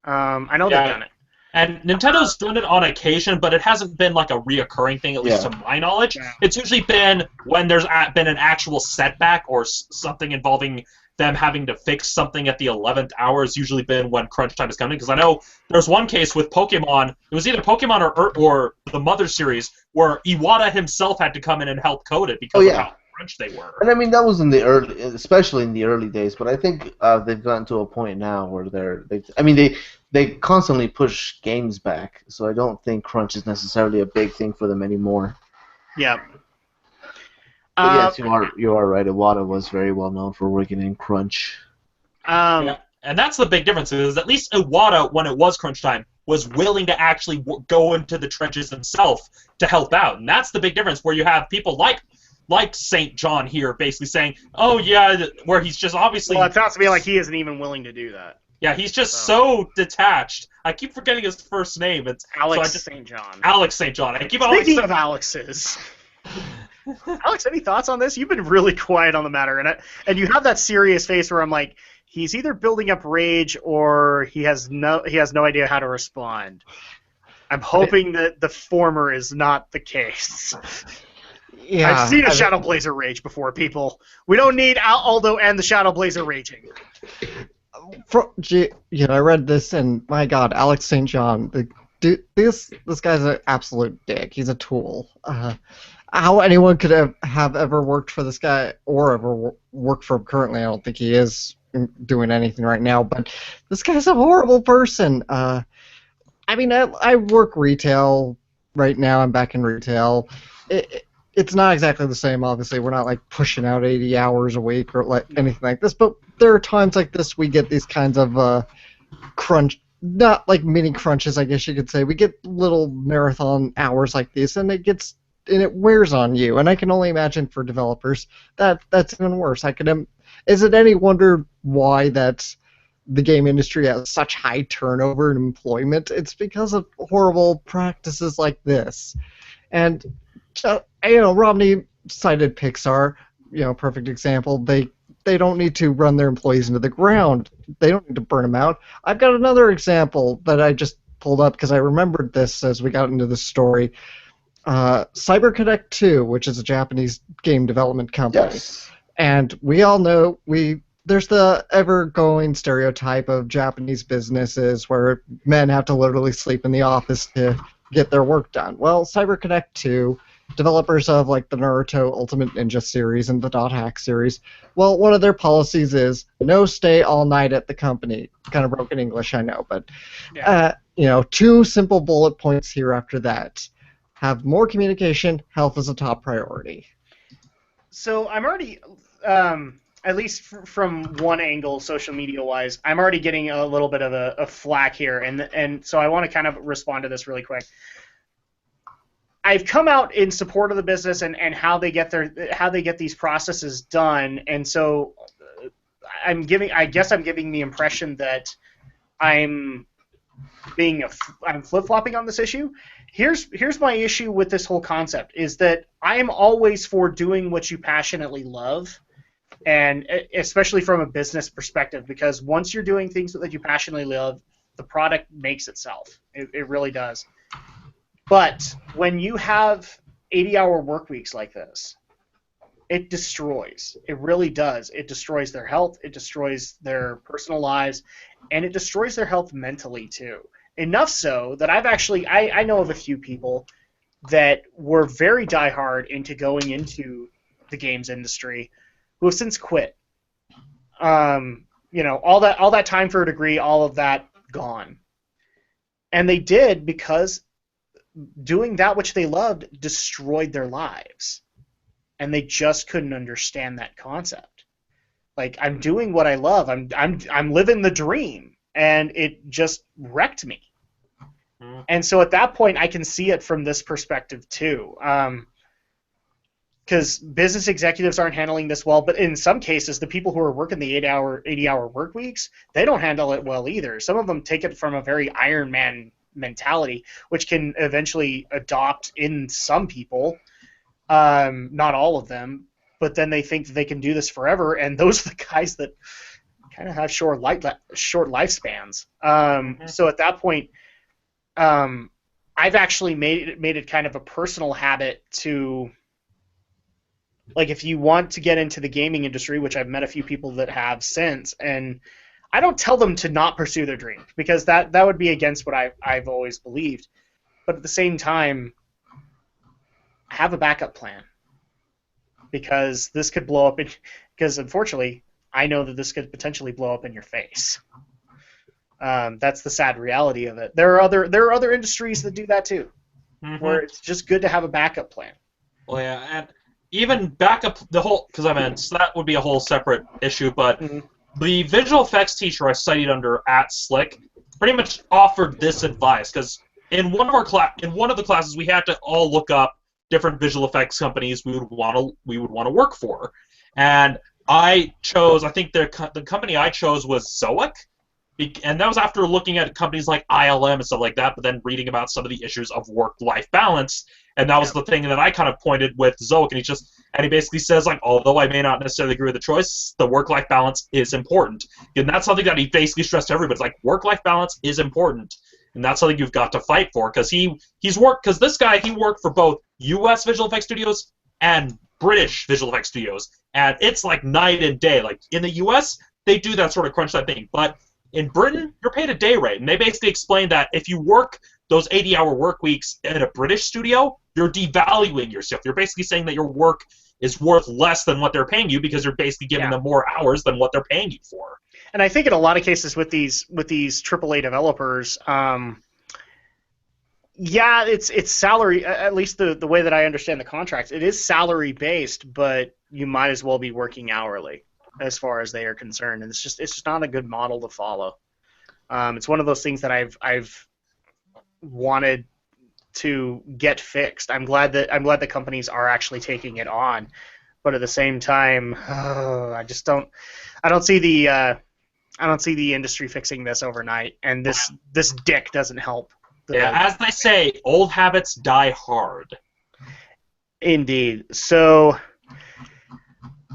I know they've done it. And Nintendo's done it on occasion, but it hasn't been like a reoccurring thing, at least to my knowledge. Yeah. It's usually been when there's been an actual setback or something involving them having to fix something at the 11th hour has usually been when crunch time is coming. Because I know there's one case with Pokemon, it was either Pokemon or the Mother series, where Iwata himself had to come in and help code it because of how crunch they were. And I mean, that was in the early, especially in the early days, but I think they've gotten to a point now where they constantly push games back, so I don't think crunch is necessarily a big thing for them anymore. Yeah. But yes, you are right. Iwata was very well known for working in crunch. Yeah. And that's the big difference, is at least Iwata, when it was crunch time, was willing to actually go into the trenches himself to help out. And that's the big difference, where you have people like St. John here basically saying, oh yeah, where he's just obviously... Well, it sounds to me like he isn't even willing to do that. Yeah, he's just so detached. I keep forgetting his first name. It's Alex St. John. Alex St. John. Speaking of Alex's... Alex, any thoughts on this? You've been really quiet on the matter, and you have that serious face where I'm like, he's either building up rage or he has no idea how to respond. I'm hoping that the former is not the case. Yeah, I've seen a Shadow Blazer rage before, people. We don't need Aldo and the Shadow Blazer raging. I read this, and my God, Alex St. John, this guy's an absolute dick. He's a tool. How anyone could have ever worked for this guy or ever worked for him currently, I don't think he is doing anything right now, but this guy's a horrible person. I mean, I work retail right now. I'm back in retail. It's not exactly the same, obviously. We're not like pushing out 80 hours a week or like anything like this, but there are times like this we get these kinds of crunch, not like mini crunches, I guess you could say. We get little marathon hours like these, and it wears on you. And I can only imagine for developers that's even worse. Is it any wonder why that the game industry has such high turnover in employment? It's because of horrible practices like this. And Romney cited Pixar, perfect example. They don't need to run their employees into the ground. They don't need to burn them out. I've got another example that I just pulled up because I remembered this as we got into the story. CyberConnect 2, which is a Japanese game development company. Yes. And we all know there's the ever-going stereotype of Japanese businesses where men have to literally sleep in the office to get their work done. Well, CyberConnect 2, developers of like the Naruto Ultimate Ninja series and the Dot Hack series, well, one of their policies is no stay all night at the company. Kind of broken English, I know, but 2 simple bullet points here after that. Have more communication, health is a top priority. So I'm already, at least from one angle, social media-wise, I'm already getting a little bit of a flack here, and so I want to kind of respond to this really quick. I've come out in support of the business and how they get these processes done, and so I'm giving the impression that I'm flip-flopping on this issue. Here's my issue with this whole concept, is that I am always for doing what you passionately love, and especially from a business perspective, because once you're doing things that you passionately love, the product makes itself. It really does. But when you have 80-hour work weeks like this, it destroys. It really does. It destroys their health. It destroys their personal lives, and it destroys their health mentally too. Enough so that I know of a few people that were very diehard into going into the games industry who have since quit. All that time for a degree, all of that gone. And they did because doing that which they loved destroyed their lives. And they just couldn't understand that concept. Like, I'm doing what I love. I'm living the dream, and it just wrecked me. And so at that point, I can see it from this perspective too, because business executives aren't handling this well. But in some cases, the people who are working the 80-hour work weeks, they don't handle it well either. Some of them take it from a very Iron Man mentality, which can eventually adopt in some people, not all of them. But then they think that they can do this forever, and those are the guys that kind of have short lifespans. So at that point, I've actually made it kind of a personal habit to, like, if you want to get into the gaming industry, which I've met a few people that have since, and I don't tell them to not pursue their dreams, because that would be against what I've always believed. But at the same time, have a backup plan, because this could blow up because unfortunately, I know that this could potentially blow up in your face. That's the sad reality of it. There are other industries that do that too, where it's just good to have a backup plan. Well, yeah, and even backup because so that would be a whole separate issue. But the visual effects teacher I studied under at Slick pretty much offered this advice, because in one of the classes we had to all look up different visual effects companies we would want to work for, and I think the company I chose was Zoic. And that was after looking at companies like ILM and stuff like that, but then reading about some of the issues of work-life balance, and that was the thing that I kind of pointed with Zoic, and he basically says, like, although I may not necessarily agree with the choice, the work-life balance is important. And that's something that he basically stressed to everybody. It's like, work-life balance is important, and that's something you've got to fight for, because this guy worked for both U.S. visual effects studios and British visual effects studios, and it's like night and day. Like, in the U.S., they do that sort of crunch time thing, but in Britain, you're paid a day rate, and they basically explain that if you work those 80-hour work weeks in a British studio, you're devaluing yourself. You're basically saying that your work is worth less than what they're paying you, because you're basically giving them more hours than what they're paying you for. And I think in a lot of cases with these AAA developers, it's salary. At least the way that I understand the contracts, it is salary based, but you might as well be working hourly, as far as they are concerned, and it's just not a good model to follow. It's one of those things that I've wanted to get fixed. I'm glad the companies are actually taking it on, but at the same time, I don't see the industry fixing this overnight, and this dick doesn't help. As they say, old habits die hard. Indeed. So,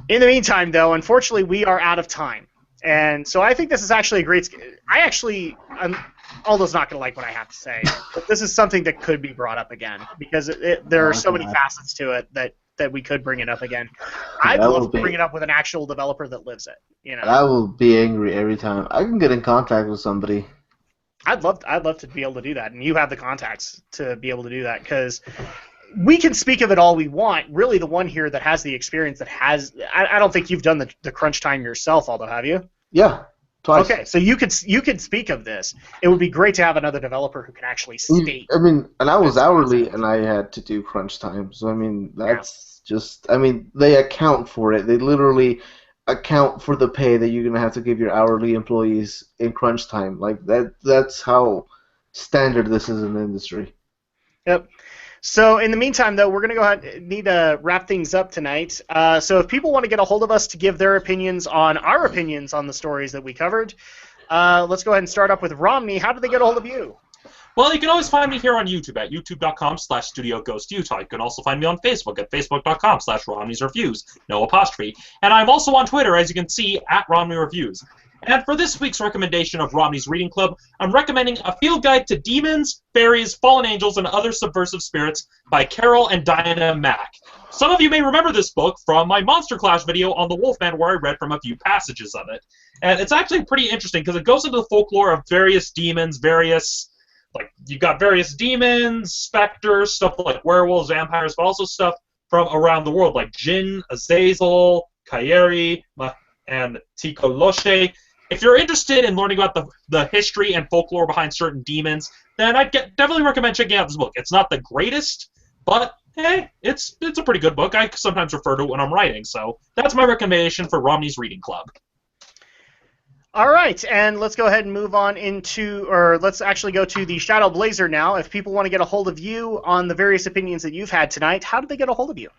in the meantime, though, unfortunately, we are out of time. And so I think this is actually a great... Aldo's not going to like what I have to say, but this is something that could be brought up again, because there are so many facets to it that we could bring it up again. I'd love to bring it up with an actual developer that lives it. I will be angry every time. I can get in contact with somebody. I'd love to be able to do that, and you have the contacts to be able to do that, because... we can speak of it all we want. Really, the one here that has the experience I don't think you've done the crunch time yourself, Aldo, have you? Yeah, twice. Okay, so you could speak of this. It would be great to have another developer who can actually state. And I was hourly, and I had to do crunch time. So that's just. They account for it. They literally account for the pay that you're gonna have to give your hourly employees in crunch time. Like that. That's how standard this is in the industry. Yep. So in the meantime, though, we're going to go ahead and need to wrap things up tonight. So if people want to get a hold of us to give their opinions on our opinions on the stories that we covered, let's go ahead and start up with Romney. How do they get a hold of you? Well, you can always find me here on YouTube at youtube.com/StudioGhostUtah. You can also find me on Facebook at facebook.com/Romney'sReviews, no apostrophe. And I'm also on Twitter, as you can see, at RomneyReviews. And for this week's recommendation of Romney's Reading Club, I'm recommending A Field Guide to Demons, Fairies, Fallen Angels, and Other Subversive Spirits by Carol and Diana Mack. Some of you may remember this book from my Monster Clash video on the Wolfman, where I read from a few passages of it. And it's actually pretty interesting because it goes into the folklore of various demons, you've got various demons, specters, stuff like werewolves, vampires, but also stuff from around the world, like Jinn, Azazel, Kairi, and Tikoloshe. If you're interested in learning about the history and folklore behind certain demons, then I'd definitely recommend checking out this book. It's not the greatest, but hey, it's a pretty good book. I sometimes refer to it when I'm writing, so that's my recommendation for Romney's Reading Club. All right, and let's go ahead and move on let's actually go to the Shadow Blazer now. If people want to get a hold of you on the various opinions that you've had tonight, how do they get a hold of you?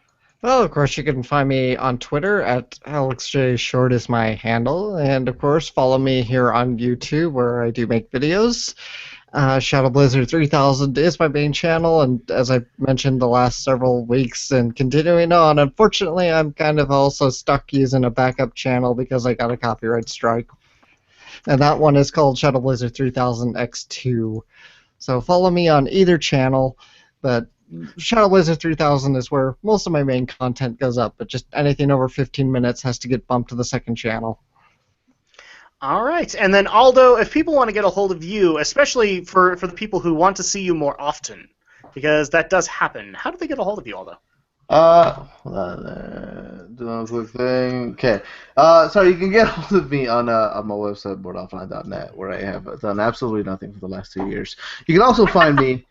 Well, of course, you can find me on Twitter at AlexJShort is my handle, and of course, follow me here on YouTube where I do make videos. Shadow Blizzard 3000 is my main channel, and as I mentioned the last several weeks and continuing on, unfortunately, I'm kind of also stuck using a backup channel because I got a copyright strike. And that one is called Shadow Blizzard 3000 X2. So follow me on either channel, but Shadow Blizzard 3000 is where most of my main content goes up, but just anything over 15 minutes has to get bumped to the second channel. All right, and then Aldo, if people want to get a hold of you, especially for the people who want to see you more often, because that does happen, how do they get a hold of you, Aldo? Hold on, doing a quick thing. Okay. Sorry, you can get a hold of me on my website, boardoffline.net, where I have done absolutely nothing for the last 2 years. You can also find me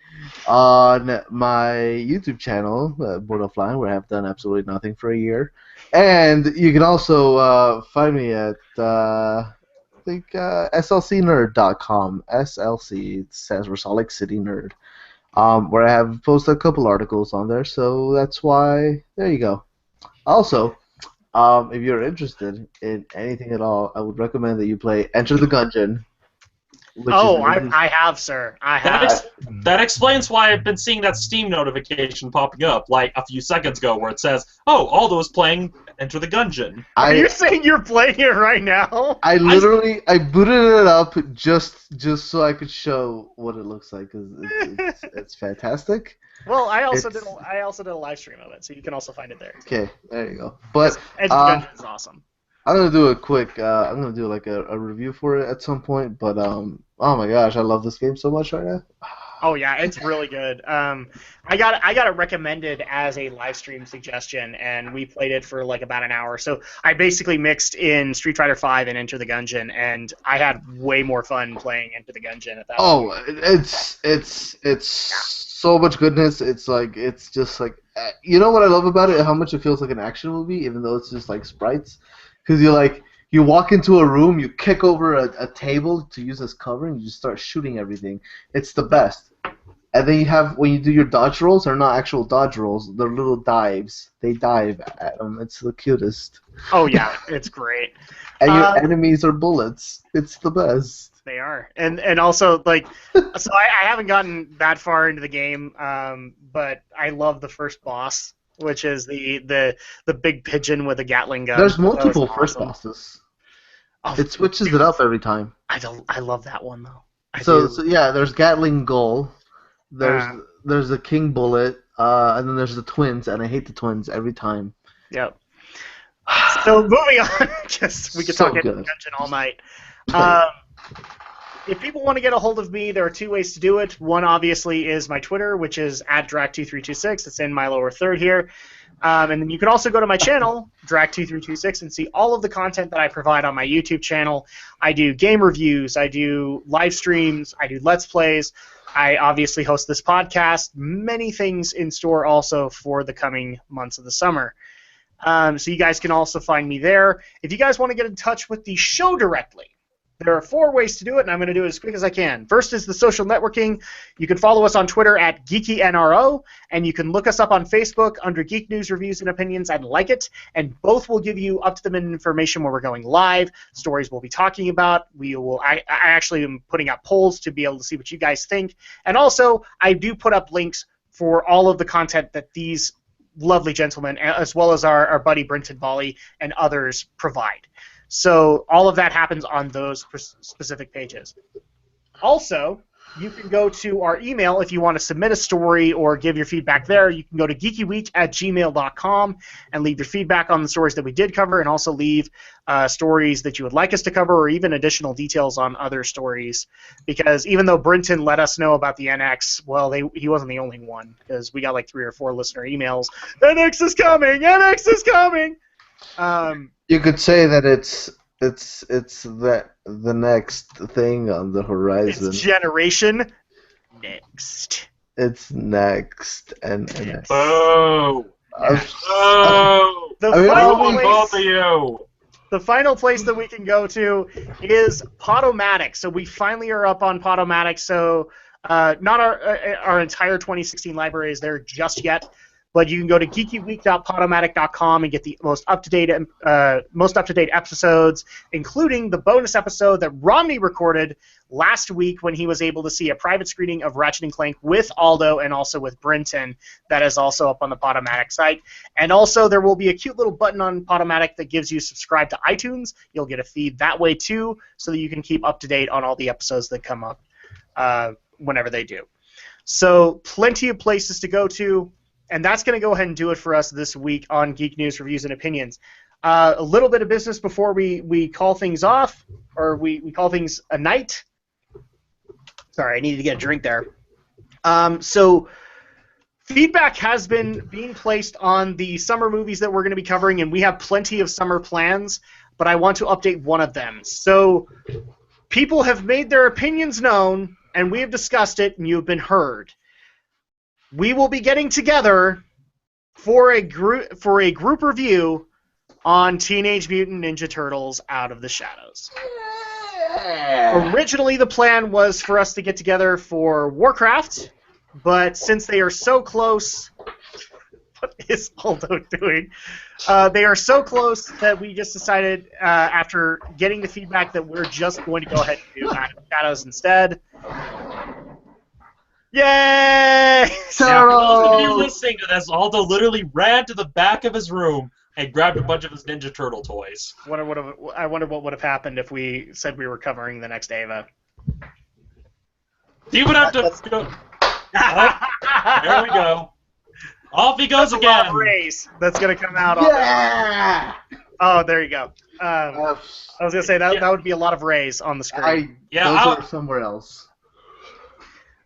on my YouTube channel, Board Offline, where I have done absolutely nothing for a year. And you can also find me at slcnerd.com. SLC, it stands for Salt Lake City Nerd. Where I have posted a couple articles on there, so that's why, there you go. Also, if you're interested in anything at all, I would recommend that you play Enter the Gungeon. I have, sir. I have. That explains why I've been seeing that Steam notification popping up like a few seconds ago where it says, oh, Aldo is playing Enter the Gungeon. Are you saying you're playing it right now? I booted it up just so I could show what it looks like, because it's fantastic. Well, I also did a live stream of it, so you can also find it there. Okay, there you go. But Enter the Gungeon is awesome. I'm gonna do a quick. I'm gonna do like a review for it at some point. But oh my gosh, I love this game so much right now. Oh yeah, it's really good. I got it recommended as a live stream suggestion, and we played it for like about an hour. So I basically mixed in Street Fighter V and Enter the Gungeon, and I had way more fun playing Enter the Gungeon at that point. It's so much goodness. It's just like you know what I love about it? How much it feels like an action movie, even though it's just like sprites. Because you walk into a room, you kick over a table to use as cover, and you just start shooting everything. It's the best. And then when you do your dodge rolls, they're not actual dodge rolls, they're little dives. They dive at them. It's the cutest. Oh yeah, it's great. And your enemies are bullets. It's the best. They are, and also like, so I haven't gotten that far into the game, but I love the first boss, which is the big pigeon with a Gatling gun. There's multiple first bosses. Oh, it switches it up every time. I love that one though. So yeah, there's Gatling Gull, there's the King Bullet, and then there's the twins, and I hate the twins every time. Yep. So moving on, we could talk Enter the Gungeon all night. If people want to get a hold of me, there are two ways to do it. One, obviously, is my Twitter, which is @Drac2326. It's in my lower third here. And then you can also go to my channel, Drac2326, and see all of the content that I provide on my YouTube channel. I do game reviews, I do live streams, I do Let's Plays. I obviously host this podcast. Many things in store also for the coming months of the summer. So you guys can also find me there. If you guys want to get in touch with the show directly, there are 4 ways to do it, and I'm going to do it as quick as I can. First is the social networking. You can follow us on Twitter @GeekyNRO, and you can look us up on Facebook under Geek News, Reviews, and Opinions and like it, and both will give you up-to-the-minute information when we're going live, stories we'll be talking about. I actually am putting out polls to be able to see what you guys think, and also I do put up links for all of the content that these lovely gentlemen, as well as our buddy Brenton Volley and others provide. So all of that happens on those specific pages. Also, you can go to our email if you want to submit a story or give your feedback there. You can go to geekyweek@gmail.com and leave your feedback on the stories that we did cover, and also leave stories that you would like us to cover or even additional details on other stories. Because even though Brenton let us know about the NX, well, he wasn't the only one, because we got like 3 or 4 listener emails. NX is coming! NX is coming! You could say that it's the next thing on the horizon. It's generation next. It's next and next. Boo! The Both of you! The final place that we can go to is Podomatic. So we finally are up on Podomatic. So not our entire 2016 library is there just yet, but you can go to geekyweek.podomatic.com and get the most up-to-date episodes, including the bonus episode that Romney recorded last week when he was able to see a private screening of Ratchet & Clank with Aldo and also with Brenton. That is also up on the Podomatic site. And also there will be a cute little button on Podomatic that gives you subscribe to iTunes. You'll get a feed that way too, so that you can keep up to date on all the episodes that come up whenever they do. So plenty of places to go to. And that's going to go ahead and do it for us this week on Geek News, Reviews, and Opinions. A little bit of business before we call things off, or we call things a night. Sorry, I needed to get a drink there. So feedback has been being placed on the summer movies that we're going to be covering, and we have plenty of summer plans, but I want to update one of them. So people have made their opinions known, and we have discussed it, and you've been heard. We will be getting together for a group review on Teenage Mutant Ninja Turtles Out of the Shadows. Originally, the plan was for us to get together for Warcraft, but since they are so close, what is Aldo doing? They are so close that we just decided, after getting the feedback, that we're just going to go ahead and do Out of the Shadows instead. Yay! For those of you listening to this, Aldo literally ran to the back of his room and grabbed a bunch of his Ninja Turtle toys. I wonder what would have happened if we said we were covering the next Ava. He would have to go. There we go. Off he goes again. That's a lot of rays that's gonna come out. Yeah! Oh, there you go. I was gonna say that would be a lot of rays on the screen. Those are somewhere else.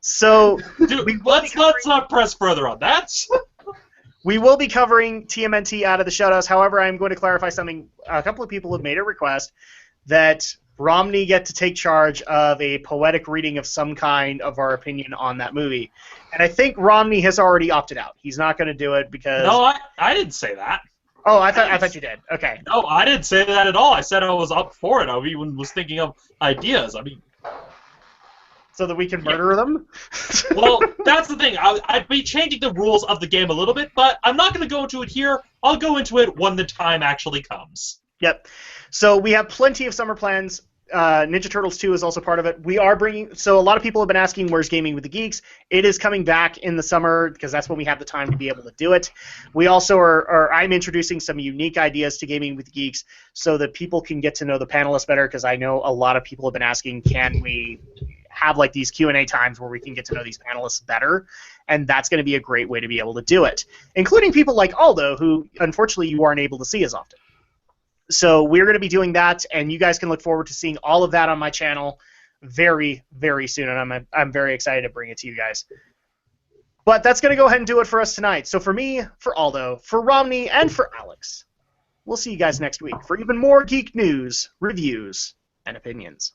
So, dude, let's not press further on that. We will be covering TMNT Out of the Shadows. However, I'm going to clarify something. A couple of people have made a request that Romney get to take charge of a poetic reading of some kind of our opinion on that movie. And I think Romney has already opted out. He's not going to do it because... No, I didn't say that. Oh, I thought you did. Okay. No, I didn't say that at all. I said I was up for it. I even was thinking of ideas. I mean... So that we can murder them? Well, that's the thing. I'd be changing the rules of the game a little bit, but I'm not going to go into it here. I'll go into it when the time actually comes. Yep. So we have plenty of summer plans. Ninja Turtles 2 is also part of it. We are bringing... So a lot of people have been asking, where's Gaming with the Geeks? It is coming back in the summer because that's when we have the time to be able to do it. We also I'm introducing some unique ideas to Gaming with the Geeks so that people can get to know the panelists better, because I know a lot of people have been asking, can we have like these Q&A times where we can get to know these panelists better, and that's going to be a great way to be able to do it, including people like Aldo, who unfortunately you aren't able to see as often. So we're going to be doing that, and you guys can look forward to seeing all of that on my channel very, very soon, and I'm very excited to bring it to you guys. But that's going to go ahead and do it for us tonight. So for me, for Aldo, for Romney, and for Alex, we'll see you guys next week for even more geek news, reviews, and opinions.